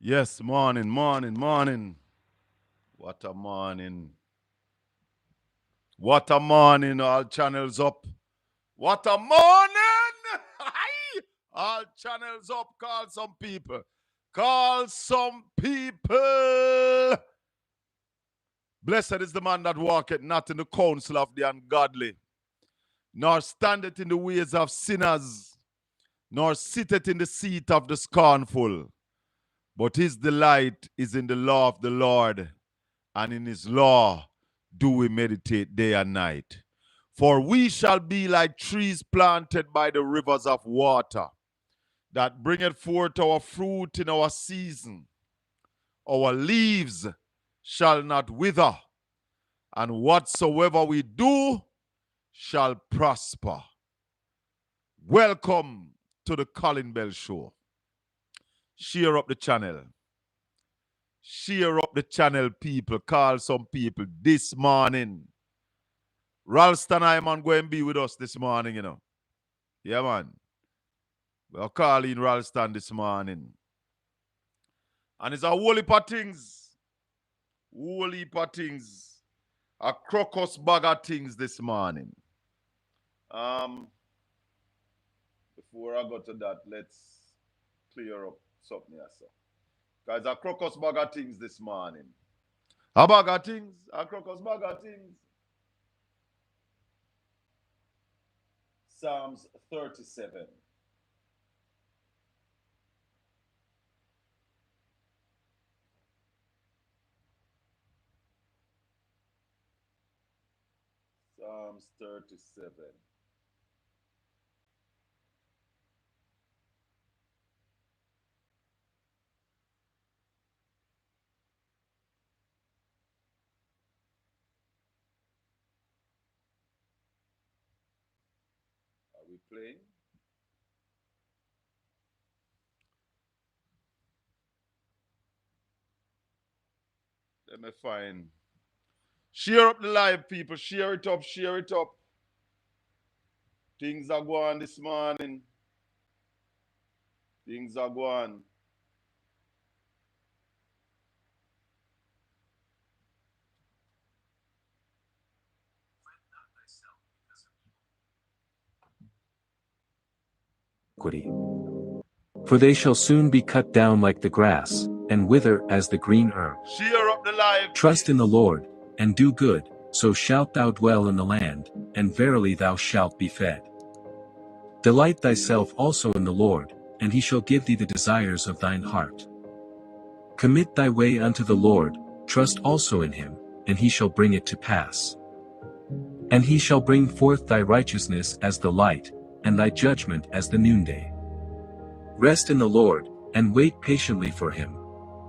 Yes, morning, morning, morning. What a morning. What a morning. All channels up. What a morning. All channels up. Call some people. Call some people. Blessed is the man that walketh not in the counsel of the ungodly, nor standeth in the ways of sinners, nor sitteth in the seat of the scornful. But his delight is in the law of the Lord, and in his law do we meditate day and night. For we shall be like trees planted by the rivers of water, that bringeth forth our fruit in our season. Our leaves shall not wither, and whatsoever we do shall prosper. Welcome to the Colin Bell Show. Share up the channel. Share up the channel, people. Call some people this morning. Ralston Iman going to be with us this morning, you know. Yeah, man. We're calling Ralston this morning. And it's a whole heap of things. Whole heap of things. A crocus bag of things this morning. Before I go to that, let's clear up something here, sir. Guys, a crocus bag of things this morning. A bag of things. A crocus bag of things. Psalms 37. Psalms 37. Are we playing? Let me find. Share up the live, people. Share it up. Share it up. Things are going this morning. Things are going. For they shall soon be cut down like the grass, and wither as the green herb. Share up the live. Trust in the Lord, and do good, so shalt thou dwell in the land, and verily thou shalt be fed. Delight thyself also in the Lord, and he shall give thee the desires of thine heart. Commit thy way unto the Lord, trust also in him, and he shall bring it to pass. And he shall bring forth thy righteousness as the light, and thy judgment as the noonday. Rest in the Lord, and wait patiently for him.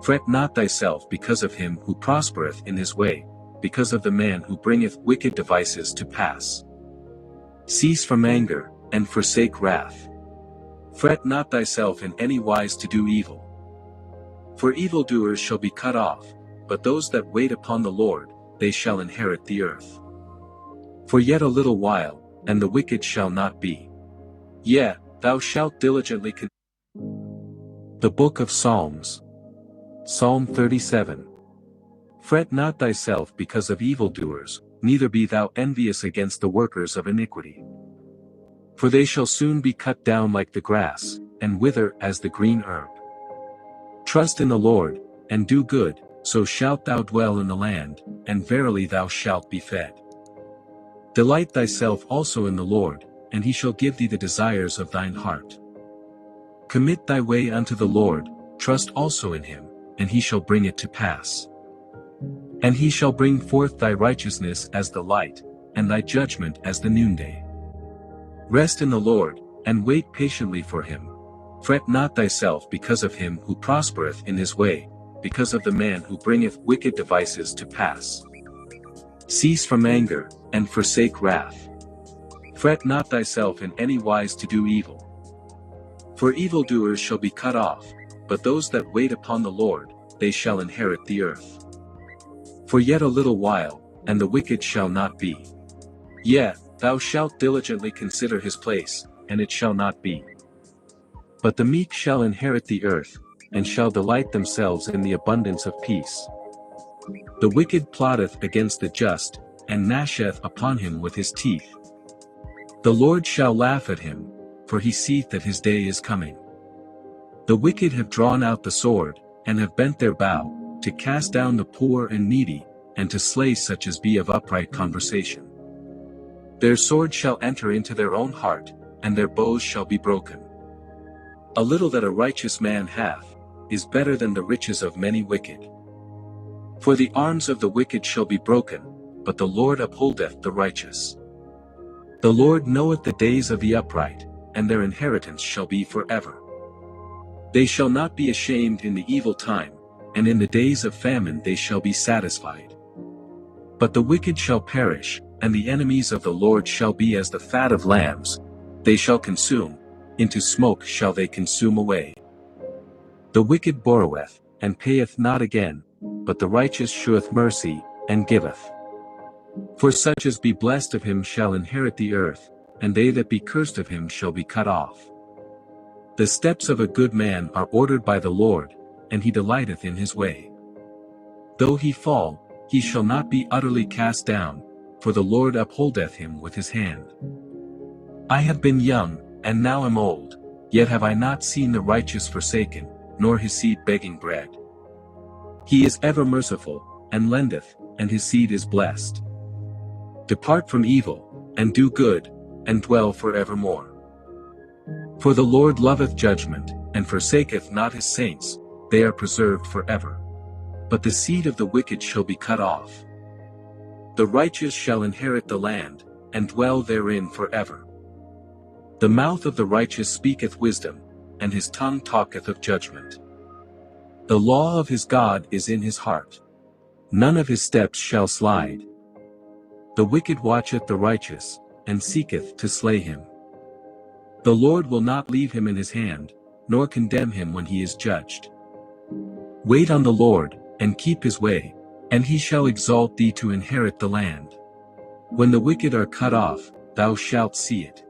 Fret not thyself because of him who prospereth in his way, because of the man who bringeth wicked devices to pass. Cease from anger, and forsake wrath. Fret not thyself in any wise to do evil. For evildoers shall be cut off, but those that wait upon the Lord, they shall inherit the earth. For yet a little while, and the wicked shall not be. Yea, thou shalt diligently The Book of Psalms. Psalm 37. Fret not thyself because of evildoers, neither be thou envious against the workers of iniquity. For they shall soon be cut down like the grass, and wither as the green herb. Trust in the Lord, and do good, so shalt thou dwell in the land, and verily thou shalt be fed. Delight thyself also in the Lord, and he shall give thee the desires of thine heart. Commit thy way unto the Lord, trust also in him, and he shall bring it to pass. And he shall bring forth thy righteousness as the light, and thy judgment as the noonday. Rest in the Lord, and wait patiently for him. Fret not thyself because of him who prospereth in his way, because of the man who bringeth wicked devices to pass. Cease from anger, and forsake wrath. Fret not thyself in any wise to do evil. For evildoers shall be cut off, but those that wait upon the Lord, they shall inherit the earth. For yet a little while, and the wicked shall not be. Yea, thou shalt diligently consider his place, and it shall not be. But the meek shall inherit the earth, and shall delight themselves in the abundance of peace. The wicked plotteth against the just, and gnasheth upon him with his teeth. The Lord shall laugh at him, for he seeth that his day is coming. The wicked have drawn out the sword, and have bent their bow, to cast down the poor and needy, and to slay such as be of upright conversation. Their sword shall enter into their own heart, and their bows shall be broken. A little that a righteous man hath, is better than the riches of many wicked. For the arms of the wicked shall be broken, but the Lord upholdeth the righteous. The Lord knoweth the days of the upright, and their inheritance shall be forever. They shall not be ashamed in the evil time, and in the days of famine they shall be satisfied. But the wicked shall perish, and the enemies of the Lord shall be as the fat of lambs, they shall consume, into smoke shall they consume away. The wicked borroweth, and payeth not again, but the righteous sheweth mercy, and giveth. For such as be blessed of him shall inherit the earth, and they that be cursed of him shall be cut off. The steps of a good man are ordered by the Lord, and he delighteth in his way. Though he fall, he shall not be utterly cast down, for the Lord upholdeth him with his hand. I have been young, and now am old, yet have I not seen the righteous forsaken, nor his seed begging bread. He is ever merciful, and lendeth, and his seed is blessed. Depart from evil, and do good, and dwell forevermore. For the Lord loveth judgment, and forsaketh not his saints, they are preserved forever. But the seed of the wicked shall be cut off. The righteous shall inherit the land, and dwell therein forever. The mouth of the righteous speaketh wisdom, and his tongue talketh of judgment. The law of his God is in his heart. None of his steps shall slide. The wicked watcheth the righteous, and seeketh to slay him. The Lord will not leave him in his hand, nor condemn him when he is judged. Wait on the Lord, and keep his way, and he shall exalt thee to inherit the land. When the wicked are cut off, thou shalt see it.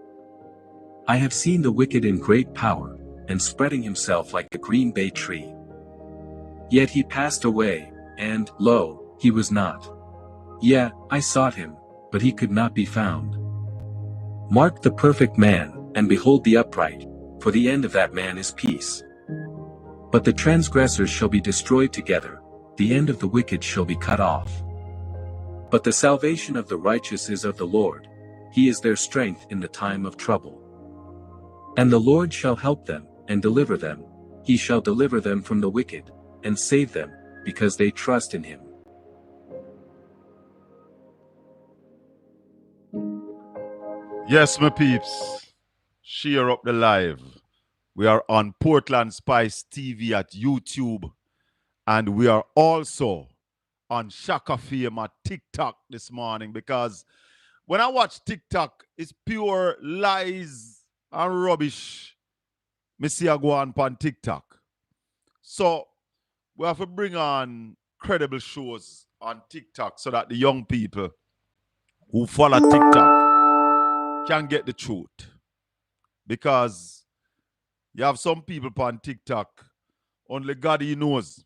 I have seen the wicked in great power, and spreading himself like a green bay tree. Yet he passed away, and, lo, he was not. Yea, I sought him, but he could not be found. Mark the perfect man, and behold the upright, for the end of that man is peace. But the transgressors shall be destroyed together, the end of the wicked shall be cut off. But the salvation of the righteous is of the Lord, he is their strength in the time of trouble. And the Lord shall help them, and deliver them, he shall deliver them from the wicked, and save them, because they trust in him. Yes, my peeps. Share up the live. We are on Portland Spice TV at YouTube. And we are also on Shaka Fame at TikTok this morning, because when I watch TikTok, it's pure lies and rubbish. Me see I go on TikTok. So we have to bring on credible shows on TikTok so that the young people who follow TikTok can get the truth. Because you have some people on TikTok, only God he knows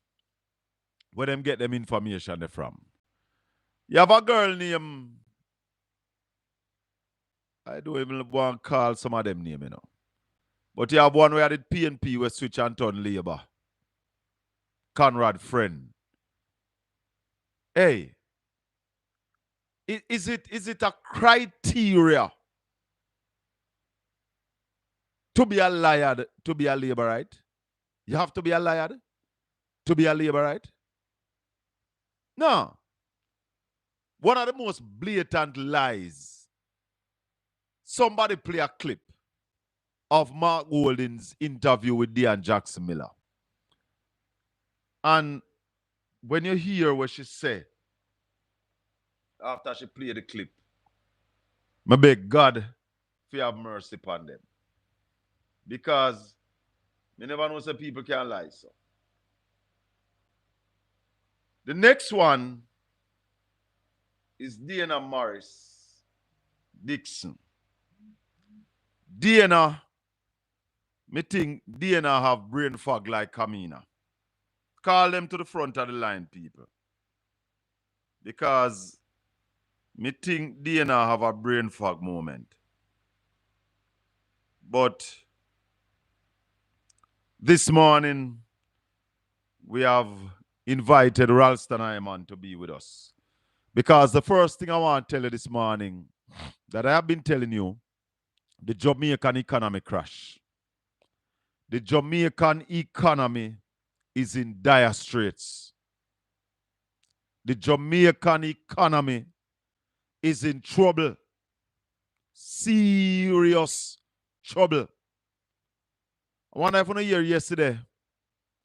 where them get them information from. You have a girl named, I don't even want to call some of them names, you know. But you have one where I did PNP where switch and turn labor. Conrad Friend. Hey, is it a criteria to be a liar to be a laborite? You have to be a liar to be a laborite? No. One of the most blatant lies. Somebody play a clip of Mark Golding's interview with Dean Jackson Miller. And when you hear what she said, after she played the clip, I beg God to have mercy upon them. Because you never know some people can lie. So the next one is Dana Morris Dixon. Dana Me think DNA have brain fog like Kamina. Call them to the front of the line, people. Because me think DNA have a brain fog moment. But this morning, we have invited Ralston Iman to be with us. Because the first thing I want to tell you this morning, that I have been telling you, the Jamaican economy crash. The Jamaican economy is in dire straits. The Jamaican economy is in trouble. Serious trouble. I wonder if you hear yesterday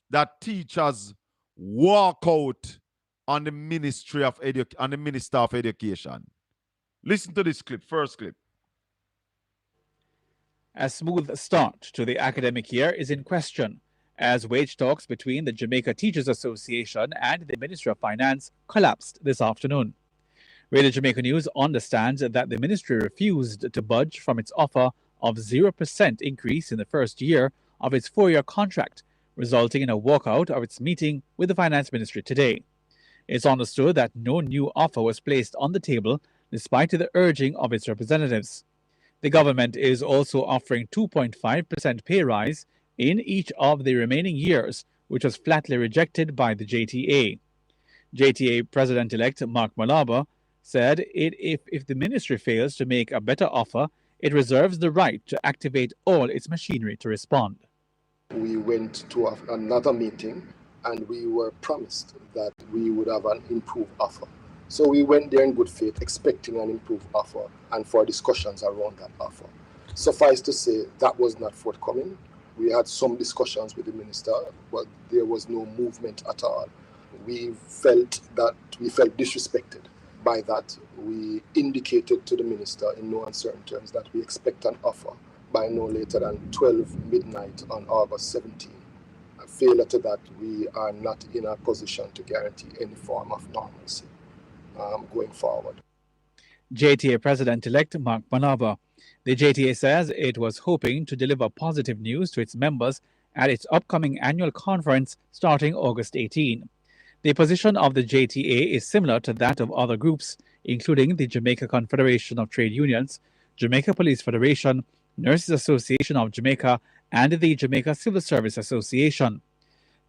that teachers walk out on the Ministry of on the Minister of Education. Listen to this clip, first clip. A smooth start to the academic year is in question as wage talks between the Jamaica Teachers Association and the Ministry of Finance collapsed this afternoon. Radio Jamaica News understands that the ministry refused to budge from its offer of 0% increase in the first year of its 4-year contract, resulting in a walkout of its meeting with the Finance Ministry today. It's understood that no new offer was placed on the table despite the urging of its representatives. The government is also offering 2.5% pay rise in each of the remaining years, which was flatly rejected by the JTA. JTA President-elect Mark Malaba said if the ministry fails to make a better offer, it reserves the right to activate all its machinery to respond. We went to another meeting and we were promised that we would have an improved offer. So we went there in good faith, expecting an improved offer and for discussions around that offer. Suffice to say, that was not forthcoming. We had some discussions with the minister, but there was no movement at all. We felt disrespected by that. We indicated to the minister in no uncertain terms that we expect an offer by no later than 12 midnight on August 17. A failure to that, we are not in a position to guarantee any form of normalcy going forward. JTA President-elect Mark Manava. The JTA says it was hoping to deliver positive news to its members at its upcoming annual conference starting August 18. The position of the JTA is similar to that of other groups, including the Jamaica Confederation of Trade Unions, Jamaica Police Federation, Nurses Association of Jamaica, and the Jamaica Civil Service Association.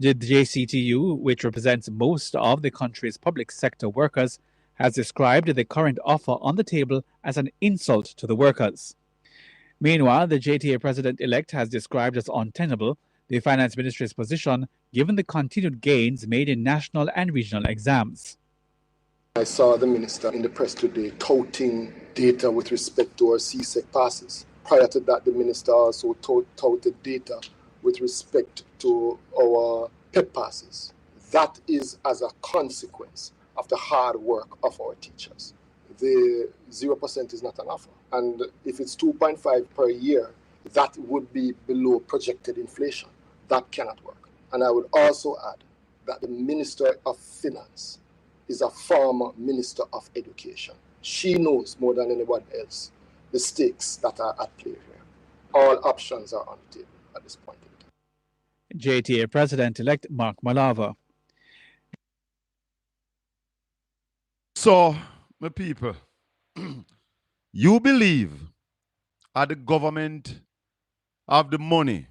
The JCTU, which represents most of the country's public sector workers, has described the current offer on the table as an insult to the workers. Meanwhile, the JTA President-elect has described as untenable the Finance Ministry's position given the continued gains made in national and regional exams. I saw the minister in the press today touting data with respect to our CSEC passes. Prior to that, the minister also touted data with respect to our PEP passes. That is as a consequence of the hard work of our teachers. The 0% is not an offer. And if it's 2.5 per year, that would be below projected inflation. That cannot work. And I would also add that the Minister of Finance is a former Minister of Education. She knows more than anyone else the stakes that are at play here. All options are on the table at this point in time. JTA President-elect Mark Malava. So, my people, you believe at the government have the money,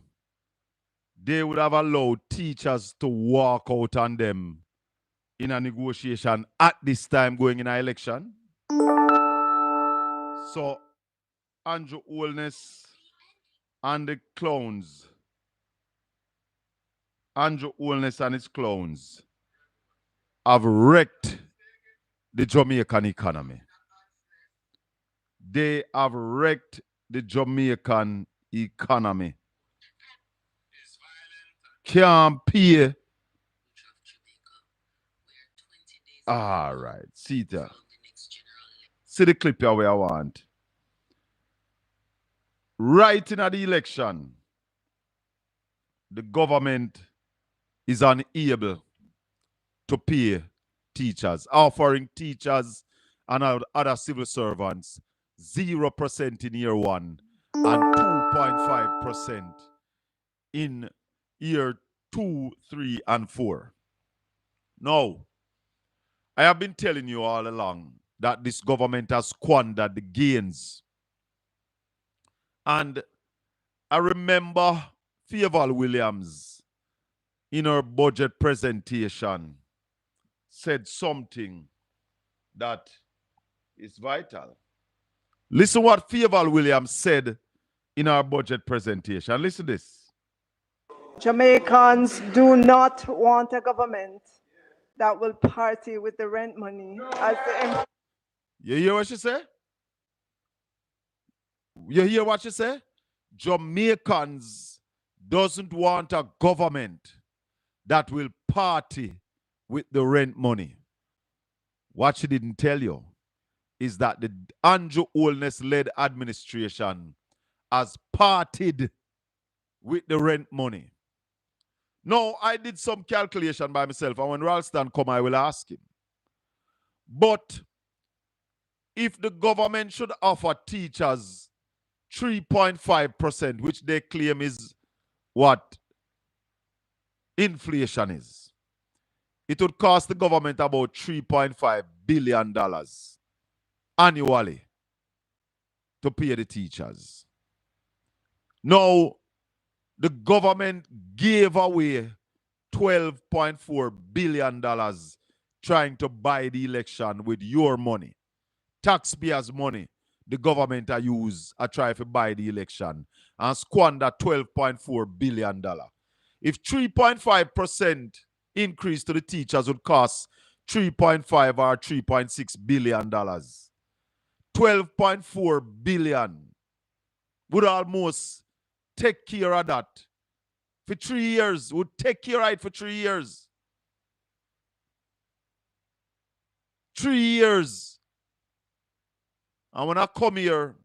they would have allowed teachers to walk out on them in a negotiation at this time going in an election? So, Andrew Holness and the clowns, Andrew Holness and his clowns have wrecked the Jamaican economy. They have wrecked the Jamaican economy. Can't pay. All right, see that. See the clip here where I want. Right in the election, the government is unable to pay teachers, offering teachers and other civil servants 0% in year one and 2.5% in year 2, 3, and 4. Now, I have been telling you all along that this government has squandered the gains. And I remember Favour Williams in her budget presentation said something that is vital. Listen what Favour Williams said in our budget presentation. Listen to this. Jamaicans do not want a government that will party with the rent money. You hear what she said? You hear what she said? Jamaicans doesn't want a government that will party with the rent money. What she didn't tell you is that the Andrew Holness-led administration has partied with the rent money. No, I did some calculation by myself, and when Ralston come, I will ask him. But if the government should offer teachers 3.5%, which they claim is what inflation is, it would cost the government about $3.5 billion annually to pay the teachers. Now, the government gave away $12.4 billion trying to buy the election with your money. Taxpayers' money, the government are use a try to buy the election and squander $12.4 billion. If 3.5% increase to the teachers would cost 3.5 or $3.6 billion, 12.4 billion would almost take care of that for 3 years, would take care of it for 3 years. 3 years. And when I come here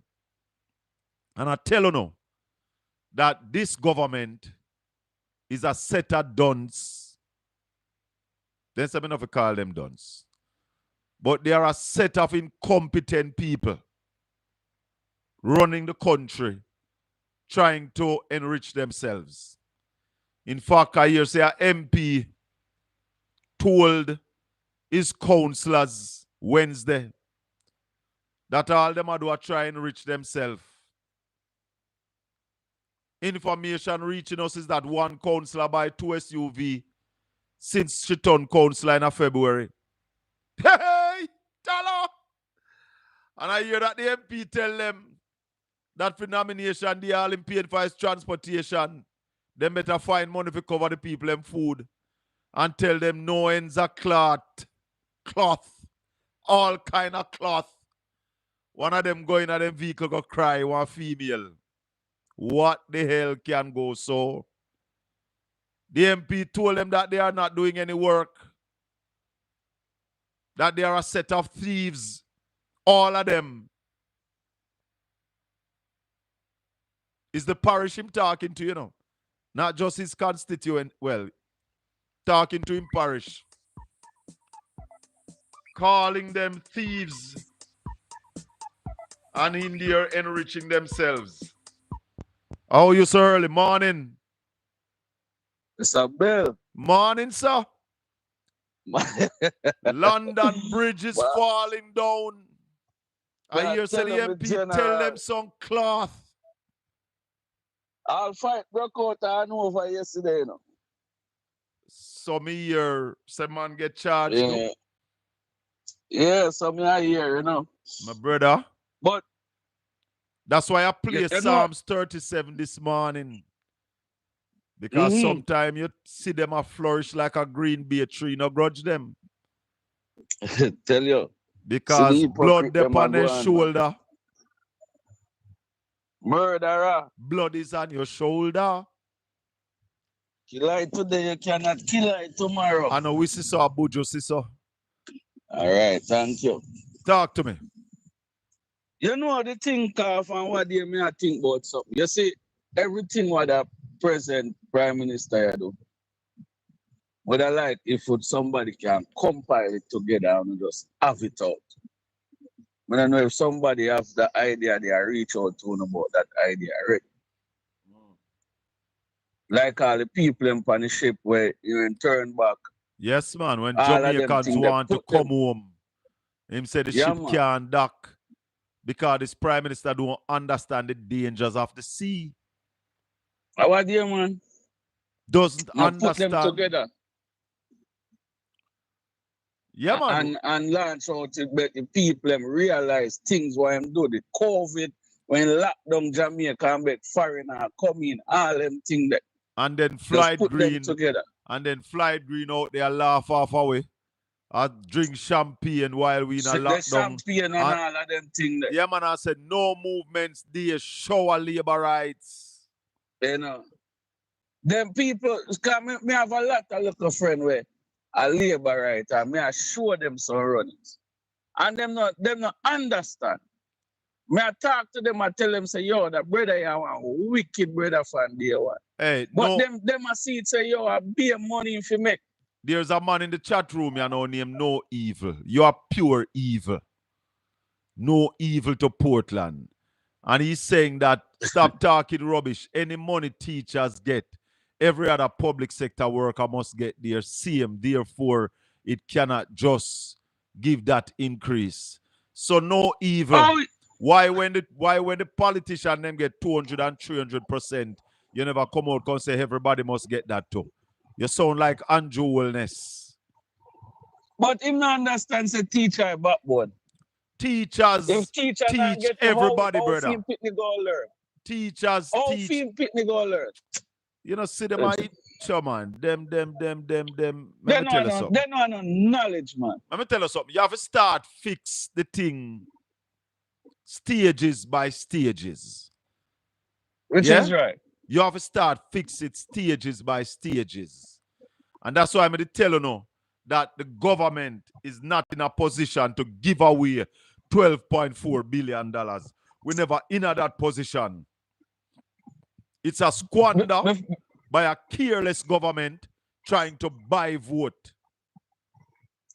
and I tell you now that this government is a set of dunce, then some enough to call them dunce. But they are a set of incompetent people running the country, trying to enrich themselves. In fact, I hear say an MP told his councillors Wednesday that all them are do are try and enrich themselves. Information reaching us is that one councillor buy 2 SUV since she turned councillor in February. Hey, tell her. And I hear that the MP tell them that for nomination, they all paid for his transportation. They better find money to cover the people and food. And tell them no ends of cloth, all kind of cloth. One of them go in a them vehicle go cry, one female. What the hell can go so? The MP told them that they are not doing any work. That they are a set of thieves. All of them. Is the parish him talking to, you know? Not just his constituent. Well, talking to him parish. Calling them thieves. And in there enriching themselves. How are you, sir? Early morning. Mr. Bill. Morning, sir. London Bridge is falling down. I hear say the MP tell them some cloth. All fight broke out and over yesterday, you know. So me hear some man get charged. Yeah. No? Yeah, so me I hear, you know. My brother. But that's why I play Psalms 37 this morning. Because sometimes you see them a flourish like a green bay tree, no grudge them. Tell you. Because blood upon their shoulder. Murderer. Blood is on your shoulder. Kill it today, you cannot kill it tomorrow. I know we see so Abujo, see so. All right, thank you. Talk to me. You know the thing, Calf, and what they may think about something. You see, everything what the present Prime Minister do, what I like if somebody can compile it together and just have it out. I don't know if somebody has the idea, they reach out to them about that idea already. Like all the people on the ship where you turn back. Yes, man. When All of them Jamaicans things they want to put them. come home, him say the Yeah, ship man. can't dock because this prime minister don't understand the dangers of the sea. How are they, man? Doesn't Now put them understand. together Yeah, man. and launch out to make the people them realize things why I'm doing. The COVID, when lockdown Jamaica and make foreigner come in, all them things that And then just Flight put them Green. together. And then Flight Green out there laugh half away. I drink champagne while we in a The lockdown. champagne and all of them things that, Yeah, man, I said no movements there, show labor rights. you know. Them people, because me have a lot of little friend where a labor right and me I show them some runnings. And them not understand. Me I talk to them, I tell them, say, yo, that brother you want wicked brother from day one. Hey, But no, them I see it say, yo, I be money if you make. there's a man in the chat room, you know, named No Evil. You are pure evil. No evil to Portland. And he's saying that stop talking rubbish. Any money teachers get, every other public sector worker must get their same. Therefore, it cannot just give that increase. So no evil. Oh, Why when the politician them get 200 and 300%, you never come out and say everybody must get that too? You sound like Andrew Wellness. but him not understand say teacher backbone. Teachers If teacher not teach get everybody, how brother. film pitney go learn. Teachers How teach. film pitney go learn. You know, see them I sure, man. Them. Let They me tell you something. They know no knowledge, man. Let me tell you something. You have to start fix the thing stages by stages. Which is right. You have to start fix it stages by stages. And that's why I'm going to tell you now that the government is not in a position to give away $12.4 billion. We're never in that position. It's a squander by a careless government trying to buy vote.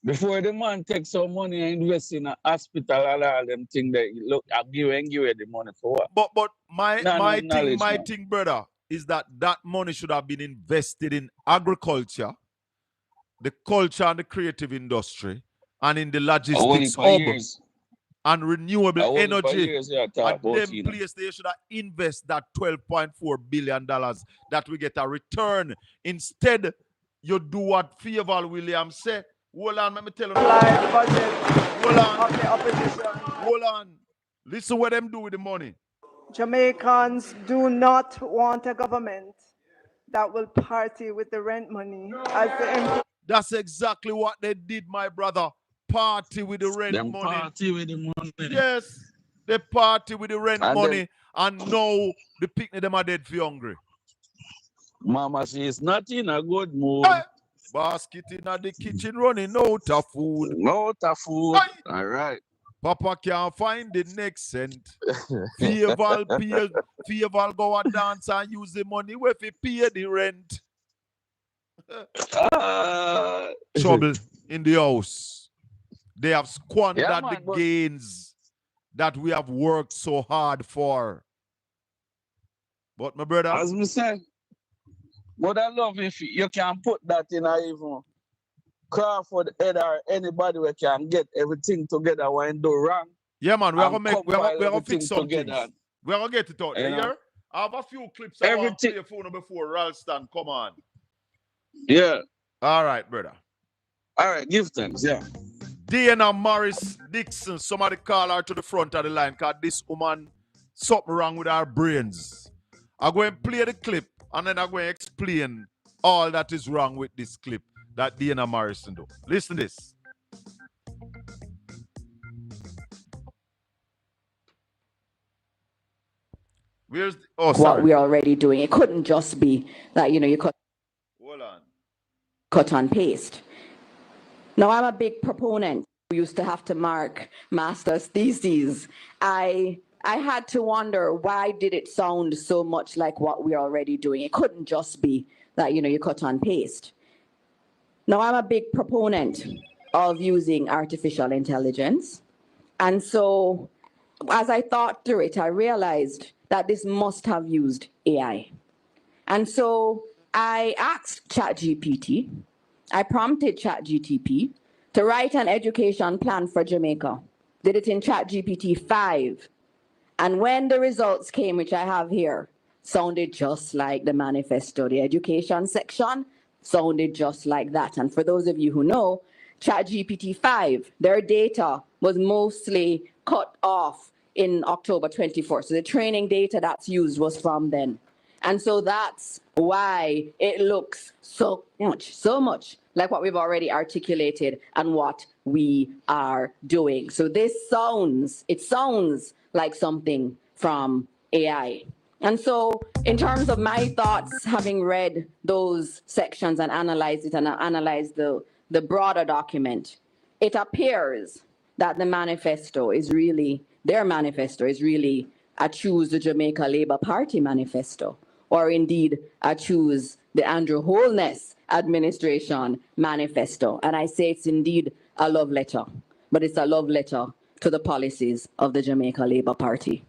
Before the man takes some money and invest in a hospital and all them things that look I give you the money for what? But my man. thing, brother, is that money should have been invested in agriculture, the culture and the creative industry, and in the logistics hub and renewable energy. At them place they should have invest that $12.4 billion that we get a return. Instead, you do what Favor Williams said. Hold on, let me tell you. Budget Hold on. of the opposition. Hold on. Listen what them do with the money. Jamaicans do not want a government that will party with the rent money as the That's exactly what they did, my brother. Party with the rent money. Party with the money. Yes. They party with the rent money and now the picnic them are dead for hungry. Mama says not in a good mood. Hey. Basket in the kitchen running out of food. Out of food. Hey. All right. Papa can't find the next cent. Favor go and dance and use the money where he pay the rent. Trouble in the house. They have squandered the gains that we have worked so hard for. But my brother, as me say, but I love if you can put that in a even Crawford head or anybody where can get everything together when do wrong. Yeah, man, we're gonna fix something. We're gonna get it out there. Yeah. I have a few clips I want to play your phone before Ralston. Come on. Yeah. All right, brother. All right, give thanks. Yeah. Dana Morris Dixon, somebody call her to the front of the line because this woman, something wrong with her brains. I'm going to play the clip and then I'm going to explain all that is wrong with this clip that Dana Morrison do. Listen to this. Where's what we're already doing. It couldn't just be that, you cut. Hold on. Cut and paste. Now, I'm a big proponent. We used to have to mark master's theses. I had to wonder, why did it sound so much like what we're already doing? It couldn't just be that, you cut and paste. Now, I'm a big proponent of using artificial intelligence. And so as I thought through it, I realized that this must have used AI. And so I asked ChatGPT, I prompted ChatGPT to write an education plan for Jamaica. Did it in ChatGPT 5. And when the results came, which I have here, sounded just like the manifesto. The education section sounded just like that. And for those of you who know, ChatGPT 5, their data was mostly cut off in October 24th. So the training data that's used was from then. And so that's why it looks so much like what we've already articulated and what we are doing. So this sounds like something from AI. And so in terms of my thoughts, having read those sections and analyzed it and analyzed the broader document, it appears that the manifesto is really, their manifesto is really a Choose the Jamaica Labour Party manifesto, or indeed a Choose the Andrew Holness administration manifesto. And I say it's indeed a love letter, but it's a love letter to the policies of the Jamaica Labour Party.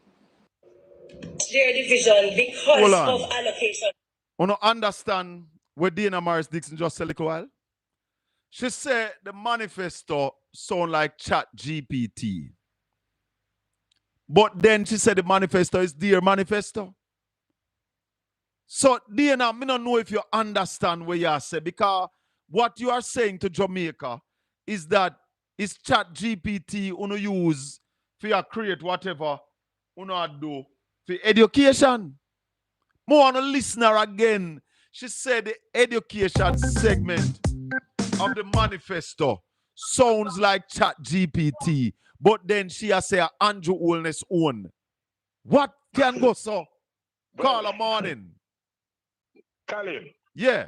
Clear division because of allocation. I don't understand what Dana Morris Dixon just said a little while. She said the manifesto sound like ChatGPT. But then she said the manifesto is their manifesto. So, Dana, I don't know if you understand what you say, because what you are saying to Jamaica is that it's ChatGPT you use for create whatever you do for education. More on a listener again. She said the education segment of the manifesto sounds like ChatGPT, but then she has said Andrew Holness own. What can go so? Call a morning. Colin. Yeah.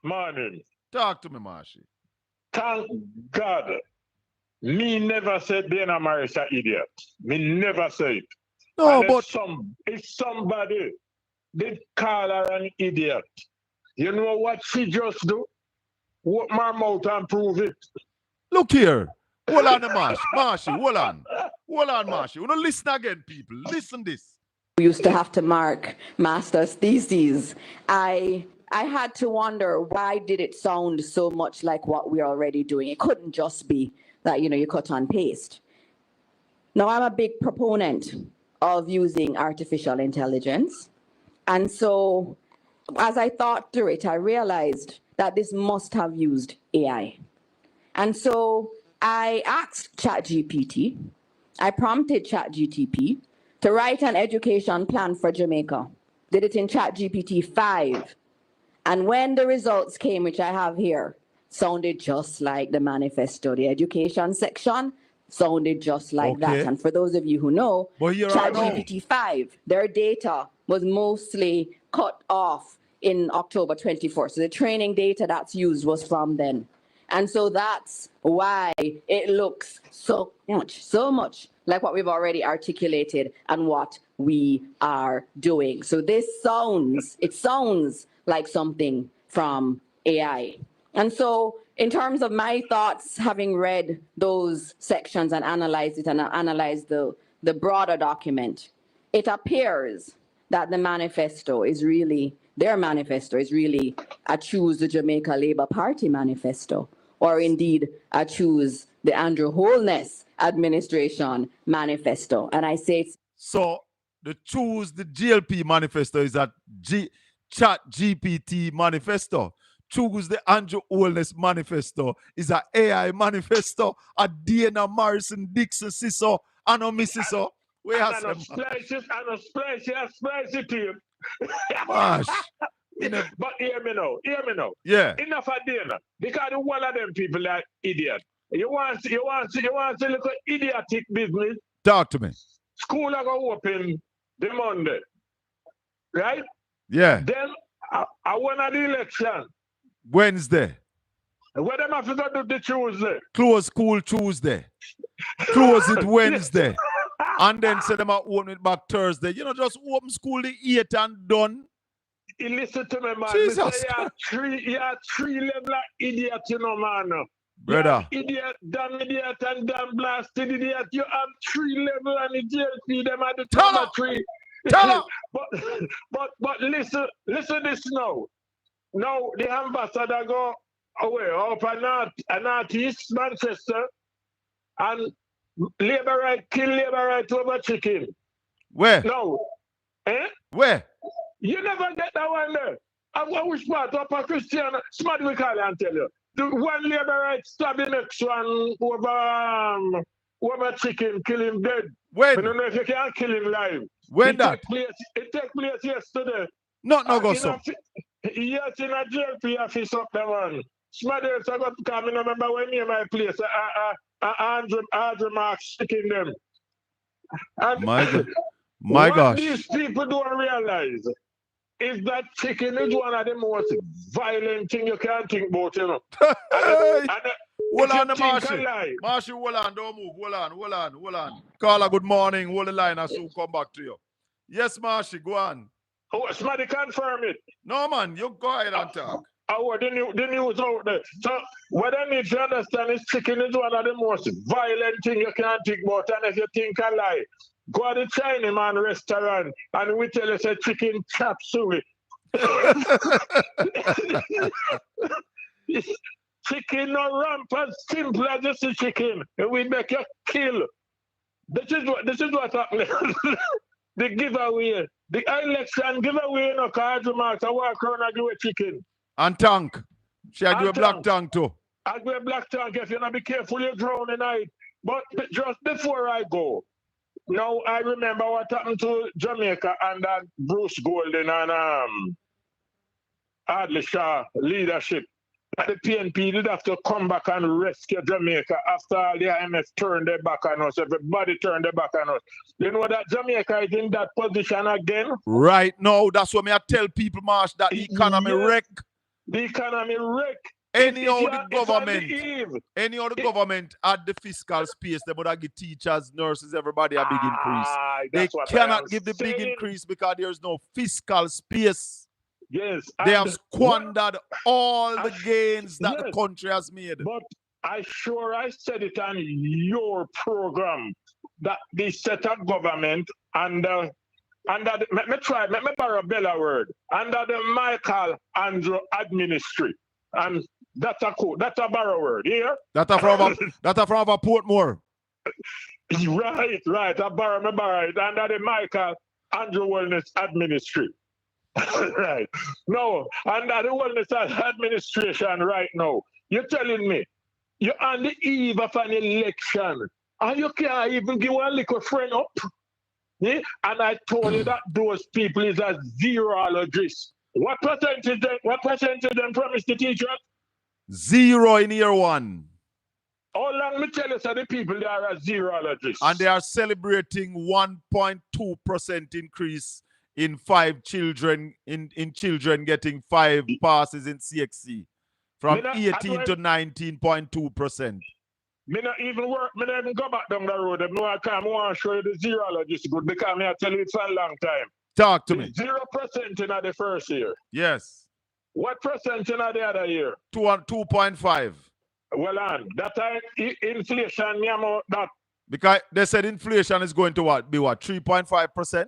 Morning. Talk to me, Marshy. Thank God. Me never said Dana Morris an idiot. Me never said it. No, and but if somebody did call her an idiot, you know what she just do? Open my mouth and prove it. Look here. Hold on, Marshy. Hold on. Hold on, Marshy. You know, listen again, people. Listen this. We used to have to mark master's theses. I had to wonder, why did it sound so much like what we're already doing? It couldn't just be that, you cut and paste. Now, I'm a big proponent of using artificial intelligence. And so as I thought through it, I realized that this must have used AI. And so I asked ChatGPT, I prompted ChatGPT to write an education plan for Jamaica. Did it in ChatGPT 5. And when the results came, which I have here, sounded just like the manifesto. The education section sounded just like that. And for those of you who know, ChatGPT 5, their data was mostly cut off in October 24th. So the training data that's used was from then. And so that's why it looks so much like what we've already articulated and what we are doing. So this sounds like something from AI. And so in terms of my thoughts, having read those sections and analyzed it and analyzed the broader document, it appears that the manifesto is really, their manifesto is really a Choose the Jamaica Labour Party manifesto, or indeed a Choose the Andrew Holness administration manifesto. And I say it's... So the Choose the GLP manifesto is a ChatGPT manifesto. Choose the Andrew Holness manifesto is a AI manifesto. A Dana Morrison Dixon siso and a Mrs. We have some splice it to you. Mash. But hear me now. Yeah. Enough of Dana. Because one of them people are idiot. You want to look at idiotic business. Talk to me. School are going to open the Monday. Right? Yeah. Then I won the election. Wednesday. What am I going to do the Tuesday? Close school Tuesday. Close it Wednesday. And then say them open it back Thursday. Just open school the 8th and done. You listen to me, man. Jesus. You are three level of idiot, man. Brother. Idiot, damn idiot, and damn blasted idiot. You have three level and the JLP, them at the Tell top of three. Tell her. but listen this now. Now the ambassador go away up a northeast Manchester and labor right kill labor right over chicken. Where? No. Eh? Where? You never get that one there. I wish part of a Christian smart we call and tell you. The one labor right stab the next one over chicken, kill him dead. When? I don't know if you can kill him live. When that? It take place yesterday. Not no go so. Yes, in a jail for office up there, man. Smadders, I got to come. I remember when me and my place, Andrew Marks sticking them. And my what gosh. these people don't realize is that chicken is one of the most violent thing you can think about, you know. Hold on, Marshy. Marshy, hold on, don't move. Hold on. Carla, good morning. Hold the line, I soon come back to you. Yes, Marshy, go on. Oh, somebody confirm it. No, man, you go ahead and talk. Oh, the news out there. So, what I need to understand is chicken is one of the most violent thing you can think about. And if you think a lie, go to the Chinaman restaurant and we tell you say chicken chop suey. Chicken no rampant, simple as just a chicken. And we make you kill. This is what happened. The giveaway. The election giveaway no card remarks. I walk around and give a chicken. And tank. She do a black tank too. I do a black tank. If you not be careful, you drown tonight. But just before I go, now I remember what happened to Jamaica and that Bruce Golden and Adley Shaw leadership. That the PNP did have to come back and rescue Jamaica after the IMF turned their back on us. Everybody turned their back on us. You know that Jamaica is in that position again? Right now, that's what I tell people, Marsh, that the economy wreck. The economy wreck. Anyhow, the government at the fiscal space, they would give teachers, nurses, everybody a big increase. They cannot give the big increase because there's no fiscal space. Yes. They have squandered all the gains that the country has made. But I said it on your program that the set of government under let me borrow Bella word, under the Michael Andrew administration. And that's a borrow word, yeah? That's from a Portmore. Right. I borrow it under the Michael Andrew Wellness administration. Right. No, under the Wellness administration right now, you're telling me you're on the eve of an election and you can't even give one little friend up. Yeah? And I told you that those people is a zerologist. What percentage them promise the teachers? 0 in year one. How long me tell you so the people they are a zerologist? And they are celebrating 1.2% increase in children getting 5 passes in CXC from 18 to 19.2%. Me not even go back down the road. I want to show you the zerologist good because I tell you it for a long time. Talk to me. 0% in the first year. Yes. What percent in the other year? 2.5. Well, that inflation, that. Because they said inflation is going to be what? 3.5%?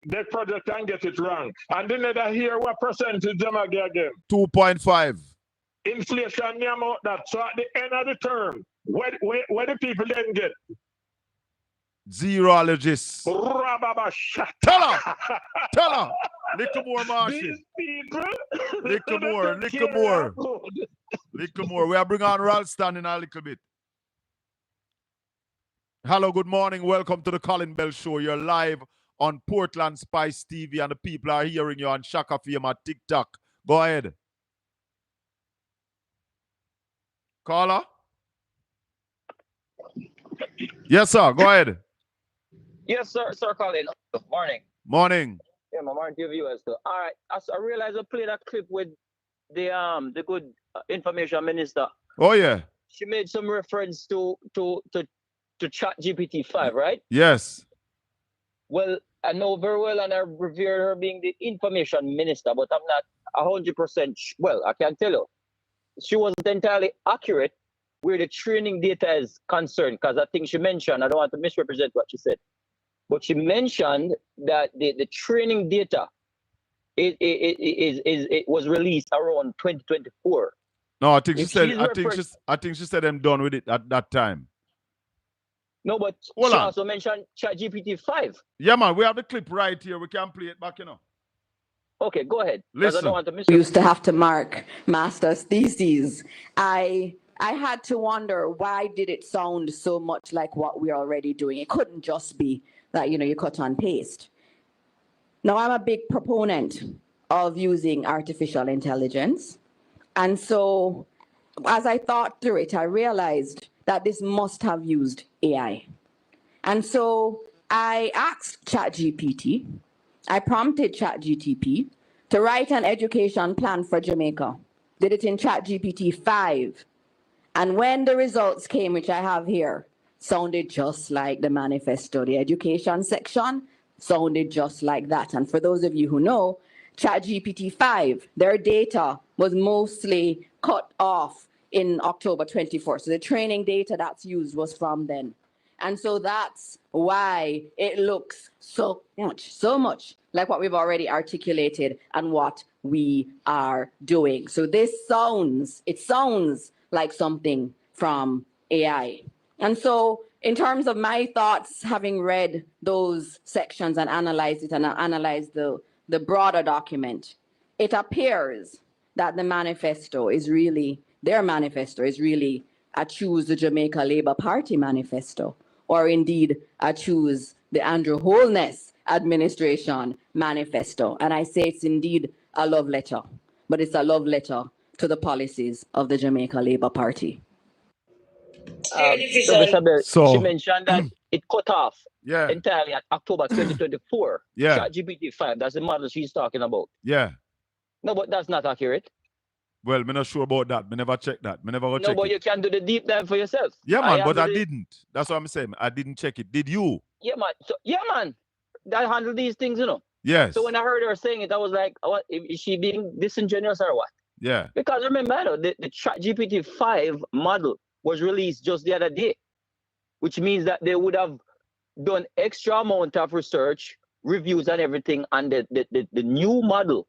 They project and get it wrong. And then they hear what percentage them again? 2.5. Inflation, that. So at the end of the term, where the people then get? Zerologists. Tell her. Little more, Marshy. These people. Little more. We are bringing on Ralston in a little bit. Hello, good morning. Welcome to the Colin Bell Show. You're live on Portland Spice TV and the people are hearing you on Shaka Fame at TikTok. Go ahead. Caller? Yes, sir. Go ahead. Yes, sir, Colin. Morning. Morning. Yeah, my morning to your viewers too. All right, I realized I played that clip with the good information minister. Oh yeah. She made some reference to Chat GPT 5, right? Yes. Well, I know very well, and I revere her being the information minister, but I'm not 100%. Well, I can tell you, she wasn't entirely accurate where the training data is concerned, because I think she mentioned, I don't want to misrepresent what she said. But she mentioned that the training data it was released around 2024. No, I think she If said. she's I think she said I'm done with it at that time. No, but Hold she on. also mentioned ChatGPT 5. Yeah, man, we have the clip right here. We can play it back, you know. Okay, go ahead. Because I Listen. don't want to miss We it. used to have to mark master's theses. I had to wonder, why did it sound so much like what we're already doing? It couldn't just be that, you cut and paste. Now, I'm a big proponent of using artificial intelligence. And so as I thought through it, I realized that this must have used AI. And so I asked ChatGPT, I prompted ChatGPT to write an education plan for Jamaica. Did it in ChatGPT 5. And when the results came, which I have here, sounded just like the manifesto. The education section sounded just like that. And for those of you who know, ChatGPT 5, their data was mostly cut off in October 24. So the training data that's used was from then. And so that's why it looks so much like what we've already articulated and what we are doing. So this sounds like something from AI. And so in terms of my thoughts, having read those sections and analyzed it and analyzed the broader document, it appears that their manifesto is really a Choose the Jamaica Labour Party manifesto, or indeed a Choose the Andrew Holness administration manifesto. And I say it's indeed a love letter, but it's a love letter to the policies of the Jamaica Labour Party. She mentioned that it cut off Yeah. entirely at October 2024. Yeah. ChatGPT 5, that's the model she's talking about. Yeah. No, but that's not accurate. Well, I'm not sure about that. I never checked that. I never go check No, but it. you can do the deep dive for yourself. Yeah, man, but I didn't. That's what I'm saying. I didn't check it. Did you? Yeah, man. So, yeah, man. I handle these things, Yes. So when I heard her saying it, I was like, what, is she being disingenuous or what? Yeah. Because remember, the ChatGPT 5 model was released just the other day, which means that they would have done extra amount of research, reviews and everything, and the new model,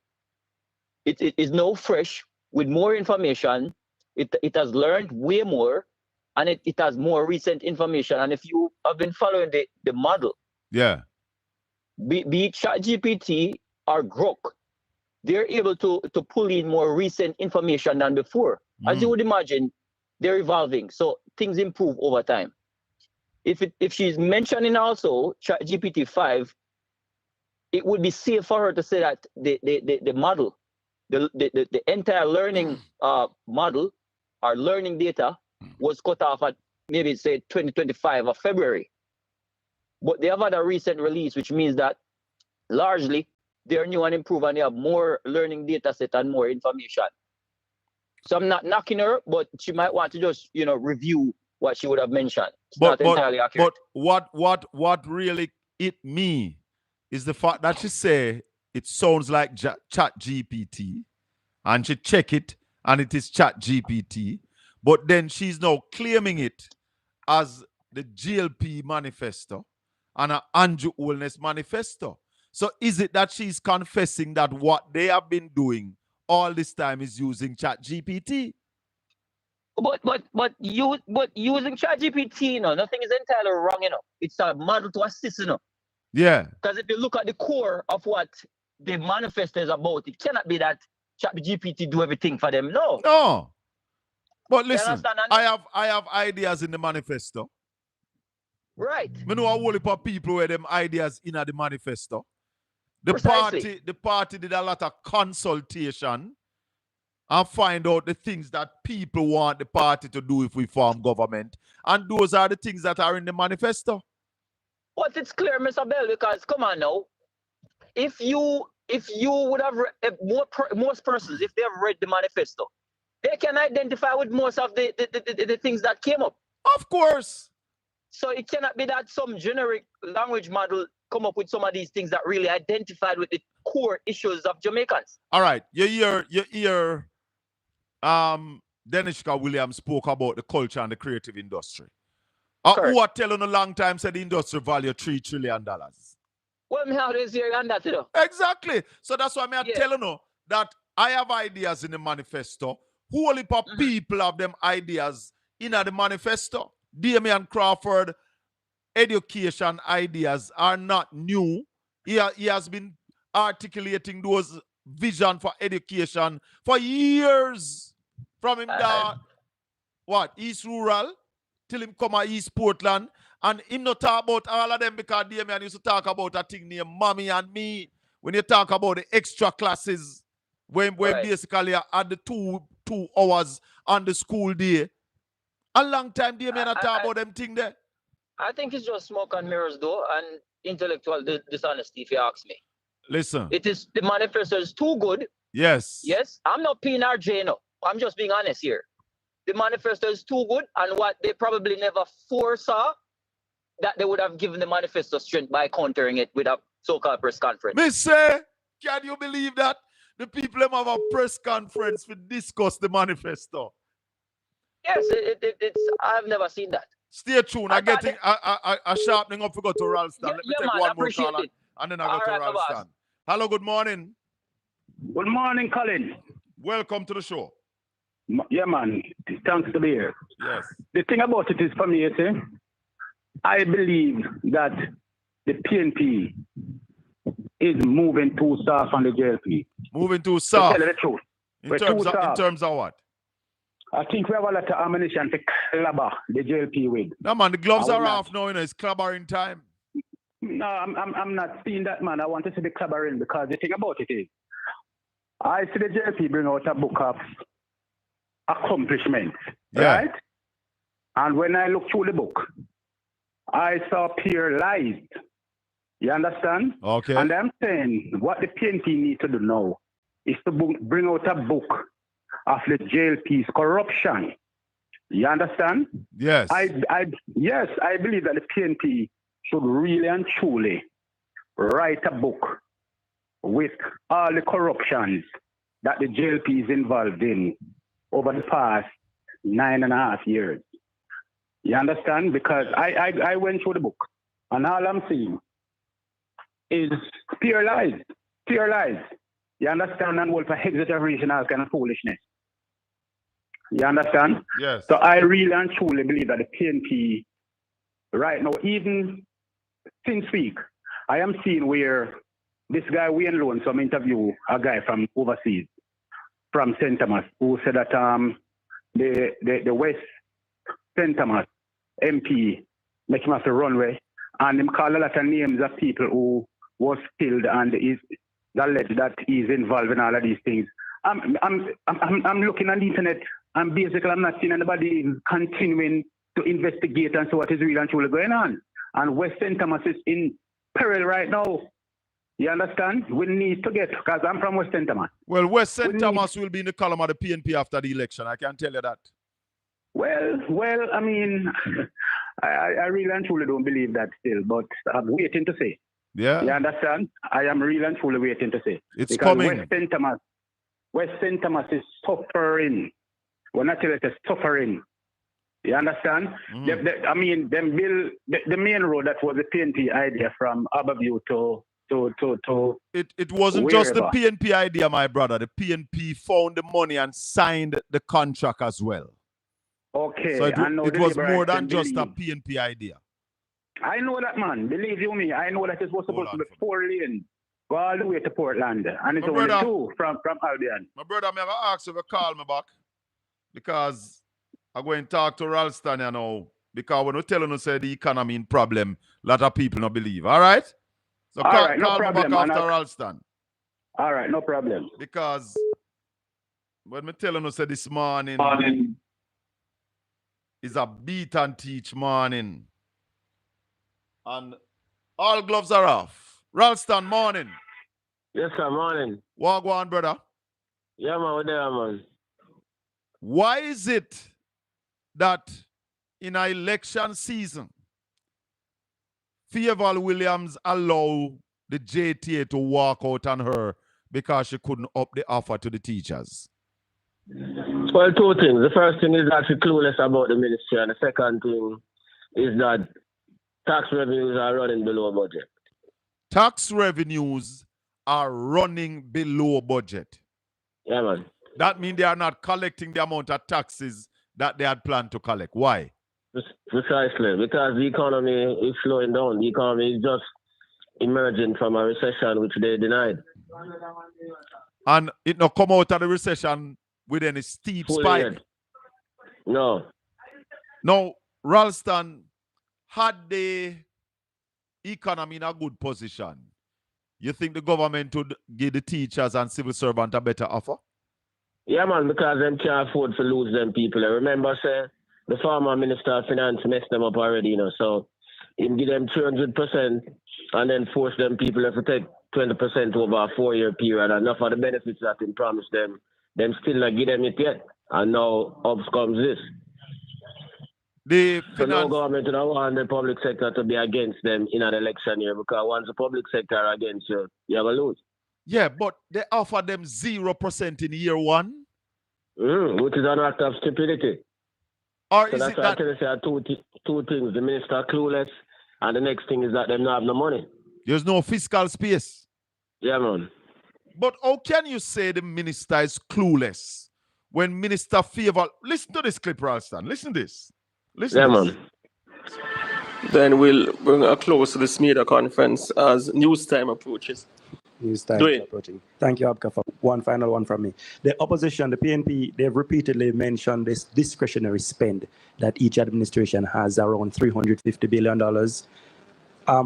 it is now fresh with more information. It has learned way more, and it has more recent information. And if you have been following the model, yeah, be it ChatGPT or Grok, they're able to pull in more recent information than before. As you would imagine, they're evolving, so things improve over time. If she's mentioning also ChatGPT 5, it would be safe for her to say that the model, the entire learning model or learning data was cut off at maybe say 2025 or February. But they have had a recent release, which means that largely they're new and improved and they have more learning data set and more information. So I'm not knocking her, but she might want to just, review what she would have mentioned. It's not entirely accurate. But what really hit me is the fact that she say it sounds like ChatGPT, and she check it and it is ChatGPT, but then she's now claiming it as the GLP manifesto and an Andrew Holness manifesto. So is it that she's confessing that what they have been doing all this time is using ChatGPT? But using ChatGPT, nothing is entirely wrong, It's a model to assist, Yeah. Because if you look at the core of what the manifesto is about, it cannot be that ChatGPT do everything for them. No. No. But listen, I have ideas in the manifesto. Right. I know a whole heap of people where them ideas in the manifesto. The party did a lot of consultation and find out the things that people want the party to do if we form government. And those are the things that are in the manifesto. But it's clear, Mr. Bell, because come on now. If you would have read, most persons, if they have read the manifesto, they can identify with most of the things that came up. Of course. So it cannot be that some generic language model come up with some of these things that really identified with the core issues of Jamaicans. All right. You hear Denishka Williams spoke about the culture and the creative industry. Who are telling a long time said the industry value $3 trillion? Well, me how this year and that, you know. Exactly. So that's why I'm telling you that I have ideas in the manifesto. Whole heap of people have them ideas in the manifesto. Damian Crawford education ideas are not new. He has been articulating those vision for education for years. From him East Rural till him come at East Portland. And him not talk about all of them because Damian used to talk about a thing named Mommy and Me. When you talk about the extra classes, when basically at the two hours on the school day. A long time Damian not talk about them thing there. I think it's just smoke and mirrors though, and intellectual dishonesty, if you ask me. Listen. It is, the manifesto is too good. Yes. Yes. I'm not PNRJ, no. I'm just being honest here. The manifesto is too good, and what they probably never foresaw, that they would have given the manifesto strength by countering it with a so-called press conference. Me say, can you believe that? The people have a press conference to discuss the manifesto. Yes, it's I've never seen that. Stay tuned. I'm getting a sharpening up to go to Ralston. Let me take one more call and then I go to Ralston. Hello, good morning. Good morning, Colin. Welcome to the show. Yeah, man. Thanks to be here. Yes. The thing about it is, for me, you see, I believe that the PNP is moving too soft on the JLP. Moving too soft? To tell you the truth. In terms of what? I think we have a lot of ammunition to clobber the JLP with. No, man, the gloves are off now, you know, it's clobbering time. No, I'm not seeing that, man. I want to see the clobbering because the thing about it is, I see the JLP bring out a book of accomplishments, right? And when I look through the book, I saw pure lies. You understand? Okay. And I'm saying what the PNP need to do now is to bring out a book of the JLP's corruption. You understand? Yes. Yes, I believe that the PNP should really and truly write a book with all the corruptions that the JLP is involved in over the past 9.5 years. You understand? Because I went through the book and all I'm seeing is pure lies. Pure lies. You understand? And what for exaggeration, all kind of foolishness. You understand? Yes. So I really and truly believe that the PNP right now, even since week, I am seeing where this guy Wayne Loan, some interview a guy from overseas, from St. Thomas, who said that the West St. Thomas MP make him have to runway, and him call a lot of names of people who was killed and is alleged that he's involved in all of these things. I'm looking on the internet and basically I'm not seeing anybody continuing to investigate and see what is really and truly going on. And West St. Thomas is in peril right now. You understand? We need to get, because I'm from West St. Thomas. Well, West St. Thomas will be in the column of the PNP after the election. I can tell you that. Well, I mean, I really and truly don't believe that still, but I'm waiting to see. Yeah. You understand? I am really and truly waiting to see. It's because coming. West St. Thomas is suffering. We're not telling it is suffering. You understand? I mean, them build the main road that was the PNP idea from Aberview to it wasn't wherever. Just the PNP idea, my brother. The PNP found the money and signed the contract as well. Okay. So it was more than just a PNP idea. I know that, man. Believe you me, I know that it was supposed to be 4 lanes. Go all the way to Portland. And it's only 2 from Albion. My brother, I'm going to ask you to call me back. Because I'm going to talk to Ralston, you know. Because when we're telling us the economy in problem, a lot of people don't believe. All right? So call me back after Ralston. All right, no problem. Because when we're telling us this morning is a beat and teach morning. And all gloves are off. Ralston, morning. Yes, sir, morning. Walk on, brother. Yeah, man, we're there, man. Why is it that in an election season, Favour Williams allow the JTA to walk out on her because she couldn't up the offer to the teachers? Well, 2 things. The first thing is that she's clueless about the ministry, and the second thing is that tax revenues are running below budget. Tax revenues are running below budget. Yeah, man. That means they are not collecting the amount of taxes that they had planned to collect. Why? Precisely, because the economy is slowing down. The economy is just emerging from a recession which they denied. And it not come out of the recession with any steep Fully spike. yet. No. Now, Ralston, had the economy in a good position, you think the government would give the teachers and civil servants a better offer? Yeah, man, because them can't afford to lose them people. I remember, say, the former Minister of Finance messed them up already, so he give them 200% and then force them people to take 20% over a 4-year period. And enough of the benefits that he promised them still not give them it yet. And now up comes this. So no government don't want the public sector to be against them in an election year, because once the public sector are against you, you have a lose. Yeah, but they offer them 0% in year one. Which is an act of stupidity. Or so is that's it why that... I tell you, say two things. The minister clueless, and the next thing is that they don't have no money. There's no fiscal space. Yeah, man. But how can you say the minister is clueless when Minister Favor... Listen to this clip, Ralston. Listen to this. Listen to this. Man. Then we'll bring a close to this media conference as news time approaches. News time is approaching. Thank you, Abka, for one final one from me. The opposition, the PNP, they've repeatedly mentioned this discretionary spend that each administration has around $350 billion.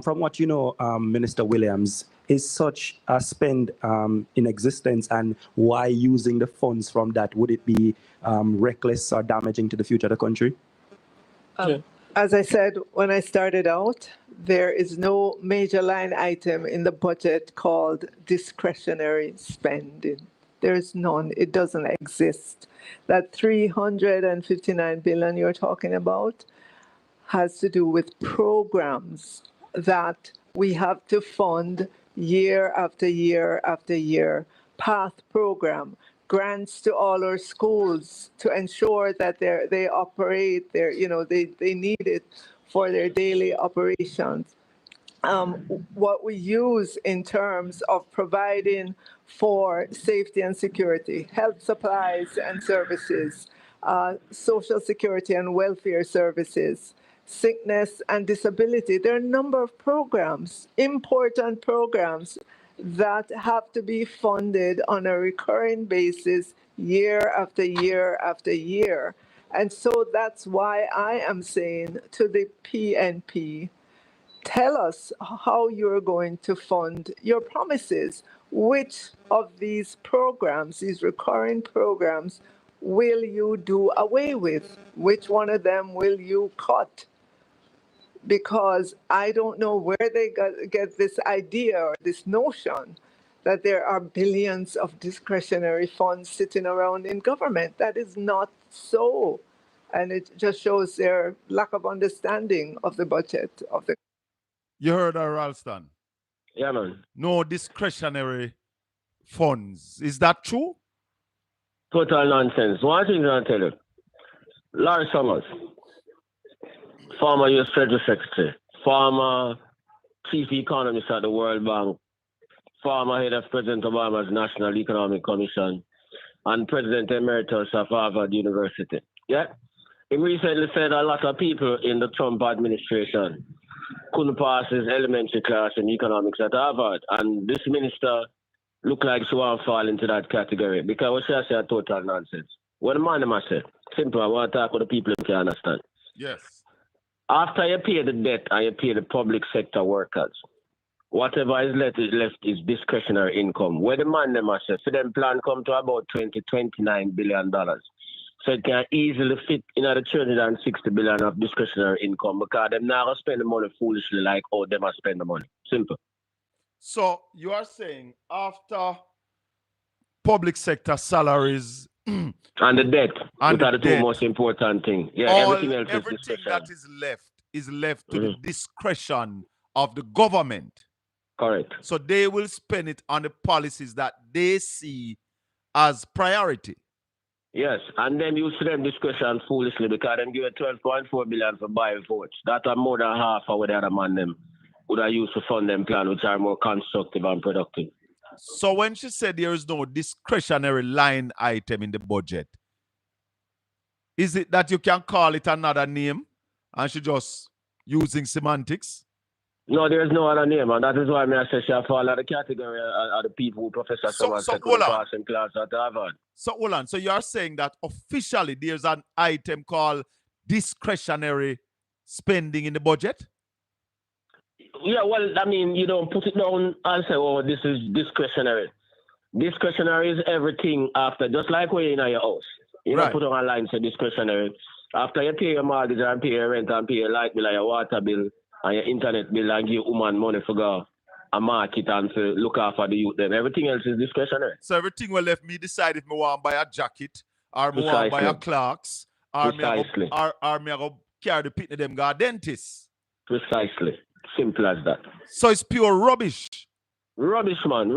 From what you know, Minister Williams, is such a spend in existence, and why using the funds from that? Would it be reckless or damaging to the future of the country? As I said when I started out, there is no major line item in the budget called discretionary spending. There is none. It doesn't exist. That $359 billion you're talking about has to do with programs that we have to fund year after year after year. PATH program, grants to all our schools to ensure that they operate they need it for their daily operations. What we use in terms of providing for safety and security, health supplies and services, social security and welfare services, sickness and disability. There are a number of programs, important programs, that have to be funded on a recurring basis year after year after year. And so that's why I am saying to the PNP, tell us how you're going to fund your promises. Which of these programs, these recurring programs, will you do away with? Which one of them will you cut? Because I don't know where they get this idea or this notion that there are billions of discretionary funds sitting around in government. That is not so. And it just shows their lack of understanding of the budget of the... You heard her, Ralston? Yeah, man. No discretionary funds. Is that true? Total nonsense. One thing I'll tell you. Larry Summers, former U.S. Treasury Secretary, former chief economist at the World Bank, former head of President Obama's National Economic Commission, and President Emeritus of Harvard University. Yeah? He recently said a lot of people in the Trump administration couldn't pass his elementary class in economics at Harvard. And this minister looked like she won't fall into that category, because what she say a total nonsense. What the man must say? Simple, I want to talk with the people who can understand. Yes. After you pay the debt and you pay the public sector workers, whatever is left is discretionary income. Where the man them say, for them plan come to about $29 billion. So it can easily fit in the $360 billion of discretionary income, because them not going to spend the money foolishly like how them must spend the money. Simple. So you are saying after public sector salaries and the debt, and which are the two debt, most important things. Yeah, everything else is left to the discretion of the government. Correct. So they will spend it on the policies that they see as priority. Yes, and then use them discretion foolishly because them give 12.4 billion for buy votes. That are more than half of what the other man them would have used to fund them plan, which are more constructive and productive. So when she said there is no discretionary line item in the budget, is it that you can call it another name and she just using semantics? No, there is no other name, and that is why I say she fall out of the category of the people who Professor Summers said could pass in class at Harvard. So hold on. So you are saying that officially there's an item called discretionary spending in the budget? Yeah, well, I mean, you don't put it down and say, oh, this is discretionary. Discretionary is everything after, just like when you're in your house. You don't put on a line say discretionary. After you pay your mortgage and pay your rent and pay your light bill and your water bill and your internet bill and give woman money for go a market and to look after the youth, then everything else is discretionary. So everything will let me decide if I want to buy a jacket or I want to buy a Clarks or me go carry the pit them go dentist. Precisely. Simple as that. So it's pure rubbish. Rubbish, man.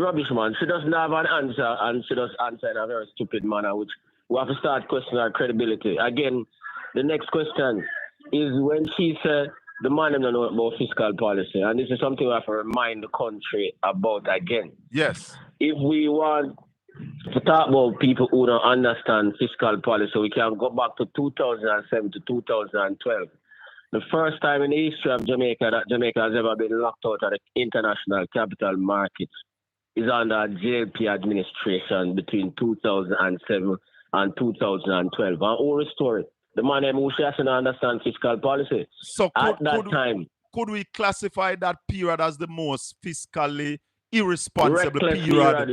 She doesn't have an answer, and she does answer in a very stupid manner, which we have to start questioning her credibility. Again, the next question is when she said the man doesn't know about fiscal policy, and this is something we have to remind the country about again. Yes. If we want to talk about people who don't understand fiscal policy, we can go back to 2007 to 2012. The first time in the history of Jamaica that Jamaica has ever been locked out of the international capital markets is under JLP administration between 2007 and 2012. And all the story. The man who doesn't understand fiscal policy. So could we classify that period as the most fiscally irresponsible period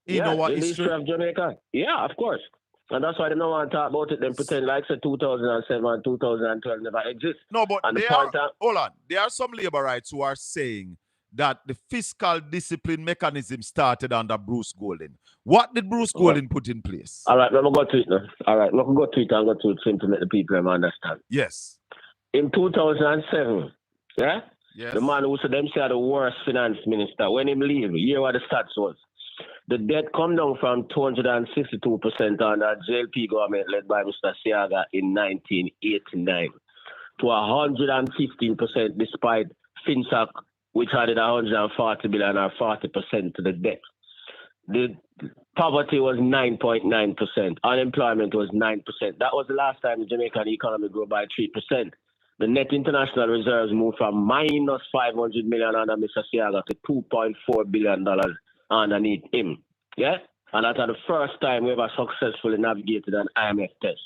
in our history of Jamaica? Yeah, of course. And that's why they don't want to talk about it. Then pretend like 2007 and 2012 never exist. No, but hold on. There are some labor rights who are saying that the fiscal discipline mechanism started under Bruce Golding. What did Bruce Golding put in place? All right, let me go to it now. All right, let me go to it and go to it to make the people understand. Yes. In 2007, yes. The man who said them say the worst finance minister, when he leave, hear what the stats was. The debt come down from 262% under JLP government led by Mr. Siaga in 1989 to 115% despite Finsac, which added 140 billion or 40% to the debt. The poverty was 9.9%. Unemployment was 9%. That was the last time the Jamaican economy grew by 3%. The net international reserves moved from minus 500 million under Mr. Siaga to $2.4 billion underneath him. Yeah? And that's the first time we ever successfully navigated an IMF test.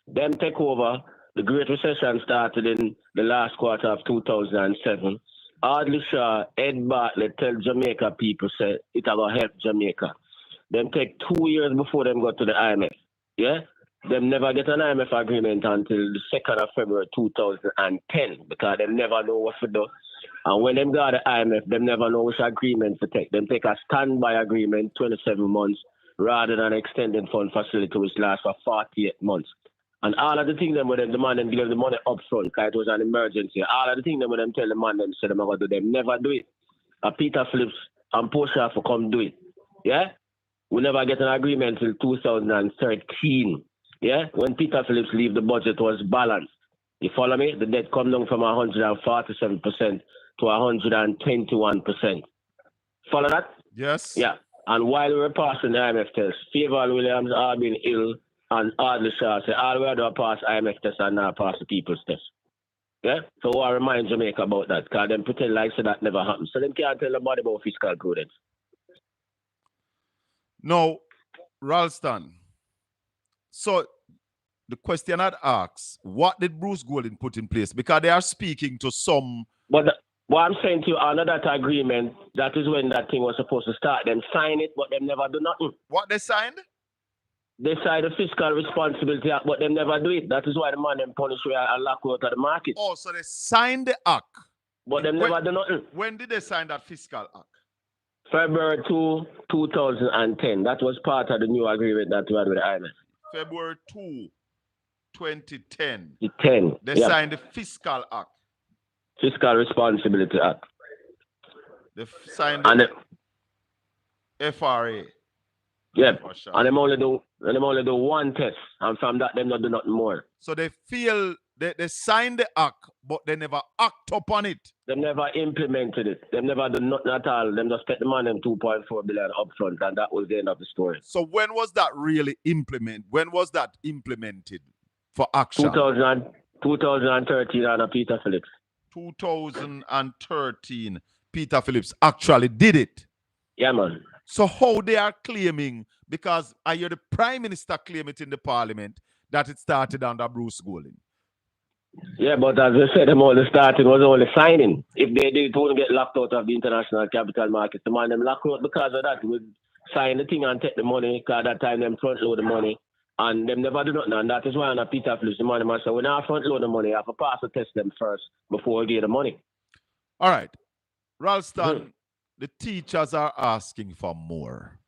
Then take over. The Great Recession started in the last quarter of 2007. Audley Shaw, Ed Bartlett tell Jamaica people say it will help Jamaica. Them take 2 years before them go to the IMF. Yeah? Them never get an IMF agreement until the 2nd of February 2010 because they never know what to do. And when them got the IMF, them never know which agreement to take. Them take a standby agreement, 27 months, rather than an extended fund facility which lasts for 48 months. And all of the things them with them, the man them give the money up front because it was an emergency. All of the things them with them tell the man them say them are going to do them. Never do it. Peter Phillips and Portia for come do it. Yeah? We never get an agreement till 2013. Yeah? When Peter Phillips leave, the budget was balanced. You follow me? The debt come down from 147% to 121%. Follow that? Yes. Yeah. And while we were passing the IMF test, Favour Williams had been ill and Audley Shaw said, all we do pass IMF test and now pass the people's test. Yeah? So I remind Jamaica about that because them pretend like so that never happened. So them can't tell nobody about fiscal prudence. No, Ralston. So the question I'd ask, what did Bruce Golding put in place? Because they are speaking to some... But what I'm saying to you, under that agreement, that is when that thing was supposed to start. Them sign it, but them never do nothing. What they signed? They signed the Fiscal Responsibility Act, but them never do it. That is why the man them punish you and lock out of the market. Oh, so they signed the act. But them never do nothing. When did they sign that Fiscal Act? February 2, 2010. That was part of the new agreement that we had with the IMF. February 2, 2010. They signed the Fiscal Act. Fiscal Responsibility Act. They signed the FRA. Yeah, and them only do And them only do one test, and from that, them not do nothing more. So they feel they signed the act, but they never act upon it. They never implemented it. They never do nothing at all. Them just take the money and 2.4 billion upfront, and that was the end of the story. So when was that really implemented? When was that implemented for action? 2013 under Peter Phillips. 2013, Peter Phillips actually did it. Yeah, man. So how they are claiming, because I hear the Prime Minister claim it in the Parliament, that it started under Bruce Golding. Yeah, but as I said, them only starting was only signing. If they did, it wouldn't get locked out of the international capital market. The man them locked out because of that. Would sign the thing and take the money, because at that time them front load the money. And them never do nothing. And that is why under Peter Phillips, the money man said, when I front load the money, I have to pass the test them first before we get the money. All right. Ralston, the teachers are asking for more.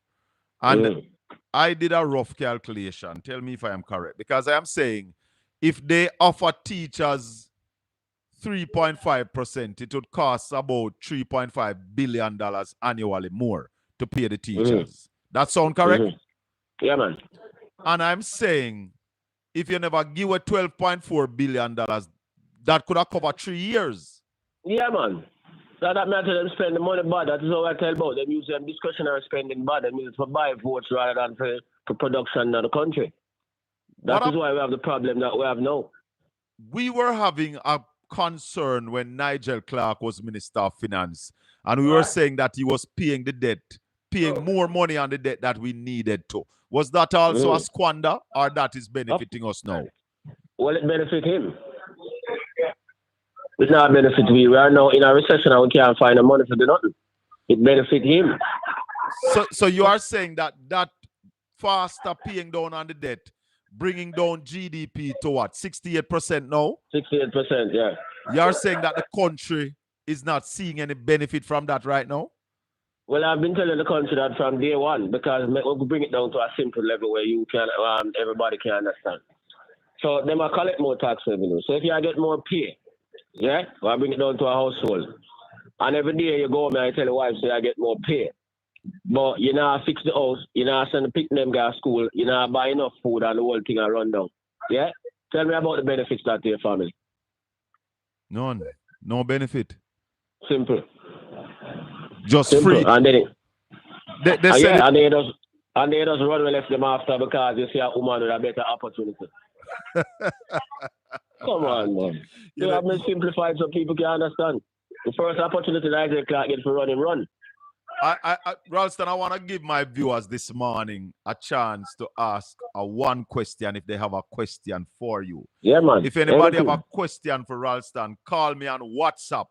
And I did a rough calculation. Tell me if I am correct. Because I am saying, if they offer teachers 3.5%, it would cost about $3.5 billion annually more to pay the teachers. That sound correct? Yeah, man. And I'm saying, if you never give a $12.4 billion, that could have covered 3 years. Yeah, man. So that matter them spend the money bad. That is how I tell about them use them discretionary spending bad. They use it for buy votes rather than for production in the country. That is why we have the problem that we have now. We were having a concern when Nigel Clark was Minister of Finance, and we were saying that he was paying the debt, paying more money on the debt that we needed to. Was that also a squander, or that is benefiting us now? Well, it benefit him. It's not benefit we. We are now in a recession and we can't find the money to do nothing. It benefit him. So you are saying that faster paying down on the debt, bringing down GDP to what, 68% now? 68%, yeah. You are saying that the country is not seeing any benefit from that right now? Well, I've been telling the country that from day one, because we'll bring it down to a simple level where you can, everybody can understand. So they might collect more tax revenue. So if you get more pay, yeah, I bring it down to a household. And every day you go home and I tell the wife, say I get more pay. But you know, fix the house, you know, send the pick them guys to school, you know, buy enough food and the whole thing and run down. Yeah? Tell me about the benefits that to your family. None. No benefit. Simple. Just simple. Free. And then they and they just run and left them after because you see a woman with a better opportunity. Come on, man. You have me simplified so people can understand. The first opportunity Nigel Clark get for run. Ralston, I want to give my viewers this morning a chance to ask one question if they have a question for you. Yeah, man. If anybody have a question for Ralston, call me on WhatsApp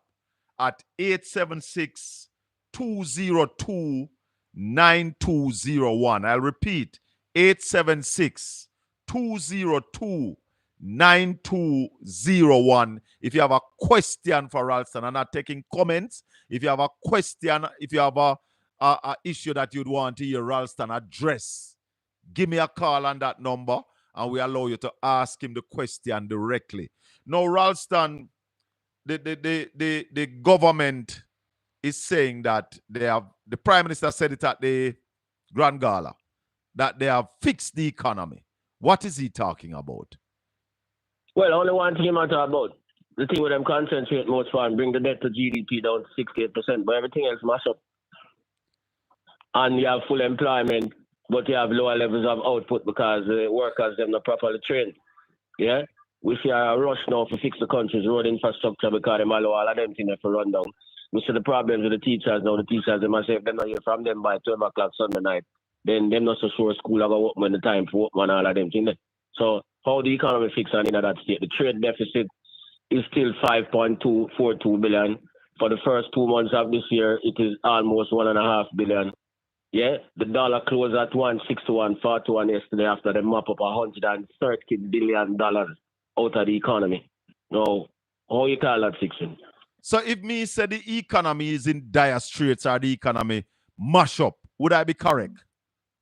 at 876-202-9201. I'll repeat, 876-202-9201. If you have a question for Ralston, I'm not taking comments. If you have a question, if you have a issue that you'd want to hear Ralston address, give me a call on that number and we allow you to ask him the question directly. Now, Ralston, the government is saying that the Prime Minister said it at the Grand Gala, that they have fixed the economy. What is he talking about? Well, only one thing I talk about. The thing with them concentrate most for and bring the debt to GDP down to 68%, but everything else mash up. And you have full employment, but you have lower levels of output because the workers them not properly trained. Yeah? We see a rush now to fix the country's road infrastructure because them allow all of them things to run down. We see the problems with the teachers now. The teachers, they must say if they're not hear from them by 12 o'clock Sunday night, then they're not so sure school are going to work when the time for work and all of them things. So how the economy fix on in that state? The trade deficit is still 5.242 billion. For the first 2 months of this year, it is almost 1.5 billion. Yeah, the dollar closed at 161.41 yesterday after they mop up $130 billion out of the economy. Now, how you call that fixing? So if me say the economy is in dire straits or the economy mash up, would I be correct?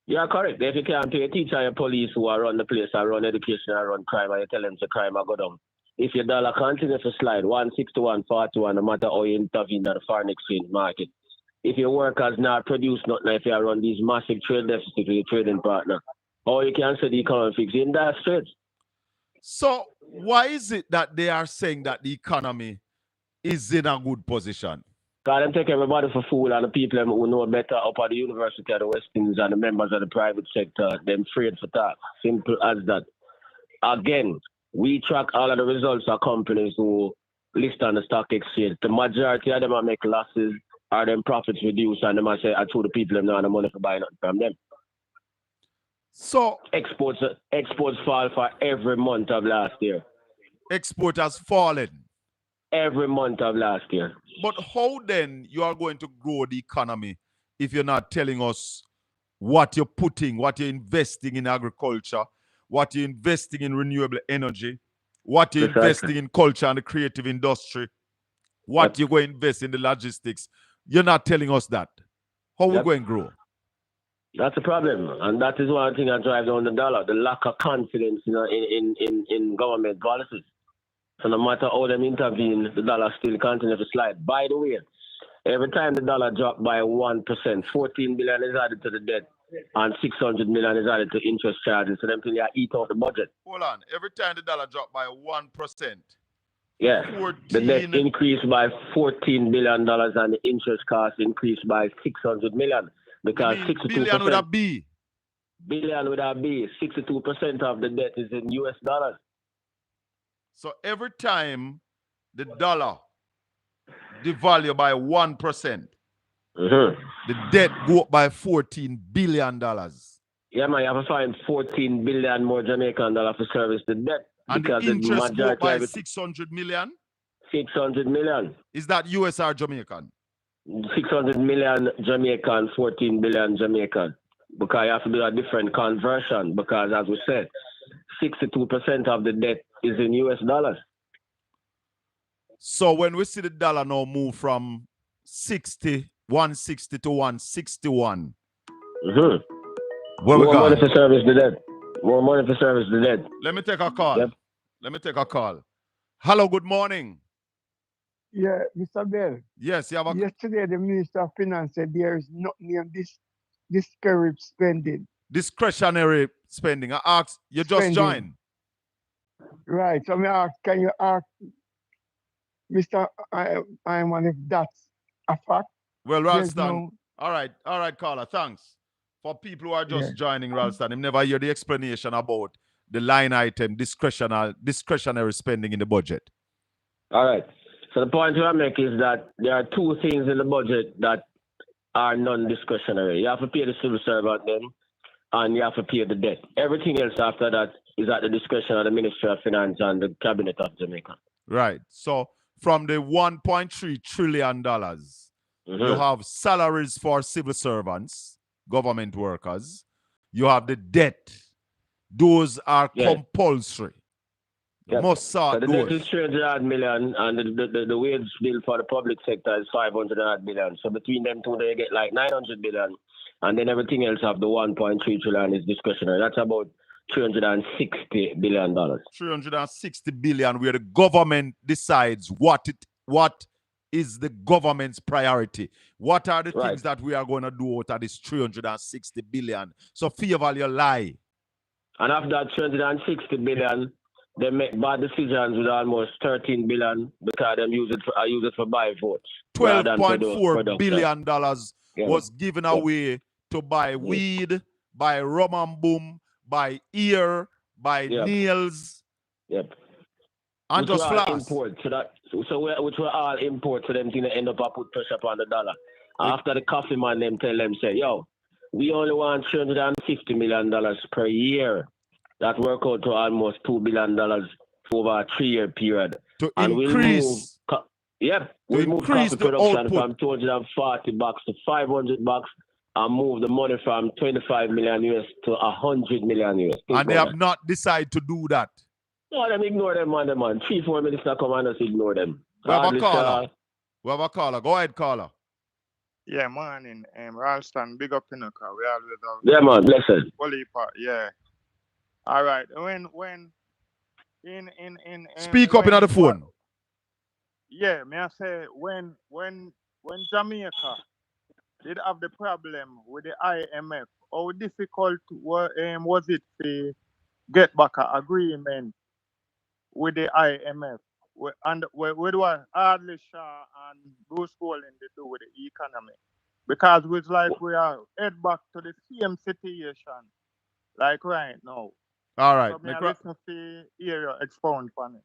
Yeah, correct. If you can't pay a teacher and police who are run the place, or run education, or run crime, and you tell them to crime or go down. If your dollar continues to slide 161.41, no matter how you intervene in the foreign exchange market, if your workers not produce nothing, if you run these massive trade deficits with your trading partner, Or you can say the economy fix in that stretch. So why is it that they are saying that the economy is in a good position? Because them take everybody for fool, and the people who know better up at the University of the West Indies and the members of the private sector, them afraid for that. Simple as that. Again, we track all of the results of companies who list on the stock exchange. The majority of them are make losses, or them profits reduce, and them I say, I told the people them now the money for buying nothing from them. So exports fall for every month of last year. Export has fallen every month of last year. But how then you are going to grow the economy if you're not telling us what you're putting, what you're investing in agriculture, what you're investing in renewable energy, what you're investing in culture and the creative industry, what you're going to invest in the logistics? You're not telling us that. How we going to grow? That's a problem, and that is one thing that drives down the dollar: the lack of confidence, in government policies. So no matter how them intervene, the dollar still continues to slide. By the way, every time the dollar dropped by 1%, 14 billion is added to the debt, and 600 million is added to interest charges. So them things eat off the budget. Hold on, every time the dollar dropped by 1%. Yeah, the debt increased by $14 billion, and the interest cost increased by 600 million. Because 62% billion with a B. Billion with a B. 62% of the debt is in US dollars. So every time the dollar devalue by 1%, the debt go up by $14 billion. Yeah, man, you have to find 14 billion more Jamaican dollars to service the debt. And the interest go up by 600 million? 600 million. Is that US or Jamaican? 600 million Jamaican, 14 billion Jamaican. Because you have to do a different conversion. Because as we said, 62% of the debt is in US dollars. So when we see the dollar now move from 160 to 161. More money for service the debt. More money for service the debt. Let me take a call. Yep. Let me take a call. Hello, good morning. Yeah, Mr. Bell. Yes, you have a... Yesterday, the Minister of Finance said there is nothing in this discouraged spending. Discretionary spending. I asked, you just joined. Right. So I ask, can you ask Mr. Iman if that's a fact? Well, Ralston. All right, caller. Thanks. For people who are just joining, Ralston, you never hear the explanation about the line item discretionary spending in the budget. All right. So the point I make is that there are two things in the budget that are non-discretionary. You have to pay the civil servant then, and you have to pay the debt. Everything else after that is at the discretion of the Ministry of Finance and the Cabinet of Jamaica. Right. So from the $1.3 trillion, you have salaries for civil servants, government workers. You have the debt. Those are compulsory. Must so the debt is 300 million, and the wage bill for the public sector is 500 million. So between them two, they get like 900 billion, and then everything else of the 1.3 trillion is discretionary. That's about $360 billion. 360 billion, where the government decides what is the government's priority. What are the things that we are going to do out of this 360 billion? So favor your lie. And after that 360 billion, they make bad decisions with almost 13 billion because they use it for buy votes. $12.4 billion was given away to buy weed, buy rum and boom, buy ear, buy nails. And just flash. Which were all import to them to end up put pressure upon the dollar. After the coffee man them tell them, say, yo, we only want $350 million per year. That work out to almost $2 billion over a 3-year period. To increase. We'll move coffee production from $240 to $500 and move the money from 25 million US to 100 million US. And they have not decided to do that. No, them ignore them, man. 3-4 ministers come and just ignore them. We have a caller. Go ahead, caller. Yeah, morning. Ralston, big up in the car. We always have. Yeah, man, blessed. Yeah. All right. When speak up in the phone. Yeah, may I say when Jamaica did have the problem with the IMF. How difficult was it to get back an agreement with the IMF? And with what Hardly Shaw and Bruce Colin they do with the economy? Because it's like we are head back to the same situation, like right now. All right. So me I listen to hear you expound on it.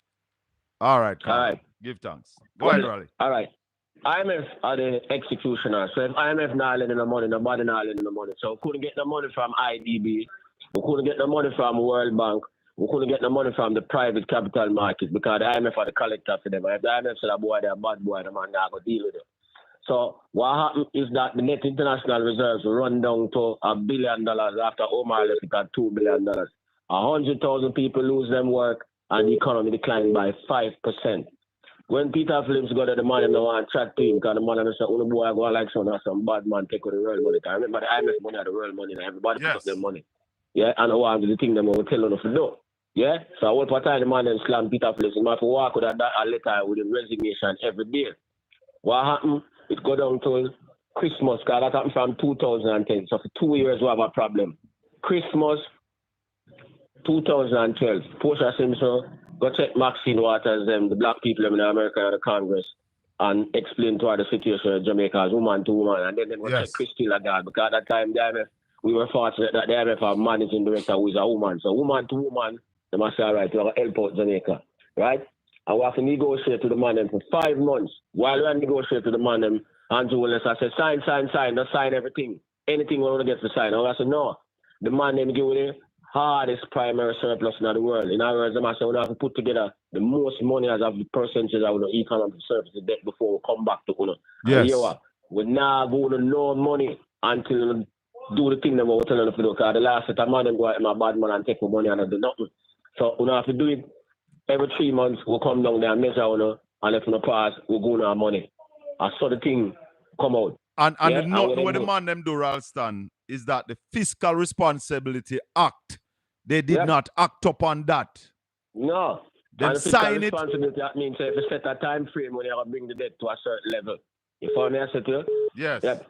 All right, Carl. All right. Give thanks. Go ahead, Raleigh. All right. IMF are the executioners. So if IMF not lending the money, nobody not lending the money. So we couldn't get the money from IDB. We couldn't get the money from World Bank. We couldn't get the money from the private capital market because the IMF are the collector for them. If the IMF said a boy, they're a bad boy, the man not going to deal with it. So what happened is that the net international reserves run down to $1 billion after Omar left it at $2 billion. 100,000 people lose them work and the economy declined by 5%. When Peter Phillips got the money, no one chat to him because the man said, "Oh, boy, I go like some bad man take with the real money." I remember the IMF money had the real money and everybody put up their money. Yeah, and I want the thing them will tell them to do. Yeah, so I went for time the man and slam Peter Phillips and I have to walk with that a letter with a resignation every day. What happened? It go down to Christmas because that happened from 2010. So for 2 years we have a problem. Christmas 2012, Portia Simpson go check Maxine Waters, the black people in America and the Congress, and explain to her the situation in Jamaica as woman to woman. And then they go check Christy Lagarde because at that time the IMF, we were fortunate that the IMF are managing director who is a woman. So woman to woman, they must say, all right, we have to help out Jamaica, right? And we have to negotiate to the man for 5 months. While we negotiate to the man, Andrew Willis, I said, sign, just sign everything. Anything we want to get to sign. And I said, no. The man them give it hardest primary surplus in the world. In other words, the master would have to put together the most money as of the percentage of the economic surplus debt before we come back to Uno. Yes. And you know, we now go to no money until do the thing that we're telling them to do. Because the last set of man them go out my bad man and take my money and do nothing. So we have to do it every 3 months. We'll come down there and measure Uno, and if we pass, we'll go on our money. I saw the thing come out. And the nothing what the man them do, Ralston, is that the Fiscal Responsibility Act, they did not act upon that. No. Then and the sign it. Responsibility, that means if you set a time frame when you have to bring the debt to a certain level. You follow me, I said to you? Yes. Yep.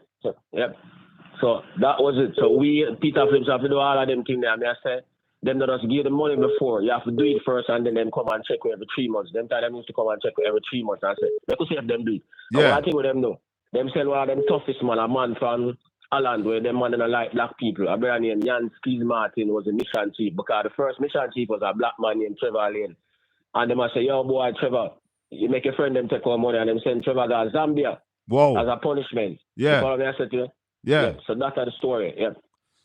So that was it. So we, Peter Phillips, have to do all of them things there. I say, them that just give the money before. You have to do it first and then them come and check every 3 months. Them time them used to come and check every 3 months. I said, let us see if them do it. Yeah. I think with them know. Them sell one of them toughest man, a man from Holland, where them man don't like black people. A brother named Jan Skees Martin was a mission chief because the first mission chief was a black man named Trevor Lane. And them I say, yo boy, Trevor, you make a friend them take our money and them send Trevor to Zambia as a punishment. Yeah. You follow me, I said to you? Yeah. So that's the story. Yeah.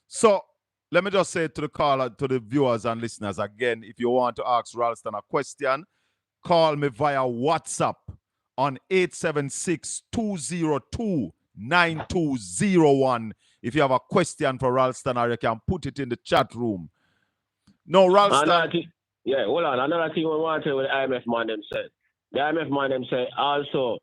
So let me just say to the caller, to the viewers and listeners again, if you want to ask Ralston a question, call me via WhatsApp on 876-202-9201 if you have a question for Ralston, or you can put it in the chat room. No, Ralston. Hold on. Another thing we want to tell what the IMF man them said. The IMF man them say also,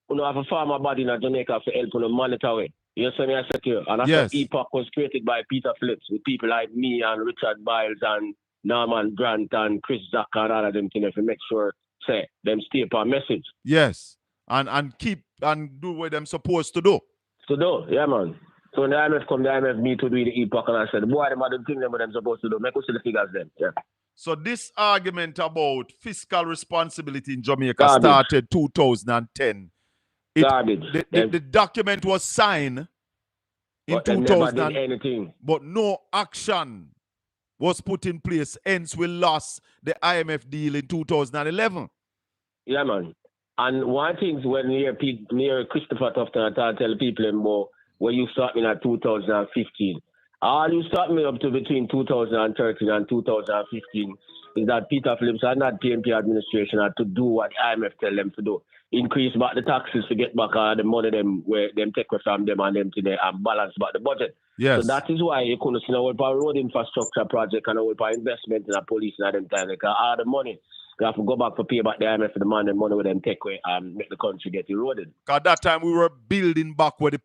you know, have a farmer body in Jamaica for help on the monetary. You see me, I said to you. And that's what EPOC was created by Peter Phillips with people like me and Richard Biles and Norman Grant and Chris Zack and all of them things to make sure say them stay upon message. Yes. And keep and do what them supposed to do. Yeah, man. So when the IMF come, the IMF me to do the EPOC and I said, boy, them are the thing them supposed to do. Make us see the figures then. Yeah. So this argument about fiscal responsibility in Jamaica started 2010. The document was signed in 2000, never did anything. But no action was put in place. Hence, we lost the IMF deal in 2011. Yeah, man. And one thing when near Christopher Tufton, I tell people about when you start me at 2015. All you start me up to between 2013 and 2015 is that Peter Phillips and that PNP administration had to do what IMF tell them to do. Increase back the taxes to get back the money them where them take from them and them today and balance back the budget. Yes. So that is why you couldn't see no road infrastructure project and no investment in the police and them time. Because all the money, you have to go back to pay back the IMF for the money with them take away and make the country get eroded. Because at that time we were building back where the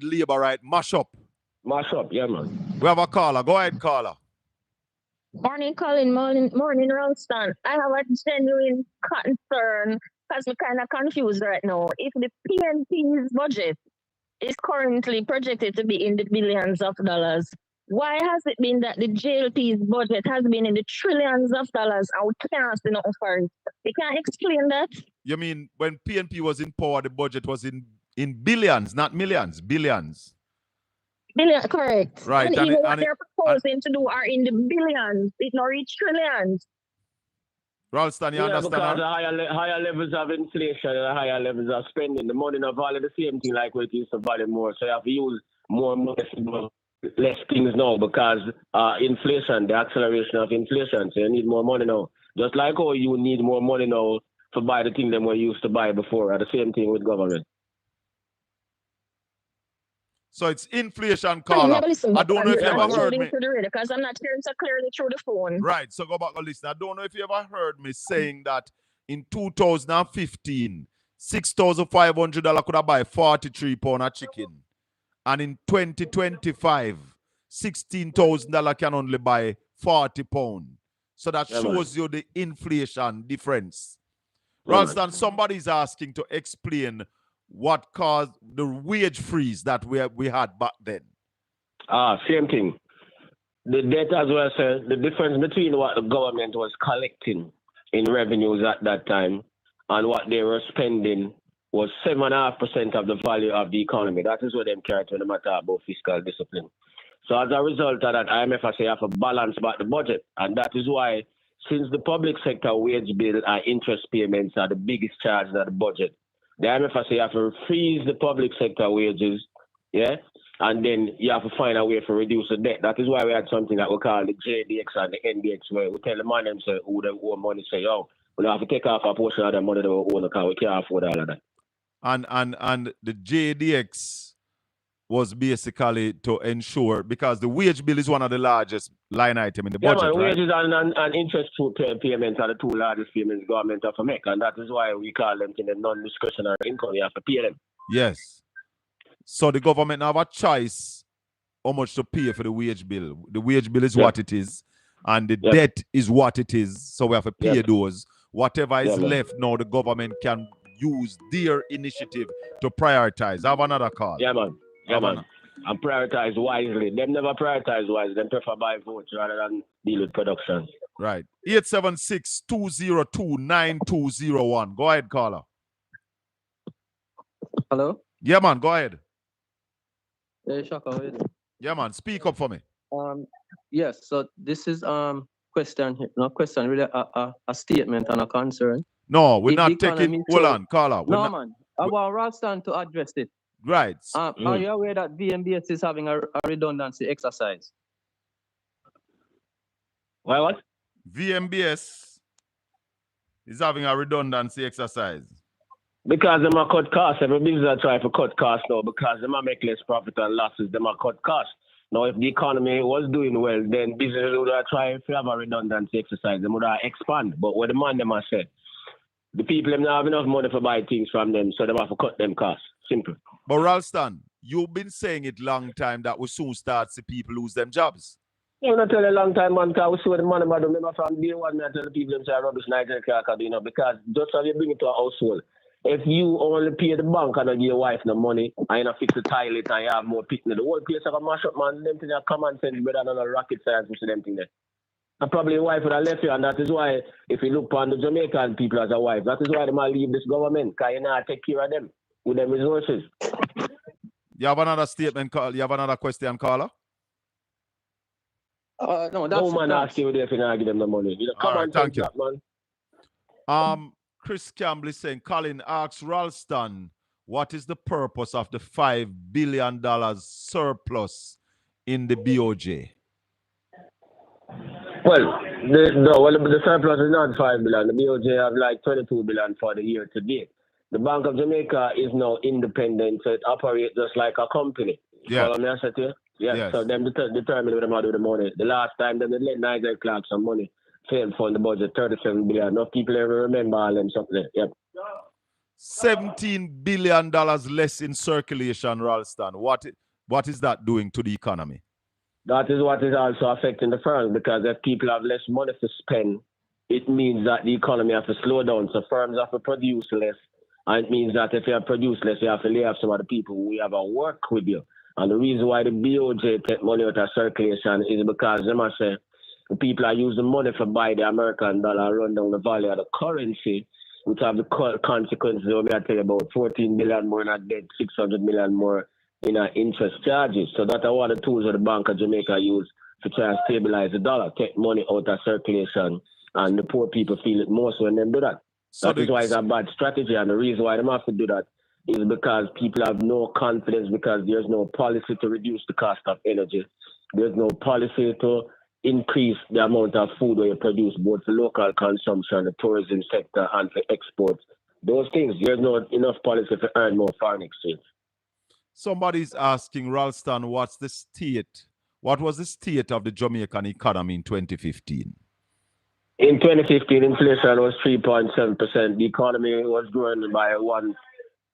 labor right mash up. Mash up, yeah, man. We have a caller. Go ahead, caller. Morning, Colin. Morning, Ralston. I have a genuine concern because I'm kind of confused right now. If the PNP's budget is currently projected to be in the billions of dollars. Why has it been that the JLP's budget has been in the trillions of dollars and we can't see nothing for it? You can't explain that? You mean when PNP was in power, the budget was in billions, not millions, billions. Billion, correct. Right. And even what they're proposing to do are in the billions. It's not reach trillions. Ralston, you understand? Because the higher levels of inflation and higher levels of spending, the money not value the same thing like what it used to value more. So you have to use more money for less things now because inflation, the acceleration of inflation. So you need more money now. Just like how you need more money now to buy the thing that we used to buy before. The same thing with government. So it's inflation, caller. I don't know if you ever heard me. Because I'm not hearing so clearly through the phone. Right, so go back and listen. I don't know if you ever heard me saying that in 2015, $6,500 could have buy 43 pounds of chicken. And in 2025, $16,000 can only buy 40 pounds. So that shows you the inflation difference. Ralston, somebody's asking to explain what caused the wage freeze that we had back then. Same thing. The debt as well, sir, the difference between what the government was collecting in revenues at that time and what they were spending was 7.5% of the value of the economy. That is what them care to no matter about fiscal discipline. So as a result of that, IMF has have to balance back the budget. And that is why, since the public sector wage bill and interest payments are the biggest charge of the budget, the IMF has to freeze the public sector wages, yeah, and then you have to find a way to reduce the debt. That is why we had something that we call the JDX and the NDX, where we tell the man them say who they owe money, say, yo, we have to take off a portion of the money that we owe because we can't afford all of that. And the JDX was basically to ensure, because the wage bill is one of the largest line item in the budget, man, right? Wages and interest payments are the two largest payments government have to make, and that is why we call them in the non-discretionary income. You have to pay them. Yes. So the government have a choice how much to pay for the wage bill. The wage bill is what it is, and the debt is what it is. So we have to pay those. Whatever is left now, the government can use their initiative to prioritize. I have another call. Yeah, man. Yeah, man. And prioritize wisely. Them never prioritize wisely. Them prefer buy votes rather than deal with production. Right. 876-202-9201. Go ahead, caller. Hello? Yeah, man. Go ahead. Hey, Shaka. Yeah, man. Speak up for me. Yes. So this is question here. Not question, really a statement and a concern. No, we're not taking. Hold on, caller. No, man. I want Ralston to address it. Right. Are you aware that VMBS is having a redundancy exercise? Why what? VMBS is having a redundancy exercise. Because them are cut costs. Every business are trying to cut costs now because them are make less profit and losses. Them are cut costs. Now, if the economy was doing well, then businesses would have tried to have a redundancy exercise. They would have expand. But what the man them have said, the people them not have enough money to buy things from them, so they have to cut them costs. Simple. But Ralston, you've been saying it long time that we soon start to see people lose them jobs. I'm not telling a long time, man, because we see what the money about them. Remember from day one, I tell the people them say rubbish Nigeria can't do, because just how you bring it to a household. If you only pay the bank and not give your wife no money, and you not fix the toilet and you have more picnic, the whole place have a mash up, man. Them things are common sense better than a rocket science to them thing there. And probably your wife would have left you, and that is why, if you look upon the Jamaican people as a wife, that is why they might leave this government, because you not take care of them with them resources. You have another statement, call. You have another question, caller? No, that's... No man ask you if you not give them the money. All right, thank you. That, man. Chris Campbell is saying, Colin asks Ralston, what is the purpose of the $5 billion surplus in the BOJ? Well, the surplus is not $5 billion. The BOJ have like $22 billion for the year to date. The Bank of Jamaica is now independent, so it operates just like a company. Yeah. Follow me, I said to you? Yes. So them determine what they do with the money. The last time they let Nigel Clark some money, failed fund the budget, $37 billion. Enough people ever remember all them something. Yep. $17 billion less in circulation, Ralston. What is that doing to the economy? That is what is also affecting the firms, because if people have less money to spend, it means that the economy has to slow down. So firms have to produce less, And it means that if you produce less, you have to lay off some of the people who have to work with you. And the reason why the BOJ take money out of circulation is because they must say the people are using money for buy the American dollar and run down the value of the currency, which have the consequences of, I tell you, about 14 billion more in a debt, 600 million more in interest charges. So that's one of the tools that the Bank of Jamaica use to try and stabilize the dollar, take money out of circulation, and the poor people feel it most when they do that. So that is why it's a bad strategy, and the reason why they have to do that is because people have no confidence because there's no policy to reduce the cost of energy. There's no policy to increase the amount of food that you produce, both for local consumption, the tourism sector, and for exports. Those things, there's not enough policy to earn more foreign exchange. Somebody's asking, Ralston, what was the state of the Jamaican economy in 2015? In 2015, inflation was 3.7%. The economy was growing by 1%.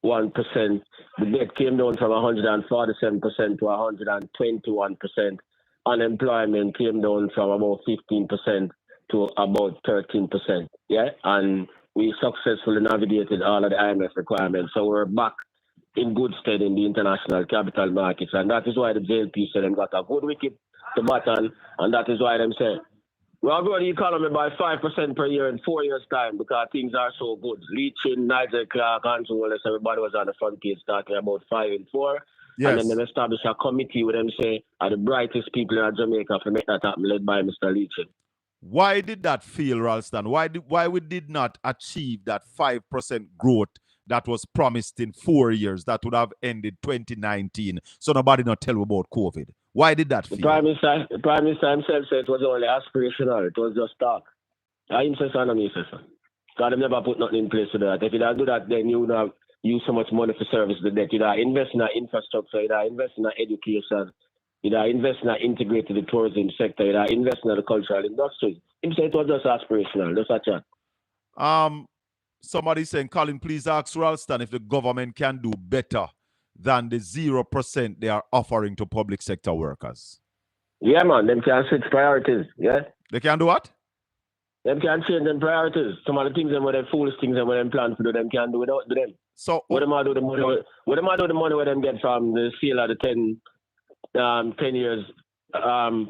The debt came down from 147% to 121%. Unemployment came down from about 15% to about 13%. Yeah, and we successfully navigated all of the IMF requirements. So we're back in good stead in the international capital markets, and that is why the JLP said them got a good wicket to battle, and that is why them say we'll grow the economy by 5% per year in 4 years' time because things are so good. Leaching, Nigel Clark, and so on, everybody was on the front page talking about 5 and 4. Yes. And then they established a committee with them say are the brightest people in Jamaica to make that happen, led by Mr. Leaching. Why did that fail, Ralston? Why we did not achieve that 5% growth that was promised in 4 years that would have ended 2019? So nobody not tell you about COVID. Why did that fail? The Prime Minister himself said it was only aspirational. It was just talk. I insist on me, sir. God have never put nothing in place to that. If you don't do that, then you would have used so much money for service the debt. You'd have invest in infrastructure, you'd have invest in education, you'd have invest in integrated the tourism sector, you'd have invest in the cultural industry. Him said it was just aspirational, just a chat. Somebody saying, Colin, please ask Ralston if the government can do better than the 0% they are offering to public sector workers. Yeah, man, them can switch priorities, yeah? They can do what? Them can change them priorities. Some of the things them with them foolish things them with them plan to do, them can do without do them. So what am I do the money? What am I do the money where them get from the sale of the 10 years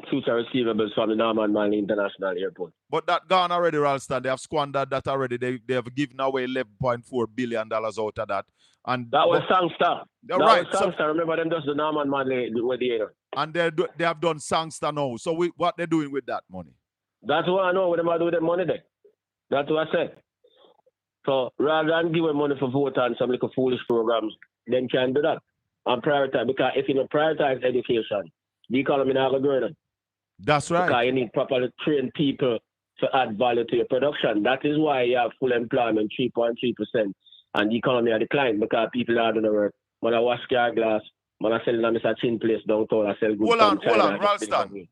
future receivables from the Norman Manley International Airport? But that gone already, Ralston. They have squandered that already. They have given away $11.4 billion out of that. And that was Sangster. That right. Was Sangster. Remember them just the Norman Manley with the air. And they have done Sangster now. So what they're doing with that money? That's what I know. What am I doing with the money then? That's what I said. So rather than giving money for vote and some little foolish programs, then can do that and prioritize. Because if you don't prioritize education, the economy not going to grow. That's right. Because you need properly trained people to add value to your production. That is why you have full employment, 3.3%, and the economy are declined because people are doing the work. When I wash car glass, when I sell in a Mr. Chin place downtown, I sell goods. Hold on, Ralston.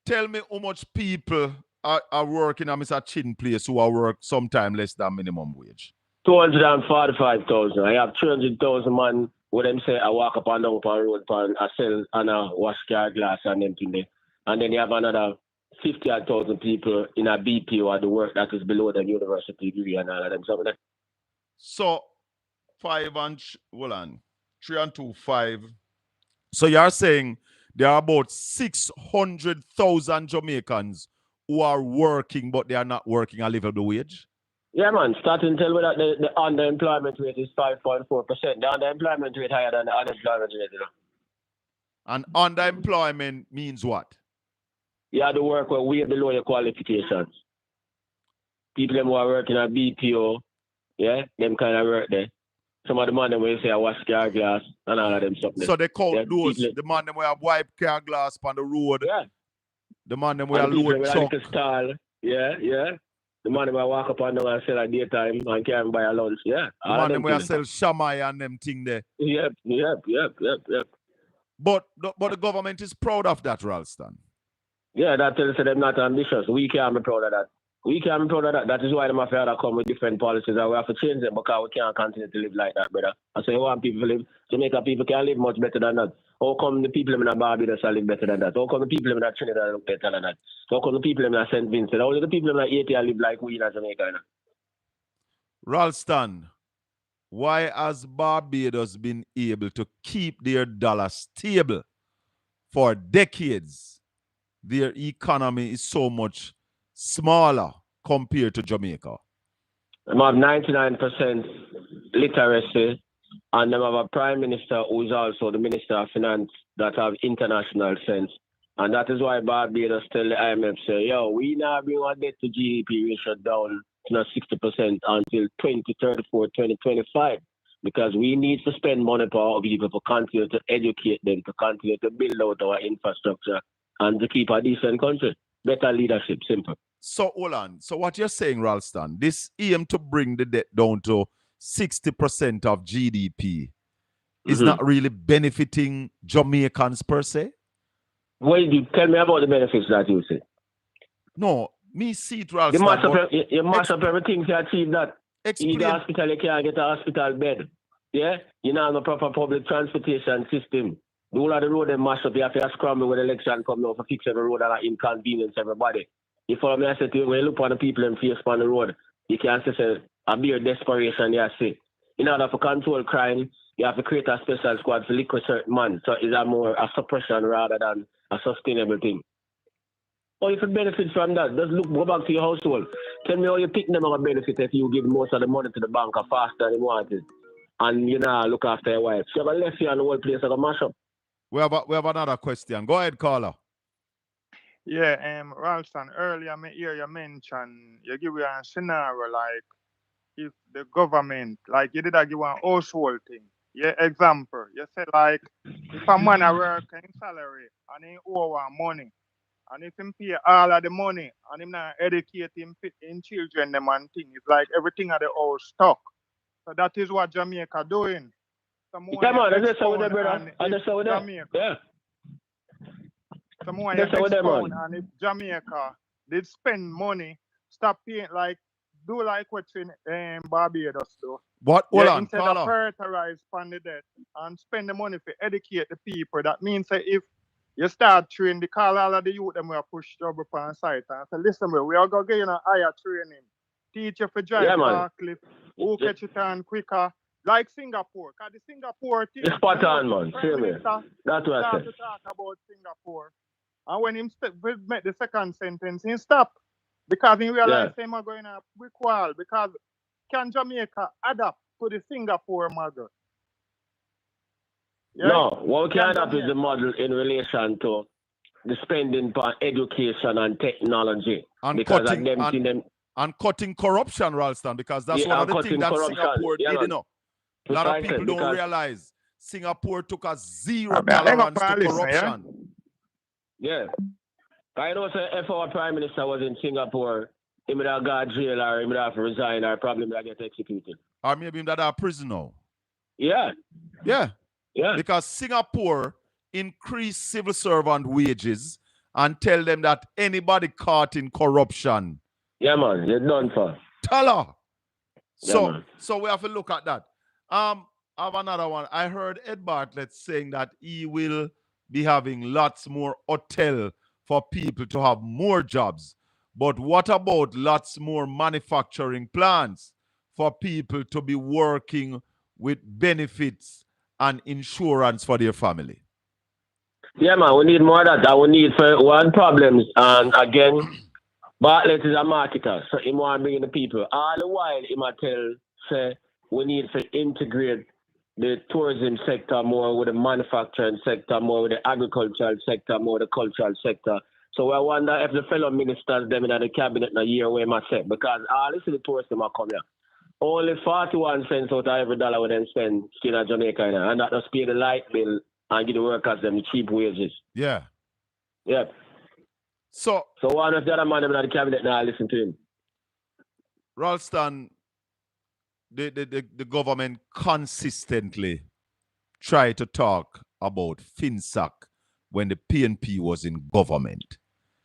Tell me how much people are working at Mr. Chin place who are work sometime less than minimum wage. 245,000. I have 300,000 man where them say I walk up and down on road and I sell and I wash car glass and everything there. And then you have another 50,000 people in a BPO at the work that is below the university degree and all of them something. So 3 and 2, 5. So you're saying there are about 600,000 Jamaicans who are working, but they are not working a livable wage? Yeah, man. Starting to tell me that the underemployment rate is 5.4%. The underemployment rate higher than the unemployment rate. You know? And underemployment means what? You have to work way below your qualifications. People who are working at BPO, yeah, them kind of work there. Some of the man them will say I wash car glass and all of them stuff. So they count those, the man them will have wipe car glass on the road. Yeah. The man them will have load truck. Yeah. The man them will walk up and down and sell at daytime and can't buy a lunch. Yeah. The man them will sell shamai and them thing there. Yep. But the government is proud of that, Ralston. Yeah, that tells you them not ambitious. We can't be proud of that. That is why the mafia come with different policies and we have to change them because we can't continue to live like that, brother. And so you want people to live, Jamaica people can live much better than that. How come the people in Barbados live better than that? How come the people in Trinidad look better than that? How come the people in St. Vincent, how do the people in Haiti live like we in Jamaica? Ralston, why has Barbados been able to keep their dollar stable for decades? Their economy is so much smaller compared to Jamaica. They have 99% literacy, and they have a prime minister who is also the minister of finance that have international sense. And that is why Barbados tell the IMF, say, yo, we now bring our debt to GDP ratio down to 60% until 2034, 2025. Because we need to spend money for our people to continue to educate them, to continue to build out our infrastructure, and to keep a decent country. Better leadership, simple. So, hold on. So what you're saying, Ralston, this aim to bring the debt down to 60% of GDP is not really benefiting Jamaicans per se? Well, you tell me about the benefits that you see. No, me see it, Ralston. You mash up everything to achieve that. In the hospital, you can't get a hospital bed. Yeah? You know, no proper public transportation system. The whole of the road they mash up, you have to scramble with election come now to fix every road and inconvenience everybody. You follow me? I said to you, when you look on the people and face on the road, you can't say a mere desperation, you see. In order to control crime, you have to create a special squad to liquor certain man. So it's a suppression rather than a sustainable thing. Or if you benefit from that, just go back to your household. Tell me how you pick them out benefit if you give most of the money to the bank faster than you want it. And you know, look after your wife. So you have a left here and the whole place like a mash up. We have another question. Go ahead, caller. Yeah, Ralston, earlier I hear you mention, you give you a scenario like if the government, like you did give one household thing. Yeah, example, you said like if a man a work in salary and he owe money, and if him pay all of the money and him not educate him in children them and thing, it's like everything at the old stock. So that is what Jamaica doing. Come on, I just saw with them, brother. I just saw with them. Yeah. Someone you expound, and if Jamaica did spend money, stop paying, like, do like what's in Barbados do. What? Hold on, instead of prioritize fund the debt and spend the money to educate the people, that means that if you start training, the call all of the youth them will push job upon site and say, listen, we are going to get you a higher training. Teach you for drive forklift, who catch it on quicker. Like Singapore, because the Singapore thing. It's spot on, man. That's what I said. To talk about Singapore. And when him make the second sentence, he stop. Because he realized him are going to brick wall. Because can Jamaica adapt to the Singapore model? Yeah? No, what we can adapt is the model in relation to the spending for education and technology. And cutting corruption, Ralston, because that's one of the things that Singapore did, you know. A lot of people don't realize Singapore took a zero tolerance to corruption. Yeah. I know if our prime minister was in Singapore, he would have got jail or he would have to resign or probably would have get executed. Or maybe that are prisoner. Yeah. Yeah. Yeah. Because Singapore increased civil servant wages and tell them that anybody caught in corruption. Yeah, man. You're done for. Tell her. So we have to look at that. I have another one. I heard Ed Bartlett saying that he will be having lots more hotel for people to have more jobs. But what about lots more manufacturing plants for people to be working with benefits and insurance for their family? Yeah, man, we need more of that. We need for one problem. And again, Bartlett is a marketer, so he want to bring in the people. All the while, he might tell, say, we need to integrate the tourism sector more with the manufacturing sector, more with the agricultural sector, more with the cultural sector. So I wonder if the fellow ministers, them in the cabinet in a year where I say, because all this is the tourism are come here. Only 41 cents out of every dollar we then spend still in Jamaica, and that just pay the light bill and give the workers them cheap wages. Yeah. Yeah. So one of the other man in the cabinet now listen to him. Ralston, the government consistently try to talk about Finsac when the PNP was in government.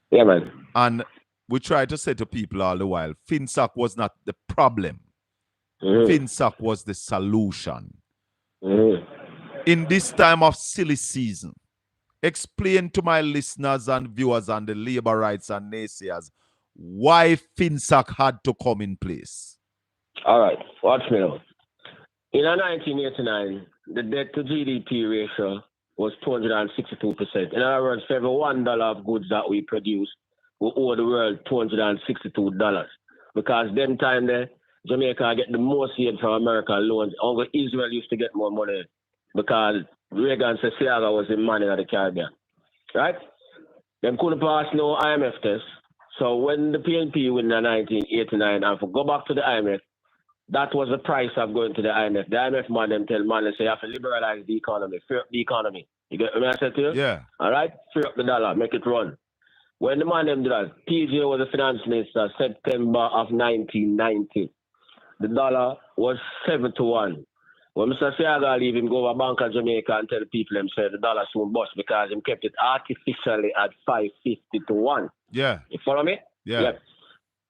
Yeah, man. And we try to say to people all the while, Finsac was not the problem. Finsac was the solution. In this time of silly season, explain to my listeners and viewers and the labor rights and naysayers why Finsac had to come in place. All right, watch me now. In 1989, the debt to GDP ratio was 262%. In other words, for every $1 of goods that we produce, we owe the world $262. Because them time there, Jamaica get the most aid from American loans. Only Israel used to get more money because Reagan said Seaga was the man in the Caribbean. Right? Them couldn't pass no IMF test. So when the PNP win in 1989, and for go back to the IMF, that was the price of going to the IMF. The IMF man them tell man, they say you have to liberalize the economy, free up the economy. You get what I said to you? Yeah. All right? Free up the dollar, make it run. When the man them did that, PJ was the finance minister September of 1990. The dollar was 7 to 1. When Mr. Seaga leave him go over Bank of Jamaica and tell the people him say the dollar soon bust because him kept it artificially at 550 to 1. Yeah. You follow me? Yeah.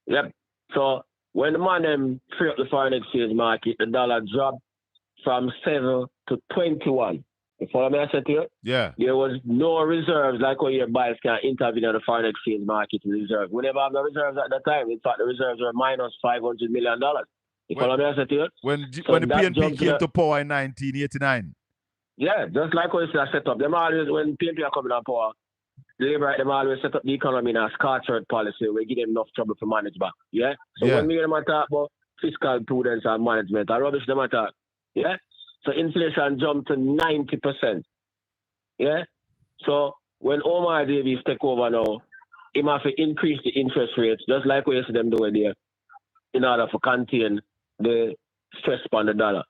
Yep. So when the man them free up the foreign exchange market, the dollar dropped from 7 to 21. You follow me? I said to you? Yeah. There was no reserves like how your buyers can intervene in the foreign exchange market reserve. We never have no reserves at that time. In fact, the reserves were minus $500 million. You follow me? I said to you? When the PNP came to power in 1989. Yeah, just like how you set up. Them always, when PNP are coming on power, the Labour, them always set up the economy in a scorched policy where give them enough trouble to manage back. Yeah? So when we hear them talk about fiscal prudence and management, I rubbish them talk. Yeah? So inflation jumped to 90%. Yeah? So when Omar Davies take over now, he must have to increase the interest rates, just like we see them doing there, in order to contain the stress on the dollar.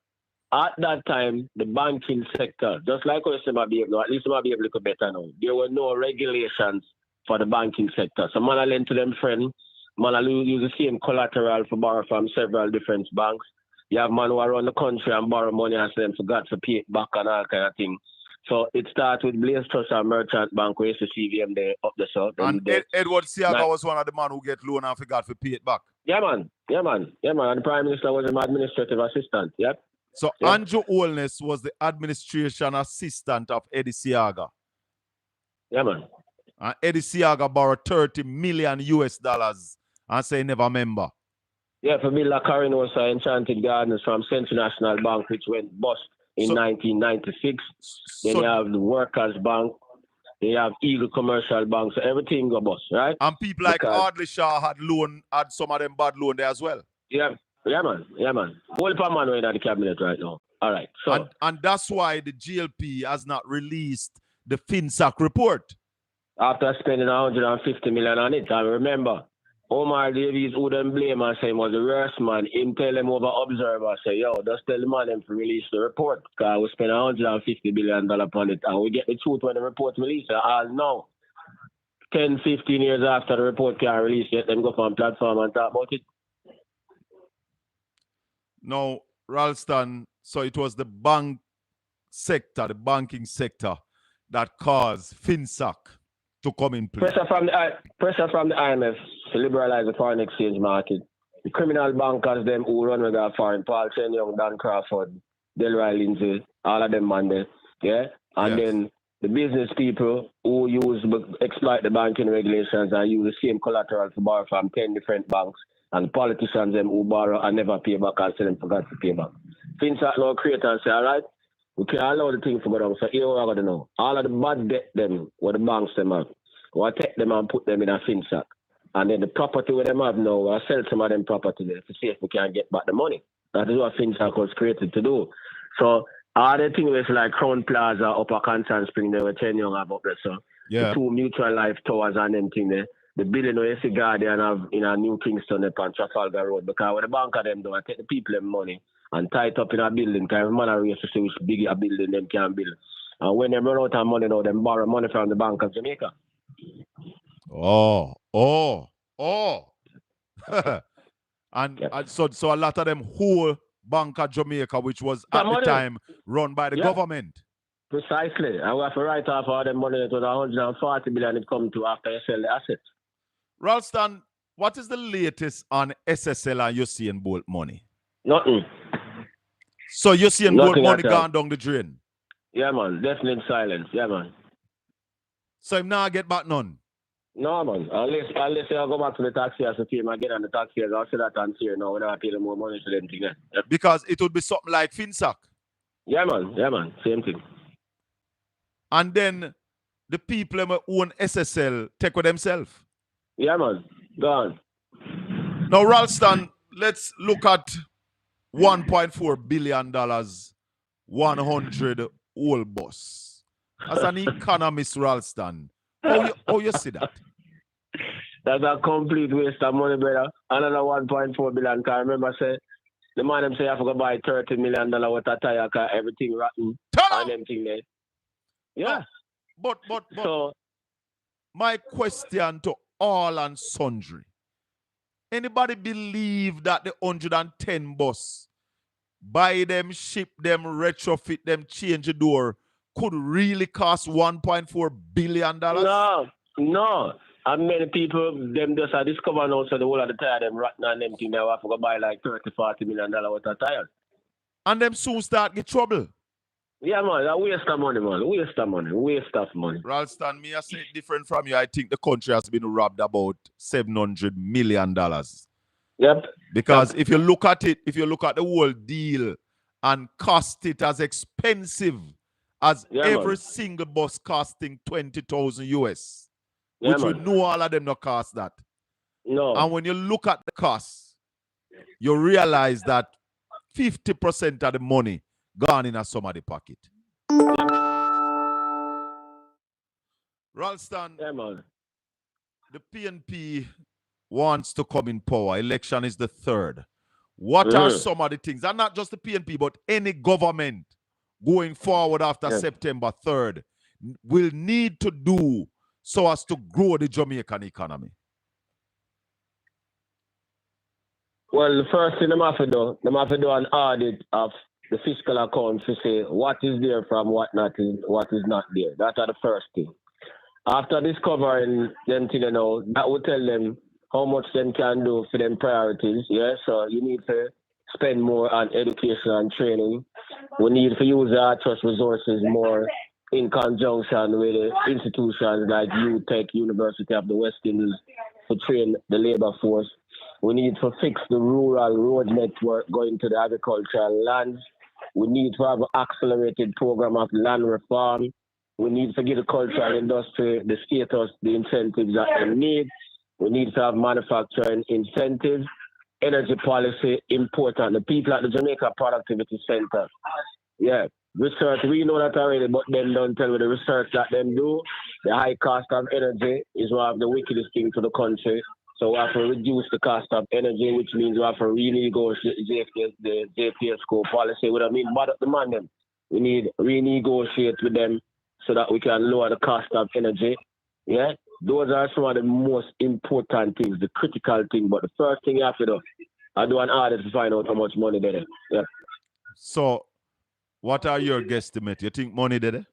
At that time, the banking sector, just like we see might be able, at least might be able to look better now. There were no regulations for the banking sector. So man, I lend to them friends, man, I use the same collateral for borrow from several different banks. You have man who are around the country and borrow money and them forgot to pay it back and all kind of thing. So it started with Blaze Trust and Merchant Bank, where you used to see them there up the south. And Edward Seaga was one of the men who get loan and forgot to pay it back. Yeah, man. And the Prime Minister was an administrative assistant. Yep. So Andrew Holness was the administration assistant of Eddie Seaga. Yeah, man. And Eddie Seaga borrowed $30 million and say never member. Yeah, for Bill Lacarin was Enchanted Gardens from Central National Bank, which went bust in 1996. Then you have the Workers Bank. They have Eagle Commercial Bank. So everything go bust, right? And people like Audley Shaw had some of them bad loan there as well. Yeah, man. Whole man in the cabinet right now. All right. So and that's why the GLP has not released the Finsac report. After spending $150 million on it, I remember Omar Davies who them blame and say he was the worst man. Him tell them over Observer, say, yo, just tell the man them to release the report. Because we spent $150 billion on it. And we get the truth when the report released. All now, 10, 15 years after the report can release it, them go on platform and talk about it. No, Ralston, so it was the banking sector, that caused Finsac to come in place. Pressure from the IMF to liberalize the foreign exchange market. The criminal bankers, them who run with our foreign, Paul Chen Young, Dan Crawford, Delroy Lindsay, all of them man there. Yeah? And then the business people who exploit the banking regulations and use the same collateral to borrow from 10 different banks. And politicians them who borrow and never pay back and say them forgot to pay back. Finsac now create and say, all right, we can allow the thing to go down. So here we are going to know. All of the bad debt them, what the banks them have, we'll take them and put them in a Finsac. And then the property where them have now, we'll sell some of them property there to see if we can get back the money. That is what Finsac was created to do. So all the things like Crown Plaza, Upper Constant Spring, there were 10 young about there. So the two Mutual Life Towers and them thing there. The building where you Guardian have in a New Kingston upon Trafalgar Road. Because when the bank of them do, I take the people them money and tie it up in a building. Because every man are to see which big a building them can build. And when they run out of money now, they borrow money from the Bank of Jamaica. Oh. and so a lot of them whole Bank of Jamaica, which was at the time run by the government. Precisely. And we have to write off all the money that was 140 billion it come to after you sell the assets. Ralston, what is the latest on SSL and Usain Bolt money? Nothing. So Usain Bolt money gone down the drain? Yeah, man. Definitely silence. Yeah, man. So him now get back none? No, man. Unless I go back to the taxpayers to pay them again, and the taxpayers, I'll say that and here now when I pay them more money for them thing. Yep. Because it would be something like Finsac. Yeah, man. Yeah, man. Same thing. And then the people who own SSL take with themselves. Yeah, man. Go on. Now, Ralston, let's look at $1.4 billion, 100 old bus. As an economist, Ralston, how you see that? That's a complete waste of money, brother. Another 1.4 billion. Cause I remember say the man them say I have to buy $30 million worth of tire car, everything rotten and them thing there. Yeah. No, but so my question to all and sundry. Anybody believe that the 110 bus, buy them, ship them, retrofit them, change the door, could really cost $1.4 billion? No. And many people, them just are discovering also the whole of the tire, them rotten and them thing, they have to go buy like $30-40 million worth of tires. And them soon start get trouble. Yeah, man, a waste of money, man. Waste of money. Ralston, me I say it different from you. I think the country has been robbed about $700 million. Yep. Because if you look at it, if you look at the whole deal and cost it as expensive as every single bus costing 20,000 US, which we know all of them not cost that. No. And when you look at the cost, you realize that 50% of the money gone in somebody's pocket. Ralston, the PNP wants to come in power. Election is the 3rd. What are some of the things, and not just the PNP, but any government going forward after September 3rd will need to do so as to grow the Jamaican economy? Well, the first thing they have to do an audit of the fiscal accounts to say what is there from what is not there. That's the first thing. After discovering them things, that will tell them how much them can do for them priorities. Yeah, so you need to spend more on education and training. We need to use our trust resources more in conjunction with institutions like UTech, University of the West Indies, to train the labor force. We need to fix the rural road network going to the agricultural lands. We need to have an accelerated program of land reform. We need to give the cultural industry the status, the incentives that they need. We need to have manufacturing incentives. Energy policy important. The people at the Jamaica Productivity Center. Yeah, research, we know that already, but them don't tell me the research that them do. The high cost of energy is one of the wickedest things to the country. So we have to reduce the cost of energy, which means we have to renegotiate the JPS score policy. What I mean, but the man them, we need to renegotiate with them so that we can lower the cost of energy. Yeah, those are some of the most important things, the critical thing. But the first thing you have to do, I do an audit to find out how much money there is. Yeah. So, what are your guesstimates? You think money there?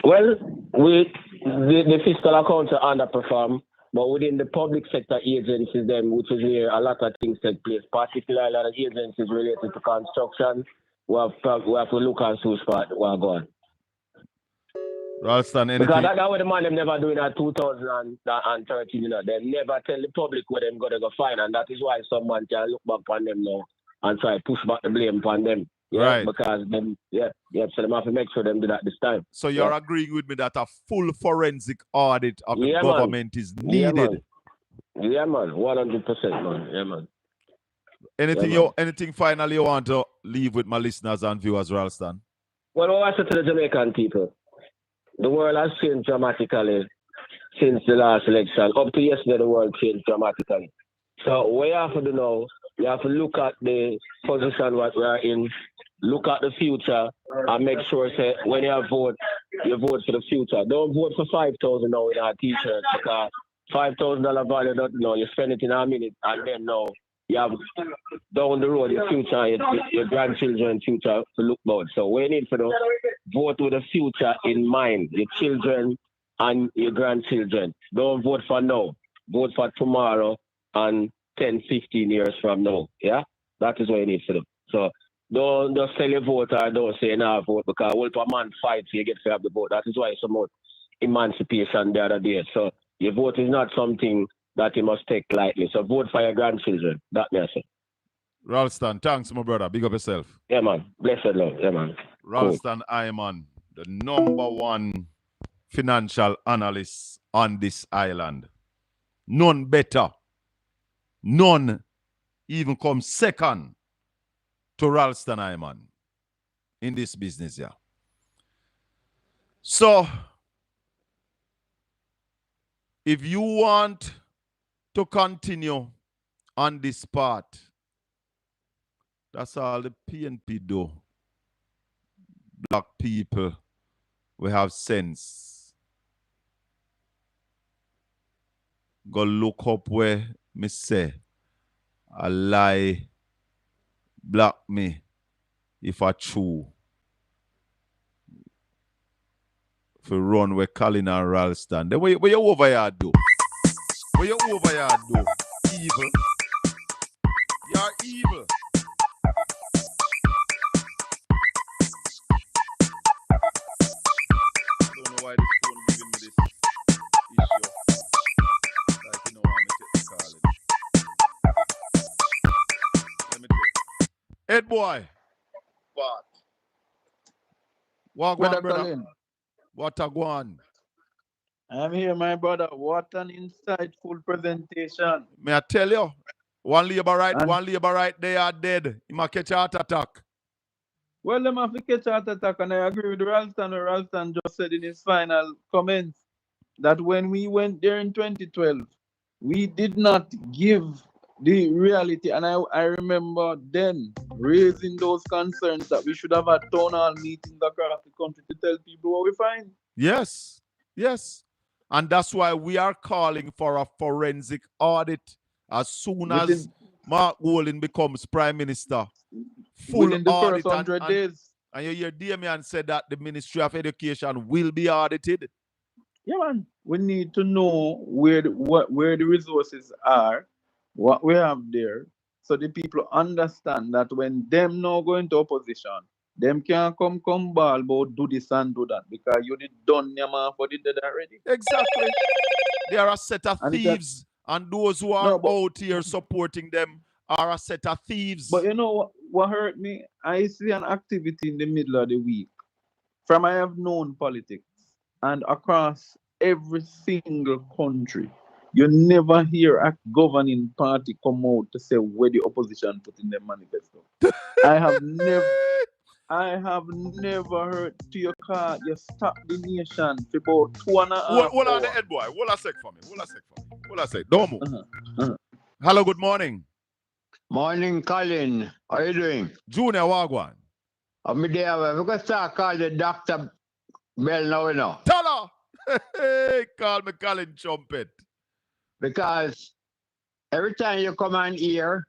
Well, the fiscal accounts are underperformed, but within the public sector agencies, which is where a lot of things take place, particularly a lot of agencies related to construction, we have to look and see spot where going. Ralston, anything? Because that's what the man them never doing at 2013, They never tell the public where them gonna go find, and that is why some man can look back on them now and try to push back the blame upon them. Yeah, right. Because them, so them have to make sure them do that this time. So you're agreeing with me that a full forensic audit of the government is needed? Yeah, man. 100%, man. Yeah, man. Anything finally you want to leave with my listeners and viewers, Ralston? Well, I say to the Jamaican people, the world has changed dramatically since the last election. Up to yesterday, the world changed dramatically. So what you have to do now, you have to look at the position what we are in, look at the future, and make sure that when you vote for the future. Don't vote for 5,000 now in our t-shirt, because $5,000 value, you spend it in a minute, and then now you have down the road your future, your grandchildren's future to look about. So we need to vote with the future in mind, your children and your grandchildren. Don't vote for now. Vote for tomorrow and 10, 15 years from now. Yeah? That is what you need to do. So don't just tell your vote or don't say nah vote, because a man fight so you get to have the vote. That is why emancipation the other day. So your vote is not something that you must take lightly. So vote for your grandchildren. That may I say. Ralston, thanks, my brother. Big up yourself. Yeah, man. Blessed love. Yeah, man. Ralston Iman, the #1 financial analyst on this island. None better. None even come second to Ralston Iman in this business here. So, if you want to continue on this path, that's all the PNP do. Black people, we have sense. Go look up where me say a lie black me if I true. For run where Colin and Ralston. Then where you over here do? Where you over here do? Evil. You're evil. I don't know why this phone giving me this issue. Like you know I'm take Colin. Let me take. Head boy. What? What Brother brother? Colin, What a go on? I'm here, my brother. What an insightful presentation. May I tell you? One labor And right, they are dead. He might catch a heart attack. well, them have to catch a heart attack, and I agree with Ralston. Ralston just said in his final comments that when we went there in 2012, we did not give the reality. And I remember then raising those concerns that we should have had town hall meetings across the country to tell people what we find. Yes, yes. And that's why we are calling for a forensic audit as soon as Mark Colin becomes Prime Minister. Full within the audit first 100 days. And you hear Damian said that the Ministry of Education will be audited. Yeah, man. We need to know where the resources are, what we have there, so the people understand that when them now go into opposition, them can't come ball about do this and do that because you did done your man for the dead already. Exactly. They are a set of thieves, and those who are out here supporting them are a set of thieves. But you know what hurt me? I see an activity in the middle of the week from I have known politics and across every single country. You never hear a governing party come out to say where the opposition put in their manifesto. I have never heard to your car, you stop the nation for about 2.5 hours. Hold on the head boy. Hold a sec for me. Hold a sec. Don't move. Hello, good morning. Morning, Colin. How are you doing? Junior Wagwan. I'm there. We're going to start calling the Dr. Bell now, you know. Tell her. Hey, call me Colin Trumpet. Because every time you come on here,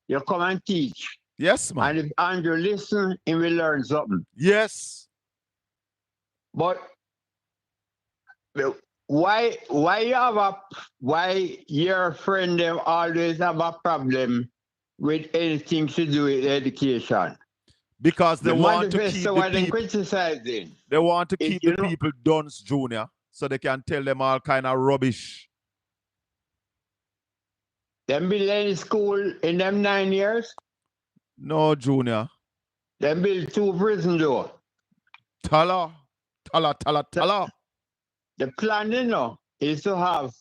you come and teach. Yes, man. And if Andrew listen, he will learn something. Yes. But why your friend them always have a problem with anything to do with education? Because they want to keep the people criticizing. They want to keep the people dunce, Junior, so they can tell them all kind of rubbish. Them build any school in them 9 years? No, Junior. Them build 2 prison door. Tala. The plan, you know, is to have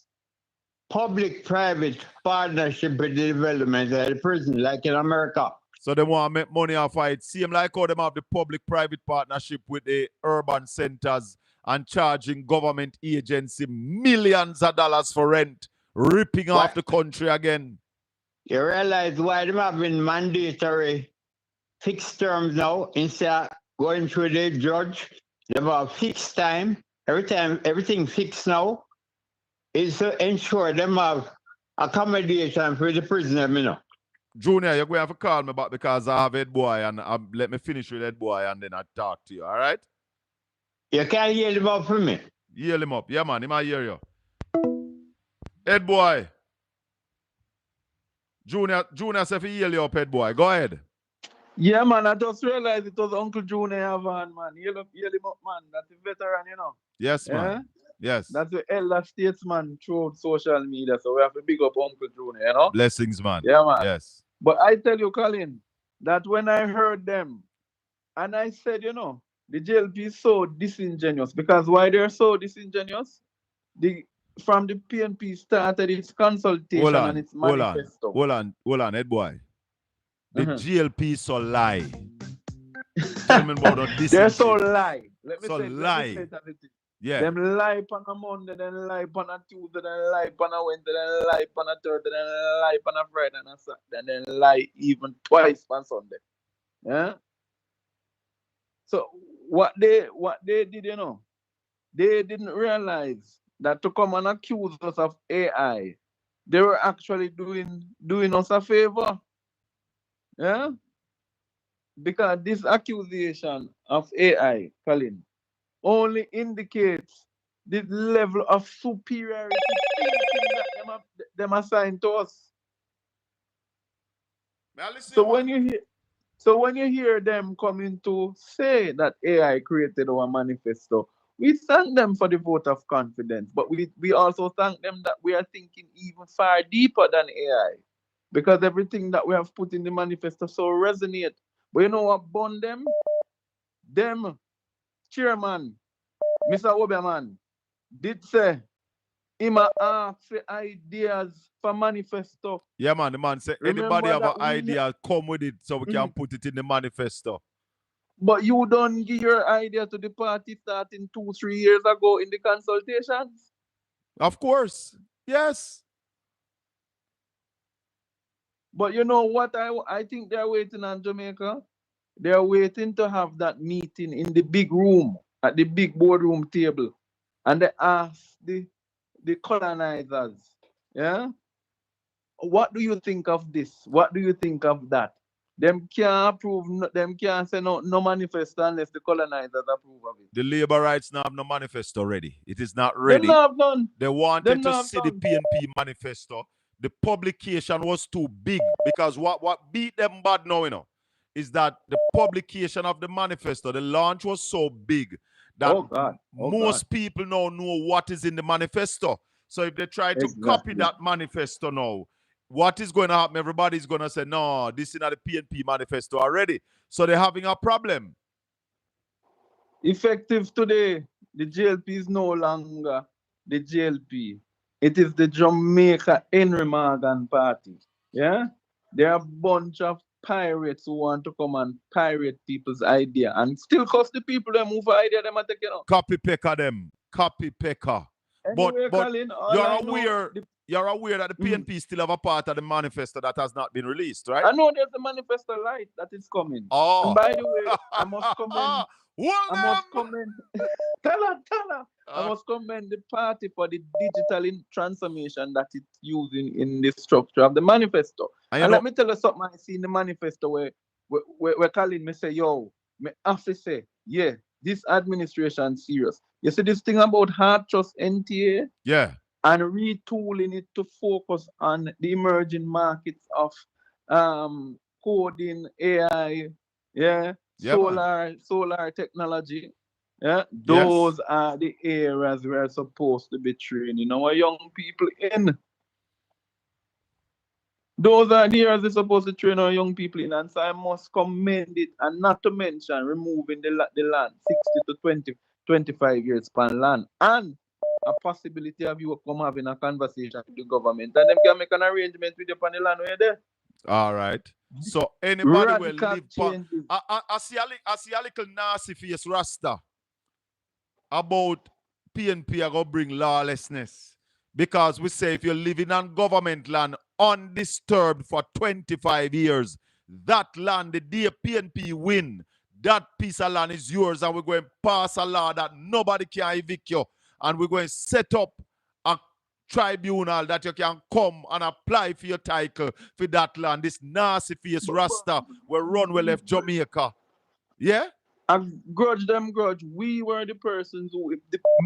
public-private partnership with the development of the prison, like in America. So they want to make money off of it. Seem like how them have the public-private partnership with the urban centers and charging government agency millions of dollars for rent, ripping off the country again. You realize why them having mandatory fixed terms now instead of going through the judge? They have fixed time. Everything fixed now is to ensure them have accommodation for the prisoner, you know. Junior, you're going to have to call me back because I have head boy and let me finish with head boy and then I talk to you, all right? You can't yell him up for me. Yell him up. Yeah, man, he might hear you. Head boy. Junior said he yell you up, head boy. Go ahead. Yeah, man, I just realized it was Uncle Junior Havan, man. Yell him up, man. That's a veteran, you know. Yes, man. Yes. That's the elder statesman through social media. So we have to big up Uncle Junior, you know? Blessings, man. Yeah, man. Yes. But I tell you, Colin, that when I heard them, and I said, you know, the JLP is so disingenuous. Because why they're so disingenuous? From the PNP started its consultation and its manifesto. Hold on, Ed boy. The GLP so lie. Tell me about this. They're so lie. Let me so say, lie. Yeah. Them lie on a Monday, then lie on a Tuesday, then lie on a Wednesday, then lie on a Thursday, then lie on a Friday and a Saturday, and then lie even twice on Sunday. Yeah. So what they did, you know, they didn't realize that to come and accuse us of AI, they were actually doing us a favor. Yeah? Because this accusation of AI, Colin, only indicates the level of superiority that them assigned to us. So when you hear them coming to say that AI created our manifesto, we thank them for the vote of confidence, but we also thank them that we are thinking even far deeper than AI, because everything that we have put in the manifesto so resonate. But you know what bond them? Them chairman, Mr. Oberman, did say him ask for ideas for manifesto. Yeah, man. The man said anybody have an idea, come with it so we can put it in the manifesto. But you don't give your idea to the party starting 2-3 years ago in the consultations? Of course. Yes. But you know what I think they're waiting on Jamaica? They're waiting to have that meeting in the big room, at the big boardroom table. And they ask the colonizers, yeah? What do you think of this? What do you think of that? Them can't approve, them can't say no manifesto unless the colonizers approve of it. The labor rights now have no manifesto ready. It is not ready. They wanted to see the PNP manifesto. The publication was too big because what beat them bad now, you know, is that the publication of the manifesto, the launch was so big that most people now know what is in the manifesto. So if they try to copy that manifesto now, what is going to happen? Everybody's going to say, no, this is not the PNP manifesto already. So they're having a problem. Effective today, the JLP is no longer the JLP. It is the Jamaica Henry Morgan Party. Yeah? There are a bunch of pirates who want to come and pirate people's idea and still cost the people them move idea them and take it out. Copy pecker them. Copy pecker. Anyway, but Colin, you're aware that the PNP still have a part of the manifesto that has not been released, right? I know there's a manifesto light that is coming. Oh. And by the way, I must commend. Tell her. I must commend the party for the digital transformation that it's using in the structure of the manifesto. And let me tell you something I see in the manifesto where Colin me say, yo, me have to say, yeah, this administration serious. You see this thing about hard trust NTA? Yeah. And retooling it to focus on the emerging markets of coding, AI, yeah, solar technology. Yeah, those are the areas we're supposed to be training our young people in. Those are the areas we're supposed to train our young people in, and so I must commend it, and not to mention removing the land 60 to 25 years per land, and a possibility of you come having a conversation with the government, and them can make an arrangement with you on the land where you're there. All right. So anybody will live. I see a little nasty face Rasta about PNP are going to bring lawlessness. Because we say if you're living on government land undisturbed for 25 years, that land, the day PNP win, that piece of land is yours, and we're going to pass a law that nobody can evict you. And we're going to set up a tribunal that you can come and apply for your title for that land. This nasty face Rasta will run well left Jamaica. Yeah? I grudge. We were the persons who,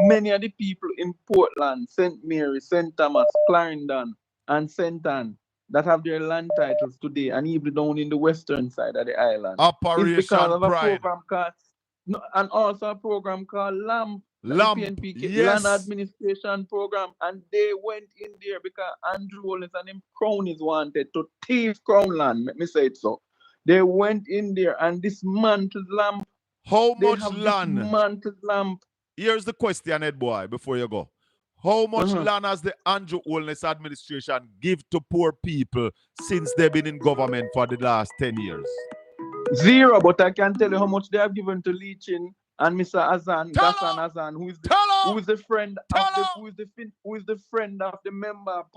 many of the people in Portland, St. Mary, St. Thomas, Clarendon, and St. Ann that have their land titles today, and even down in the western side of the island. Operation it's because of Pride. a program called, and also a program called LAMP, Lamp, PNP yes. land administration program, and they went in there because Andrew Wallace and him cronies wanted to thief crown land. Let me say it so. They went in there and dismantled lamp. How They much have land? dismantled lamp. Here's the question, Ed boy, before you go. How much land has the Andrew Holness administration give to poor people since they've been in government for the last 10 years? Zero, but I can tell you how much they have given to Leachin and Mr. Azan, Gassan Azan, who is the friend of the member of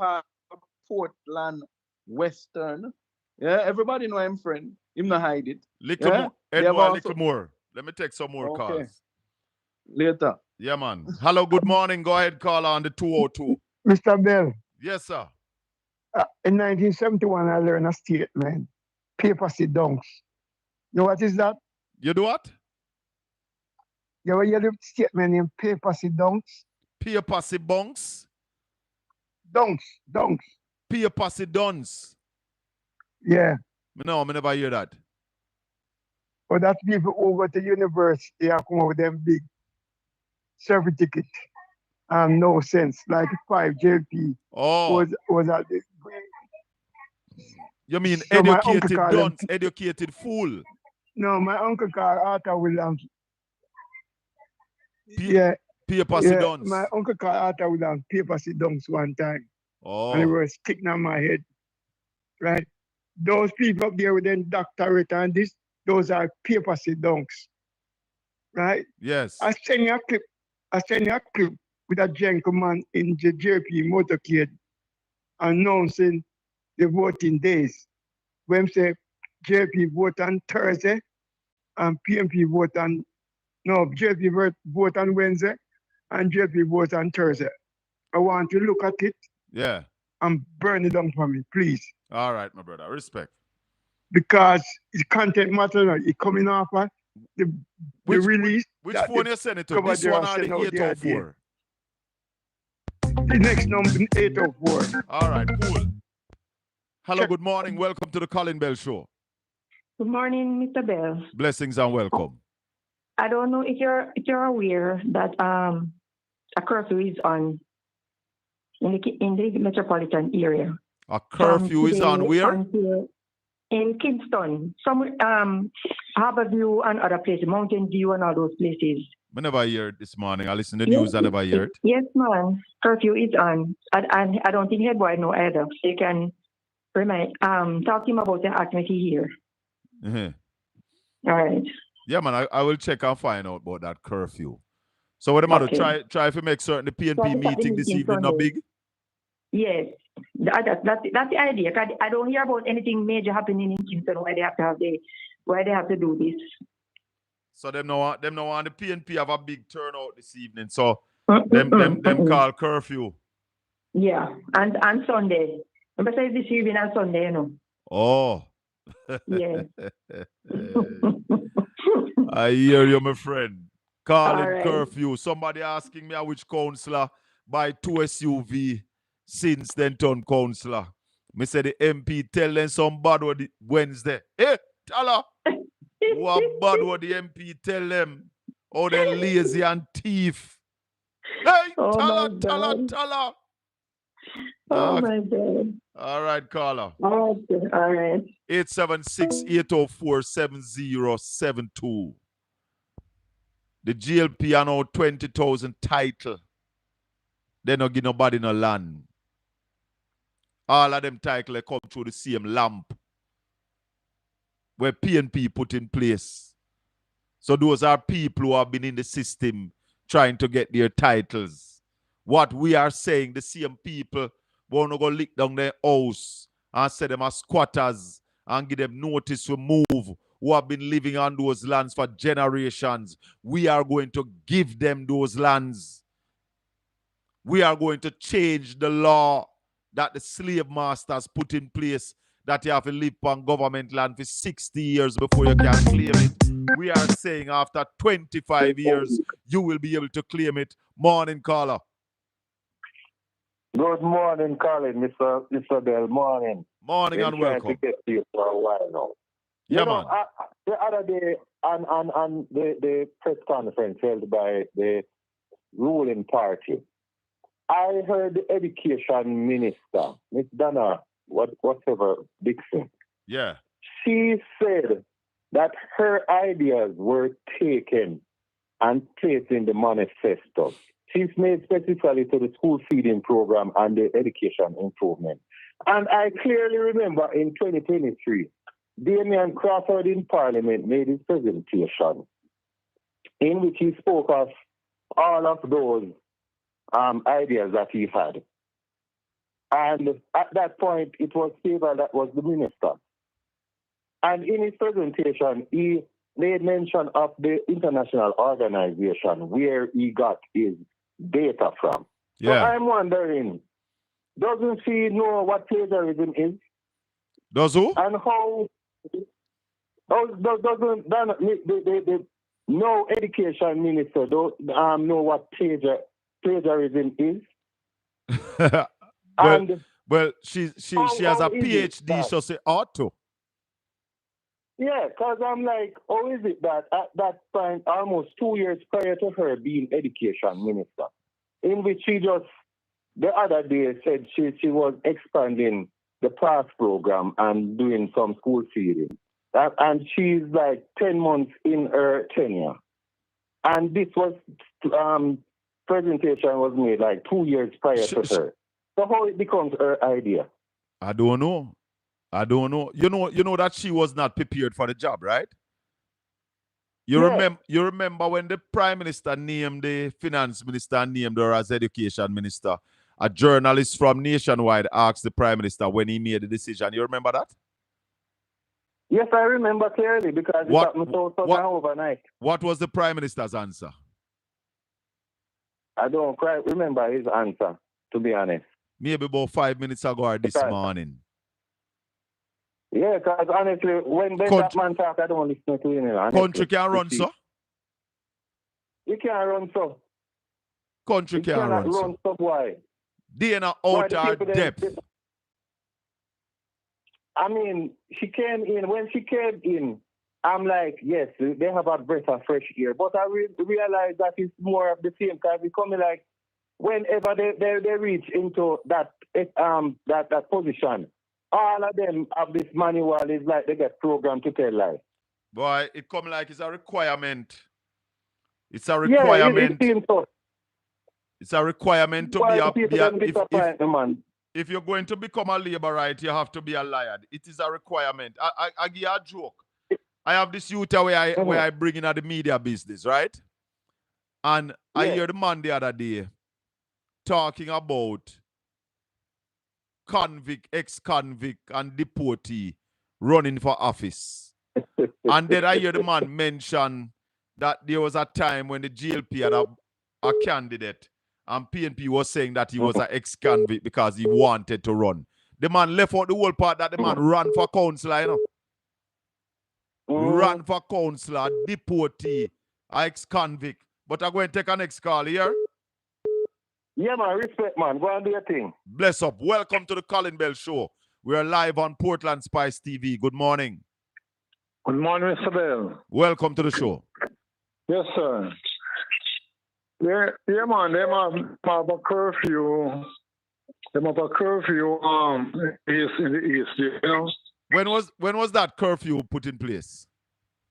Portland Western. Yeah, everybody know him friend. Him not hide it. Little yeah? more. Ed boy, little more. Let me take some more calls. Later. Yeah, man. Hello, good morning. Go ahead, caller on the 202. Mr. Bell, Yes, sir. in 1971, I learned a statement, papacy dunks. You know what is that? You do what? You ever hear the statement in papacy dunks? Papacy bunks? Dunks. Papacy duns? Yeah. No, I never hear that. But that people over to university, they have come up with them big certificate. No sense. Like 5 JP was at the. You mean So educated dunce, educated fool? No, my uncle called Arthur Williams. Papacy dunce. My uncle called Arthur Williams papacy dunks one time. And it was sticking on my head. Right? Those people up there with their doctorate and this, those are papacy dunks. Right? Yes. I send you a clip with a gentleman in the JP motorcade announcing the voting days. When say JP vote on Thursday and PNP vote on JP vote on Wednesday and JP vote on Thursday. I want to look at it. Yeah. And burn it down for me, please. All right, my brother. Respect. Because the content matter, it coming off the release. Which phone you send it to? This one or the 804? The next number, 804. All right, cool. Hello, good morning. Welcome to the Colin Bell Show. Good morning, Mr. Bell. Blessings and welcome. I don't know if you're aware that a curfew is on in the metropolitan area. A curfew is on where? In Kingston. Some Harborview and other places, Mountain View and all those places. I never heard this morning. I listen to the news, I never heard. Yes, man. Curfew is on. And I don't think head boy know either. So you can talk to him about it and ask me to hear. All right. Yeah, man, I will check and find out about that curfew. So what am I to try to make certain the PNP meeting this evening not big? Yes. That's the idea. I don't hear about anything major happening in Kingston where they have to do this. So them know on the PNP have a big turnout this evening. So them call curfew. Yeah, and Sunday. Remember say this evening and Sunday, you know. Oh. Yeah. I hear you, my friend. Calling right. curfew. Somebody asking me which councillor buy 2 SUV since then turn councillor. Me say the MP tell them some bad what the Wednesday. Hey, tell her. What bad what the MP tell them. Oh, they lazy and thief. Hey, tell her. Oh my God. All right, caller. All right. 876-804-7072. The GLP are now 20,000 title. They don't give nobody no land. All of them title come through the same lamp where PNP put in place. So those are people who have been in the system trying to get their titles. What we are saying, the same people want to go lick down their house and say them as squatters and give them notice to move, who have been living on those lands for generations. We are going to give them those lands. We are going to change the law that the slave masters put in place, that you have to live on government land for 60 years before you can claim it. We are saying after 25 years, you will be able to claim it. Morning, caller. Good morning, Colin, Mr. Bell. Morning. Morning and welcome. To get to you for a while now. Yeah, man. The other day on the press conference held by the ruling party. I heard the education minister, Miss Donna, whatever Dixon. Yeah. She said that her ideas were taken and placed in the manifesto. She's made specifically to the school feeding program and the education improvement. And I clearly remember in 2023, Damian Crawford in Parliament made his presentation in which he spoke of all of those ideas that he had. And at that point, it was Favor that was the minister. And in his presentation, he made mention of the international organization where he got his data from. Yeah. So I'm wondering, doesn't she know what plagiarism is? Does who? And how doesn't the no education minister don't know what plagiarism is? well, she has a PhD, so she ought to. Yeah, because I'm like, how is it that at that time, almost 2 years prior to her being education minister, in which she just the other day said she was expanding the PASS program and doing some school feeding. And she's like 10 months in her tenure. And this was presentation was made like 2 years prior to her. So how it becomes her idea? I don't know. You know that she was not prepared for the job, right? You remember when the Prime Minister named the Finance Minister and named her as Education Minister, a journalist from Nationwide asked the Prime Minister when he made the decision. You remember that? Yes, I remember clearly because it happened so overnight. What was the Prime Minister's answer? I don't quite remember his answer, to be honest. Maybe about 5 minutes ago or this morning. Yeah, because honestly, when that man talk, I don't listen to him. Honestly. Country can run, so? You can't run, so. Country can run, so. Why? They are not out our depth. I mean, she came in. When she came in, I'm like, yes, they have a breath of fresh air. But I realized that it's more of the same because it's coming like whenever they reach into that position, all of them have this manual is like they get programmed to tell lies. Boy, it come like it's a requirement. It's a requirement. Yeah, it seems so. It's a requirement to if you're going to become a laborite, you have to be a liar. It is a requirement. I give you a joke. I have this youth where I bring in at the media business, right? And I hear the man the other day talking about convict, ex-convict, and deportee running for office. And then I hear the man mention that there was a time when the GLP had a candidate and PNP was saying that he was an ex-convict because he wanted to run. The man left out the whole part that the man ran for councillor, you know. Ran for councillor, deportee, ex-convict. But I'm going to take an next call here. Yeah, man, respect, man. Go and do your thing. Bless up. Welcome to the Colin Bell Show. We are live on Portland Spice TV. Good morning. Good morning, Mr. Bell. Welcome to the show. Yes, sir. Yeah, man, they have a curfew. They have a curfew in the east, you know. When was that curfew put in place?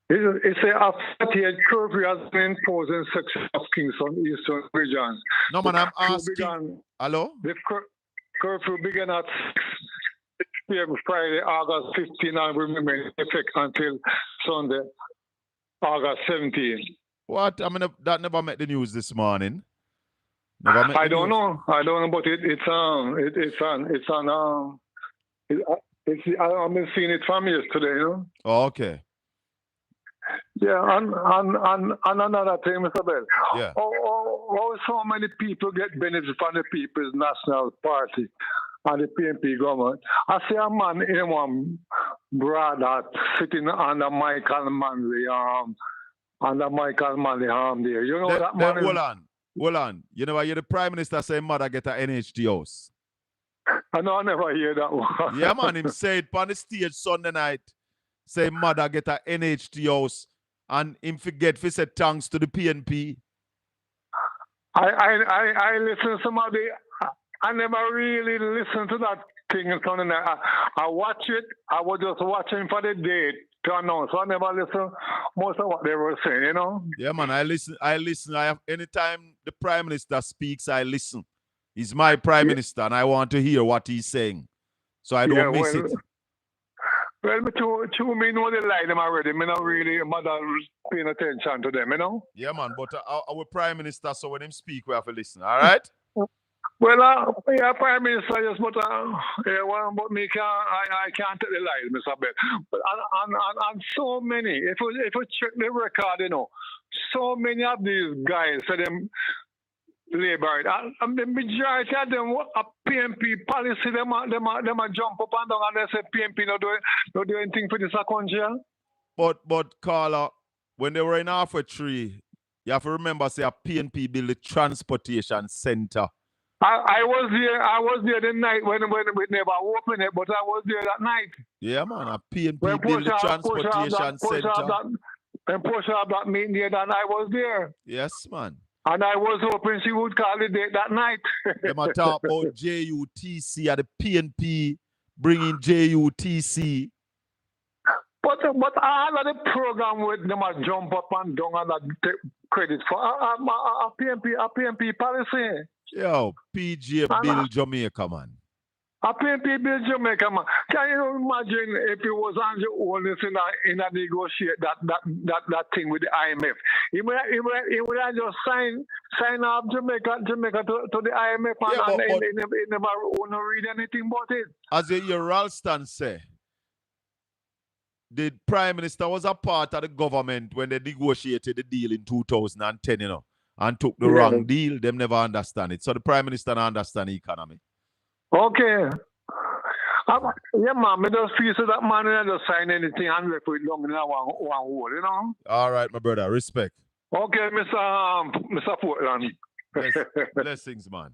It's a 48 curfew has been imposed in section of Kingston Eastern Region. No, man, I'm asking. Hello? The curfew began at 6 p.m. Friday, August 15, and will remain in effect until Sunday, August 17. What? I mean, that never met the news this morning. I don't know, but I've been seeing it from yesterday, you know. Oh, okay. Yeah, and another thing, Mr. Bell. Yeah. Oh, so many people get benefits from the People's National Party and the PNP government. I see a man in one brother sitting under Michael Manley there. You know that man. Hold on. You know, I hear the Prime Minister say mother get an NHT house. I never hear that one. Yeah, man, him say it on the stage Sunday night. Say mother get an NHT house and him forget to say thanks to the PNP. I listen to some of the. I never really listened to that thing. I watch it. I was just watching for the date to announce. So I never listen most of what they were saying. You know. Yeah, man. I listen. I have anytime the Prime Minister speaks, I listen. He's my Prime Minister, and I want to hear what he's saying, so I don't miss it. Well, me know they like them already. Me not really bother paying attention to them, you know? Yeah, man, but our Prime Minister, so when him speak, we have to listen, all right? Well, yeah, Prime Minister, yes, but but me I can't take the lies, Mr. Ben. But and so many, if you check the record, you know, so many of these guys, so them labor, and the majority of them a PNP policy, them a jump up and down and they say PNP not do anything for this country. But Carla, when they were in Alpha 3, you have to remember, say a PNP build the transportation center. I was there the night when we never opened it, but I was there that night. Yeah, man, a PNP build the transportation center. And portion of that meeting there, that I was there. Yes, man. And I was hoping she would call it that night. Them a talk about JUTC and the PNP bringing JUTC. But all of the program with them a jump up and down and take credit for a PNP policy. Yo, PJ Bill Jamaica, man. A PNP Bill Jamaica, man. Can you imagine if it was Andrew Holness in a negotiate that thing with the IMF? He would have just sign up Jamaica to the IMF and he never want to read anything about it. As your Ralston say, the Prime Minister was a part of the government when they negotiated the deal in 2010, you know, and took the wrong deal. Them never understand it. So the Prime Minister don't understand the economy. Okay. Yeah, man, I just feel so that man will just sign anything and left it long in one hole, you know? All right, my brother. Respect. Okay, Mr. Portland. Blessings, man.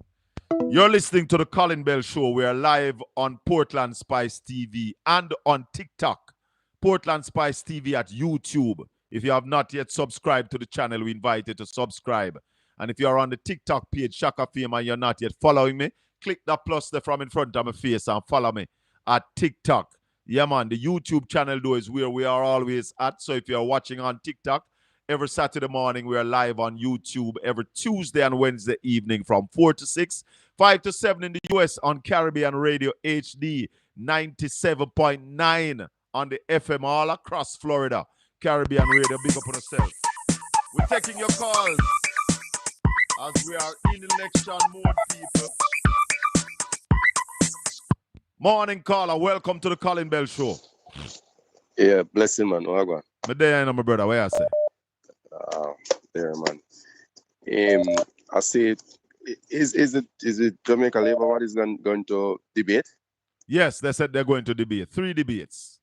You're listening to the Colin Bell Show. We are live on Portland Spice TV and on TikTok. Portland Spice TV at YouTube. If you have not yet subscribed to the channel, we invite you to subscribe. And if you're on the TikTok page, Shaka Fame, and you're not yet following me, click that plus there from in front of my face and follow me at TikTok. Yeah, man, the YouTube channel, though, is where we are always at. So if you're watching on TikTok, every Saturday morning, we are live on YouTube. Every Tuesday and Wednesday evening from 4 to 6, 5 to 7 in the U.S. on Caribbean Radio HD 97.9 on the FM all across Florida. Caribbean Radio, big up on yourself. We're taking your calls as we are in election mode, people. Morning, caller. Welcome to the Colin Bell Show. Yeah, blessing, man. What go on? My day, my brother. Where I say? There, man. I say, is it Jamaica Labour Party is going to debate? Yes, they said they're going to debate. 3 debates.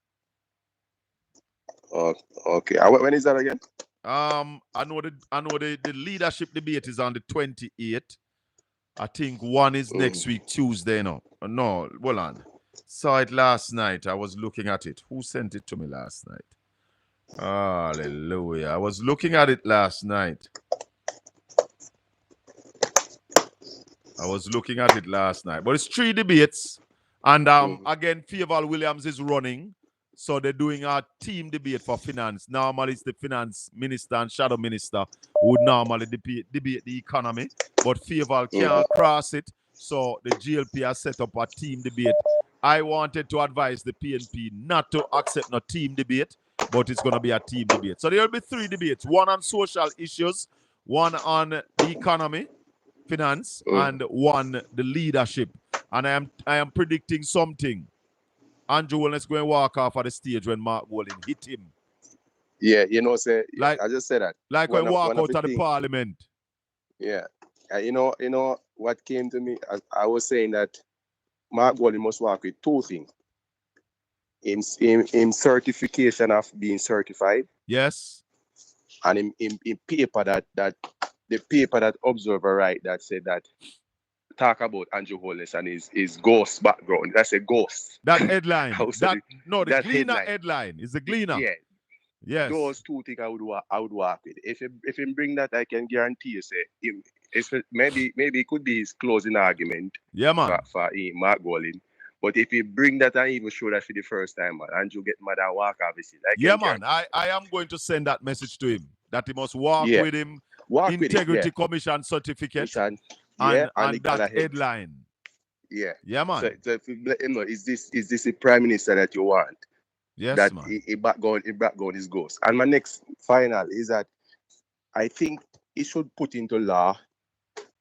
Okay. When is that again? I know the leadership debate is on the 28th. I think one is next week, Tuesday. No, hold on. Saw it last night. I was looking at it. Who sent it to me last night? Hallelujah. I was looking at it last night. But it's 3 debates. And again, Fieval Williams is running. So they're doing a team debate for finance. Normally it's the finance minister and shadow minister who would normally debate the economy. But Fieval can't cross it. So the GLP has set up a team debate. I wanted to advise the PNP not to accept no team debate, but it's going to be a team debate. So there will be 3 debates. One on social issues, one on the economy, finance, and one the leadership. And I am predicting something. Andrew Holness going to walk off at the stage when Mark Golden hit him. Yeah, I just said that. Like when walk out of the parliament. Yeah. You know what came to me? I was saying that Mark Golden must work with 2 things. In certification of being certified. Yes. And in paper that the paper that Observer write that said that talk about Andrew Holness and his ghost background. That's a ghost. That headline. The Gleaner headline is the Gleaner. Yeah. Yes. Those 2 things I would work with. If him bring that, I can guarantee you, say maybe it could be his closing argument. Yeah, man. For Mark Colin. But if you bring that and even show that for the first time, man, Andrew get mad and walk obviously. Like yeah, man. I am going to send that message to him that he must walk with him. Integrity Commission certificate. And that headline. Yeah. Yeah, man. So if you let him know, is this a prime minister that you want? Yes, that man. He background is ghost. And my next final is that I think he should put into law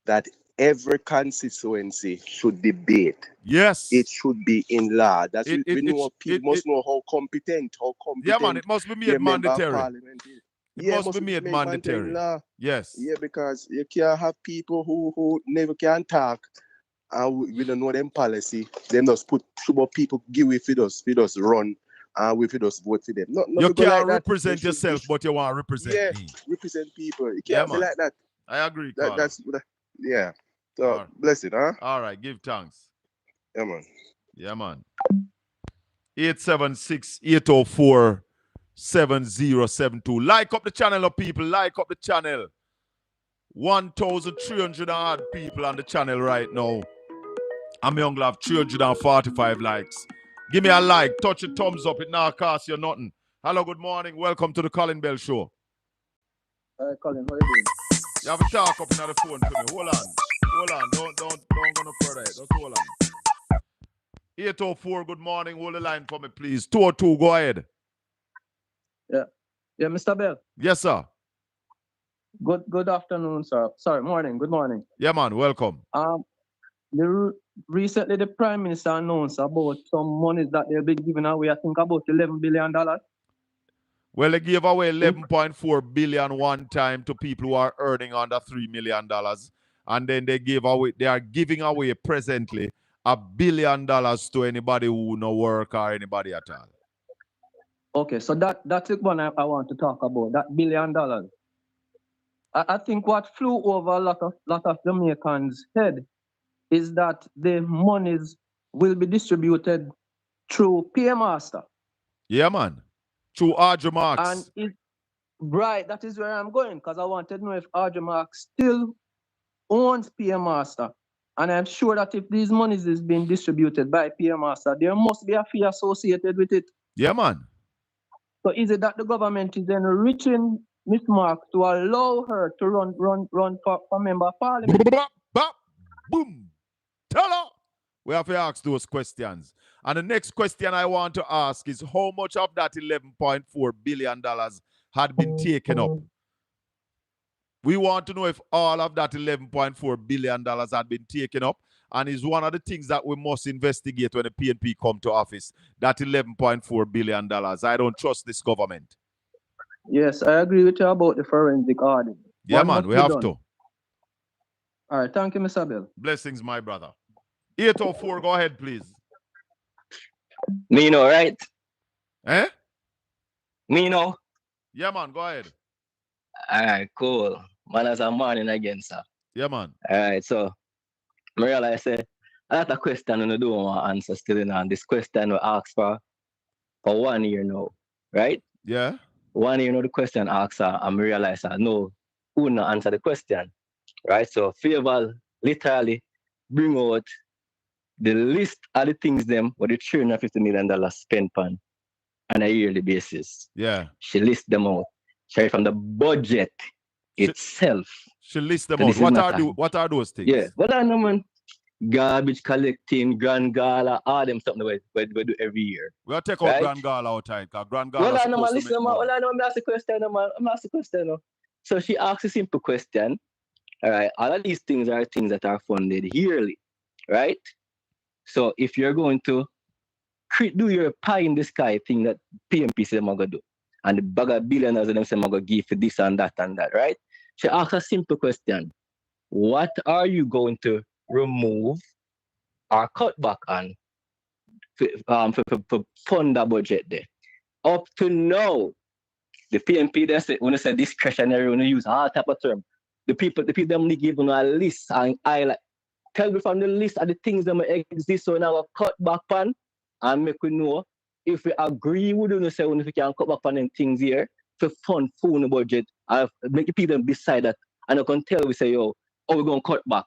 that every constituency should debate. Yes. It should be in law. That's people must know how competent. Yeah, man, it must be made mandatory. It must be made mandatory. Law. Yes. Yeah, because you can't have people who never can talk and we don't know them policy. They just put people give way for us run. We could just vote for them. You can't represent yourself, but you want to represent me. Represent people. You can't be like that. I agree, Colin. Yeah. So, bless it, huh? All right, give thanks. Yeah, man. Yeah, man. 876-804-7072. Like up the channel, people. Like up the channel. 1,300 odd people on the channel right now. I'm young, have 345 likes. Give me a like, touch your thumbs up, it now costs you nothing. Hello, good morning, welcome to the Colin Bell Show. Colin, how are you doing? You have a talk up in the phone to me. Hold on, don't go no further. Just hold on. 804, good morning, hold the line for me, please. 202, go ahead. Yeah, Mr. Bell. Yes, sir. Good afternoon, sir. Sorry, morning, good morning. Yeah, man, welcome. Recently, the Prime Minister announced about some monies that they'll be giving away, I think about $11 billion. Well, they gave away $11.4 billion one time to people who are earning under $3 million. And then they are giving away presently $1 billion to anybody who no work or anybody at all. Okay, so that's the one I want to talk about, that $1 billion. I think what flew over a lot of Jamaicans' head is that the monies will be distributed through PMaster. Yeah, man. Through Audrey Marks. Right, that is where I'm going, because I wanted to know if Audrey Marks still owns PMaster. And I'm sure that if these monies is being distributed by PMaster, there must be a fee associated with it. Yeah, man. So is it that the government is enriching Miss Marks to allow her to run for member of parliament? Boom. Tell her. We have to ask those questions. And the next question I want to ask is how much of that $11.4 billion had been taken up? We want to know if all of that $11.4 billion had been taken up, and is one of the things that we must investigate when the PNP come to office, that $11.4 billion. I don't trust this government. Yes, I agree with you about the forensic audit. Yeah, man, we have to. All right, thank you, Mr. Bill. Blessings, my brother. 804, go ahead, please. Me know, right? Eh? Me know. Yeah, man, go ahead. All right, cool. Man, as a morning again, sir. Yeah, man. All right, so I realize a lot of questions and I don't want to answer still in on this question we asked for 1 year now, right? Yeah. 1 year now the question asked her, and I realize no, who not answer the question, right? So favor literally bring out the list of the things them what the $350 million spent on a yearly basis. Yeah. She lists them out. Straight from the budget itself. She lists them out. What are those things? Yeah. What I know, man. Garbage collecting, Grand Gala, all them something we do every year. We'll take out Grand Gala outside, because Grand Gala I know, man. Listen, man. Well, I know, I'm asking the question, man. I'm asking the question. So she asks a simple question. All right. All of these things are things that are funded yearly, right? So if you're going to do your pie in the sky thing that PMP said I'm going to do, and the bag of billionaires and them say I'm going to give for this and that, right? She asks a simple question. What are you going to remove or cut back on for fund the budget there? Up to now, the PMP, they say, when they say discretionary, when they use all type of term, the people them give a list and I like, tell me from the list of the things that exist so now cut back on and make we know if we agree with them, say if we can cut back on them things here to fund full in the budget, make the people decide that and I can tell we say, yo, oh, we're going to cut back.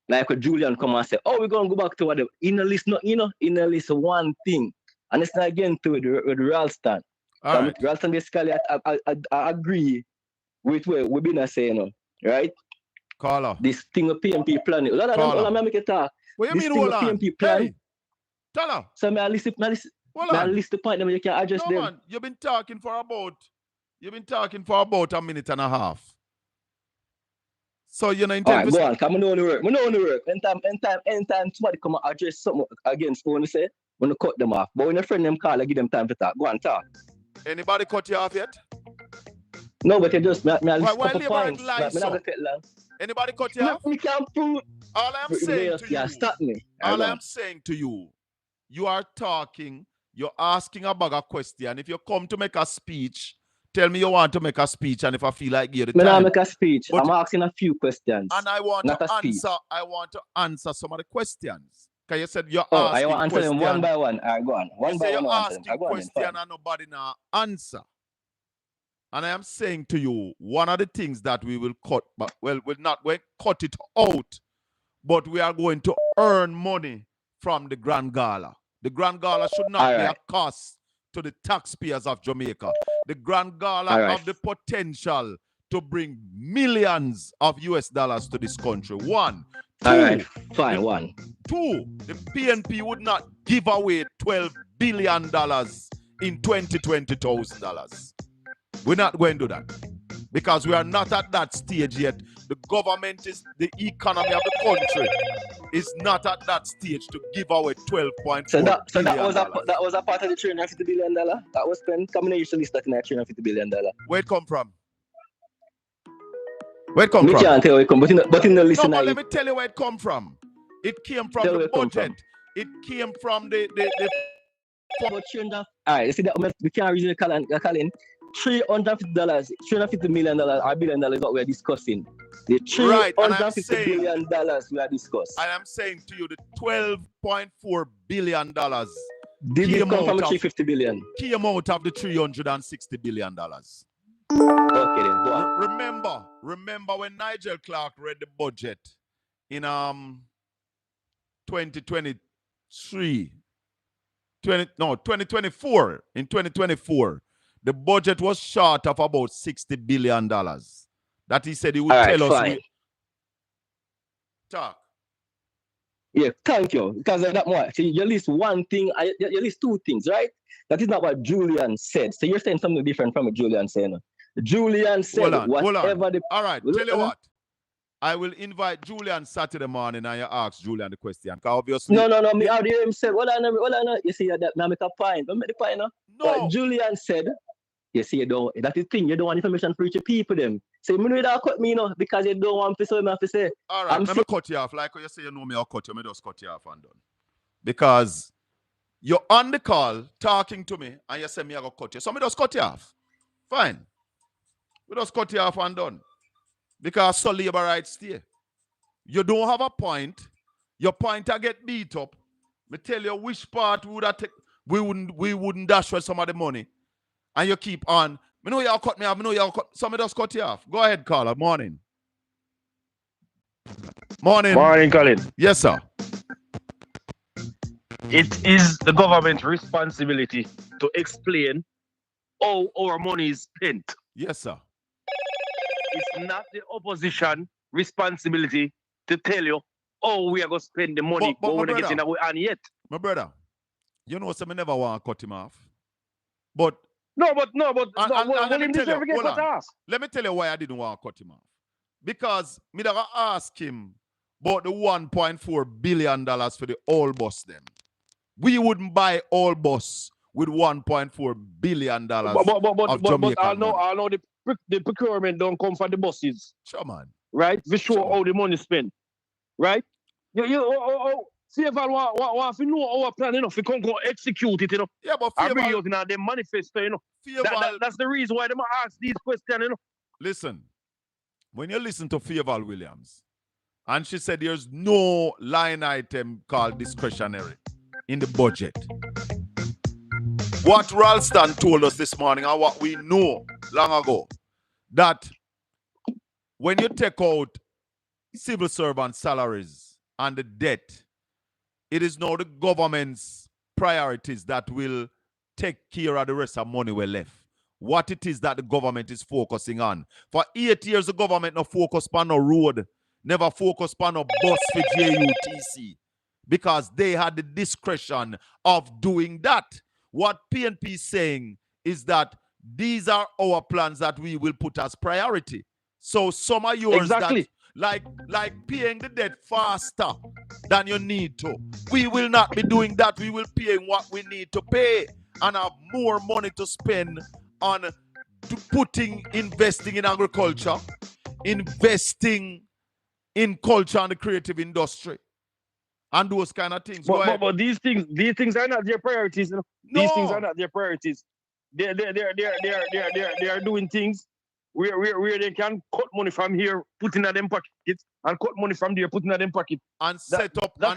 Like when Julian come and say, oh, we're going to go back to whatever. In the list, in the list one thing. And it's not again to with Ralston. All right. Ralston basically, I agree with what we've been saying, right? Caller. This thing of PMP plan. Hold on, make it talk. What you this mean, thing hold of on? PMP plan. Hey, tell her. So may I list the point that you can address them. Man, you've been talking for about a minute and a half. So you know, all right, go on. Come on, the work. Anytime somebody come and address something against what you say, when you cut them off. But when a friend them call, I give them time to talk. Go on, talk. Anybody cut you off yet? No, but you just Why anybody cut you off? You can't prove. All I'm saying to you. Yeah, stop me. All I'm saying to you, you are talking, you're asking a bag of question. If you come to make a speech, tell me you want to make a speech, and if I feel like you're the time. I'm make a speech. But I'm asking a few questions. And I want to answer some of the questions. Because you said you're asking I want to answer them one by one. All right, go on. One by one. You're asking question and nobody now answer. And I am saying to you, one of the things that we will cut, but we're not going to cut it out, but we are going to earn money from the Grand Gala. The Grand Gala should not be a cost to the taxpayers of Jamaica. The Grand Gala have the potential to bring millions of US dollars to this country. One. Two, all right, fine, one. Two, the PNP would not give away $12 billion in $20,000. We're not going to do that because we are not at that stage yet. The government is, the economy of the country is not at that stage to give away $12.4 so that billion. that was a part of the $350 billion that was spent. Coming used to list that in that $350 billion. Where it come from? Where it come from? I can't tell where it come, but in the list. No, but let me tell you where it come from. It came from the budget. It came from the All right, you see that we can't reason Colin. $350 million or $1 billion is what we're discussing. The $350 billion we are discussing. I am saying to you the $12.4 billion did it come from $350 billion? Came out of the $360 billion. Okay, then go on. Remember when Nigel Clark read the budget in 2024. In 2024, the budget was short of about $60 billion. That he said he would tell us. Talk. Yeah, thank you. Because of that much. See, you list one thing, you list two things, right? That is not what Julian said. So you're saying something different from what Julian said. Julian said whatever the... All right, tell you what. I will invite Julian Saturday morning and you ask Julian the question. Obviously, no. Me out here him said, well, you see that now make a point. Don't make the point, no? But Julian said, you see, you don't. That's the thing. You don't want information for each people. Them say, me know that cut me, because you don't want to say what I have to say. All right, let me cut you off. Like you say, you know me, I'll cut you. Me just cut you off and done. Because you're on the call talking to me and you say me I go cut you. So me just cut you off. Fine. We just cut you off and done. Because so labor rights stay. You don't have a point. Your pointer get beat up. Me tell you which part would I take. We wouldn't dash for some of the money. And you keep on. Me know y'all cut me off. Me know y'all cut. So me just cut you off. Go ahead, caller. Morning. Morning. Morning, Colin. Yes, sir. It is the government's responsibility to explain how our money is spent. Yes, sir. It's not the opposition responsibility to tell you, oh, we are going to spend the money, but we're not getting away on yet. My brother, you know, so me never want to cut him off. But let me tell you why I didn't want to cut him off. Because me never ask him about the $1.4 billion for the old bus them. We wouldn't buy all bus with $1.4 billion of Jamaican I know the procurement don't come for the buses. Sure, man. Right? We show how the money spent. Right? See if I want to know our plan, if we can't go execute it, Yeah, but I bring you out in the manifesto, That's the reason why they ask these questions, Listen, when you listen to Favour Williams, and she said there's no line item called discretionary in the budget. What Ralston told us this morning and what we know long ago, that when you take out civil servant salaries and the debt, it is now the government's priorities that will take care of the rest of money we're left. What it is that the government is focusing on. For 8 years, the government no focus on no road, never focus on no bus for JUTC, because they had the discretion of doing that. What PNP is saying is that these are our plans that we will put as priority. So some are yours Exactly. that like paying the debt faster than you need to. We will not be doing that. We will pay what we need to pay and have more money to spend on investing in agriculture, investing in culture and the creative industry, and those kind of things. But these things are not their priorities. You know? No. These things are not their priorities. They are doing things where they can cut money from here, put in them pockets, and cut money from there, put in them pocket, and set up. They're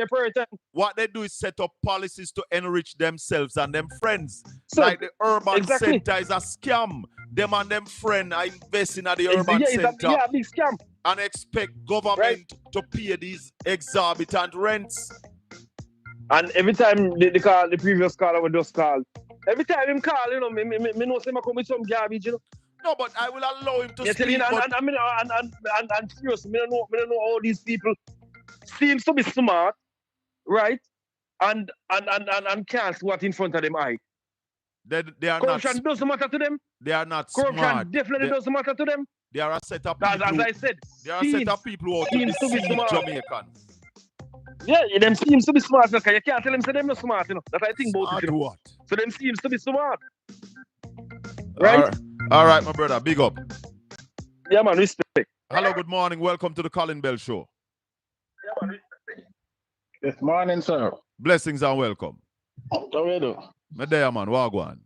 prioritizing. What they do is set up policies to enrich themselves and them friends. So, like the urban center is a scam. Them and them friends are investing at the urban center. Big scam. And expect government to pay these exorbitant rents. And every time they call, the previous caller would just call. Every time him call, you know, me know say I come with some garbage, you know. No, but I will allow him to speak. And seriously, me don't know all these people seems to be smart, right? And can't see what in front of them eye. They are corruption doesn't matter to them. They are not corruption smart. Definitely doesn't matter to them. They are a set of people. As I said, they are a set of people who are to deceive Jamaicans. Yeah, them seems to be smart. You can't tell them say them not smart, you know. That I think about it. What? So them seems to be smart. Right? All right, my brother. Big up. Yeah, man. Respect. Hello, good morning. Welcome to the Colin Bell Show. Yeah, man. Respect. Good morning, sir. Blessings and welcome. How are you doing? My day, man. Wagwan.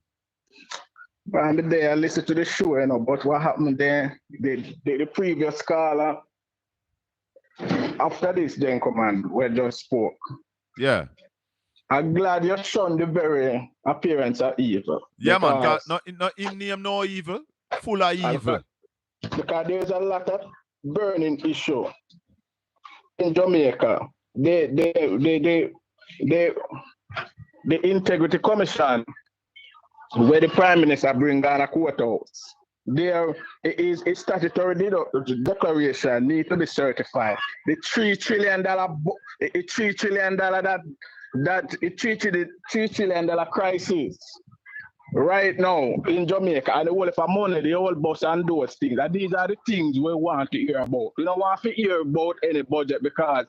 Man, the day I listened to the show, you know, but what happened there, the previous caller, after this gentleman, we just spoke. Yeah. I'm glad you shunned the very appearance of evil. Yeah, man. Not him name no evil. Full of evil. Because there's a lot of burning issue in Jamaica. The Integrity Commission, where the Prime Minister bring on a courthouse, there is a statutory declaration need to be certified. The $3 trillion $3 trillion crisis right now in Jamaica, and the whole of money, the whole bus and those things. And these are the things we want to hear about. We don't want to hear about any budget, because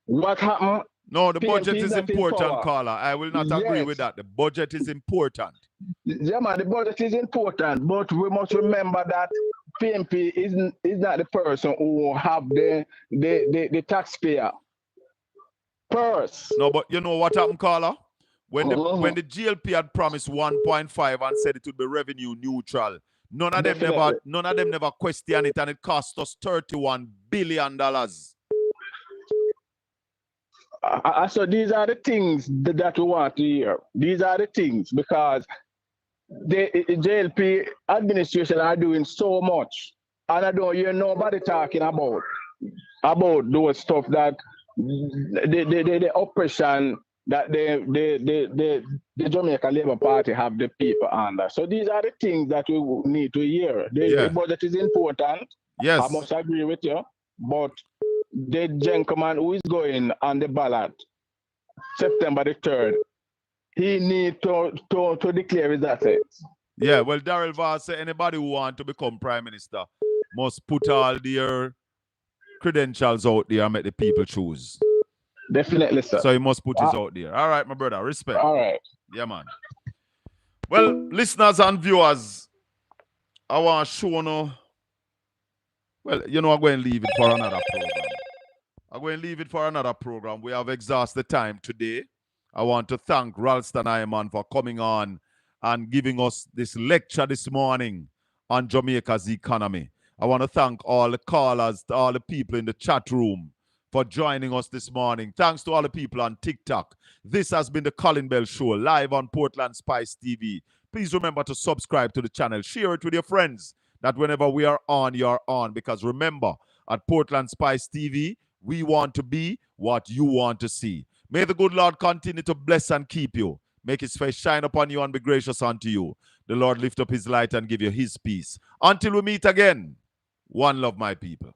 what happened? No, the budget is important, caller. I will not agree with that. The budget is important. Yeah, man, the budget is important, but we must remember that PNP is not the person who have the taxpayer purse. No, but you know what happened, caller? When the GLP had promised 1.5 and said it would be revenue neutral, none of them never questioned it, and it cost us $31 billion. So these are the things that we want to hear. These are the things, because the JLP administration are doing so much, and I don't hear nobody talking about those stuff, that the oppression that the Jamaica Labour Party have the people under. So these are the things that we need to hear. The budget is important. Yes, I must agree with you, but the gentleman who is going on the ballot September the 3rd, he needs to declare his assets. Yeah, well, Darrell Vaz said anybody who wants to become Prime Minister must put all their credentials out there and make the people choose. Definitely, sir. So he must put his out there. All right, my brother. Respect. All right. Yeah, man. Well, listeners and viewers, I want to show you. Well, you know, I'm going to leave it for another program. We have exhausted time today. I want to thank Ralston Iman for coming on and giving us this lecture this morning on Jamaica's economy. I want to thank all the callers, all the people in the chat room for joining us this morning. Thanks to all the people on TikTok. This has been the Colin Bell Show, live on Portland Spice TV. Please remember to subscribe to the channel. Share it with your friends, that whenever we are on, you're on. Because remember, At Portland Spice TV, we want to be what you want to see. May the good Lord continue to bless and keep you. Make his face shine upon you and be gracious unto you. The Lord lift up his light and give you his peace. Until we meet again, one love, my people.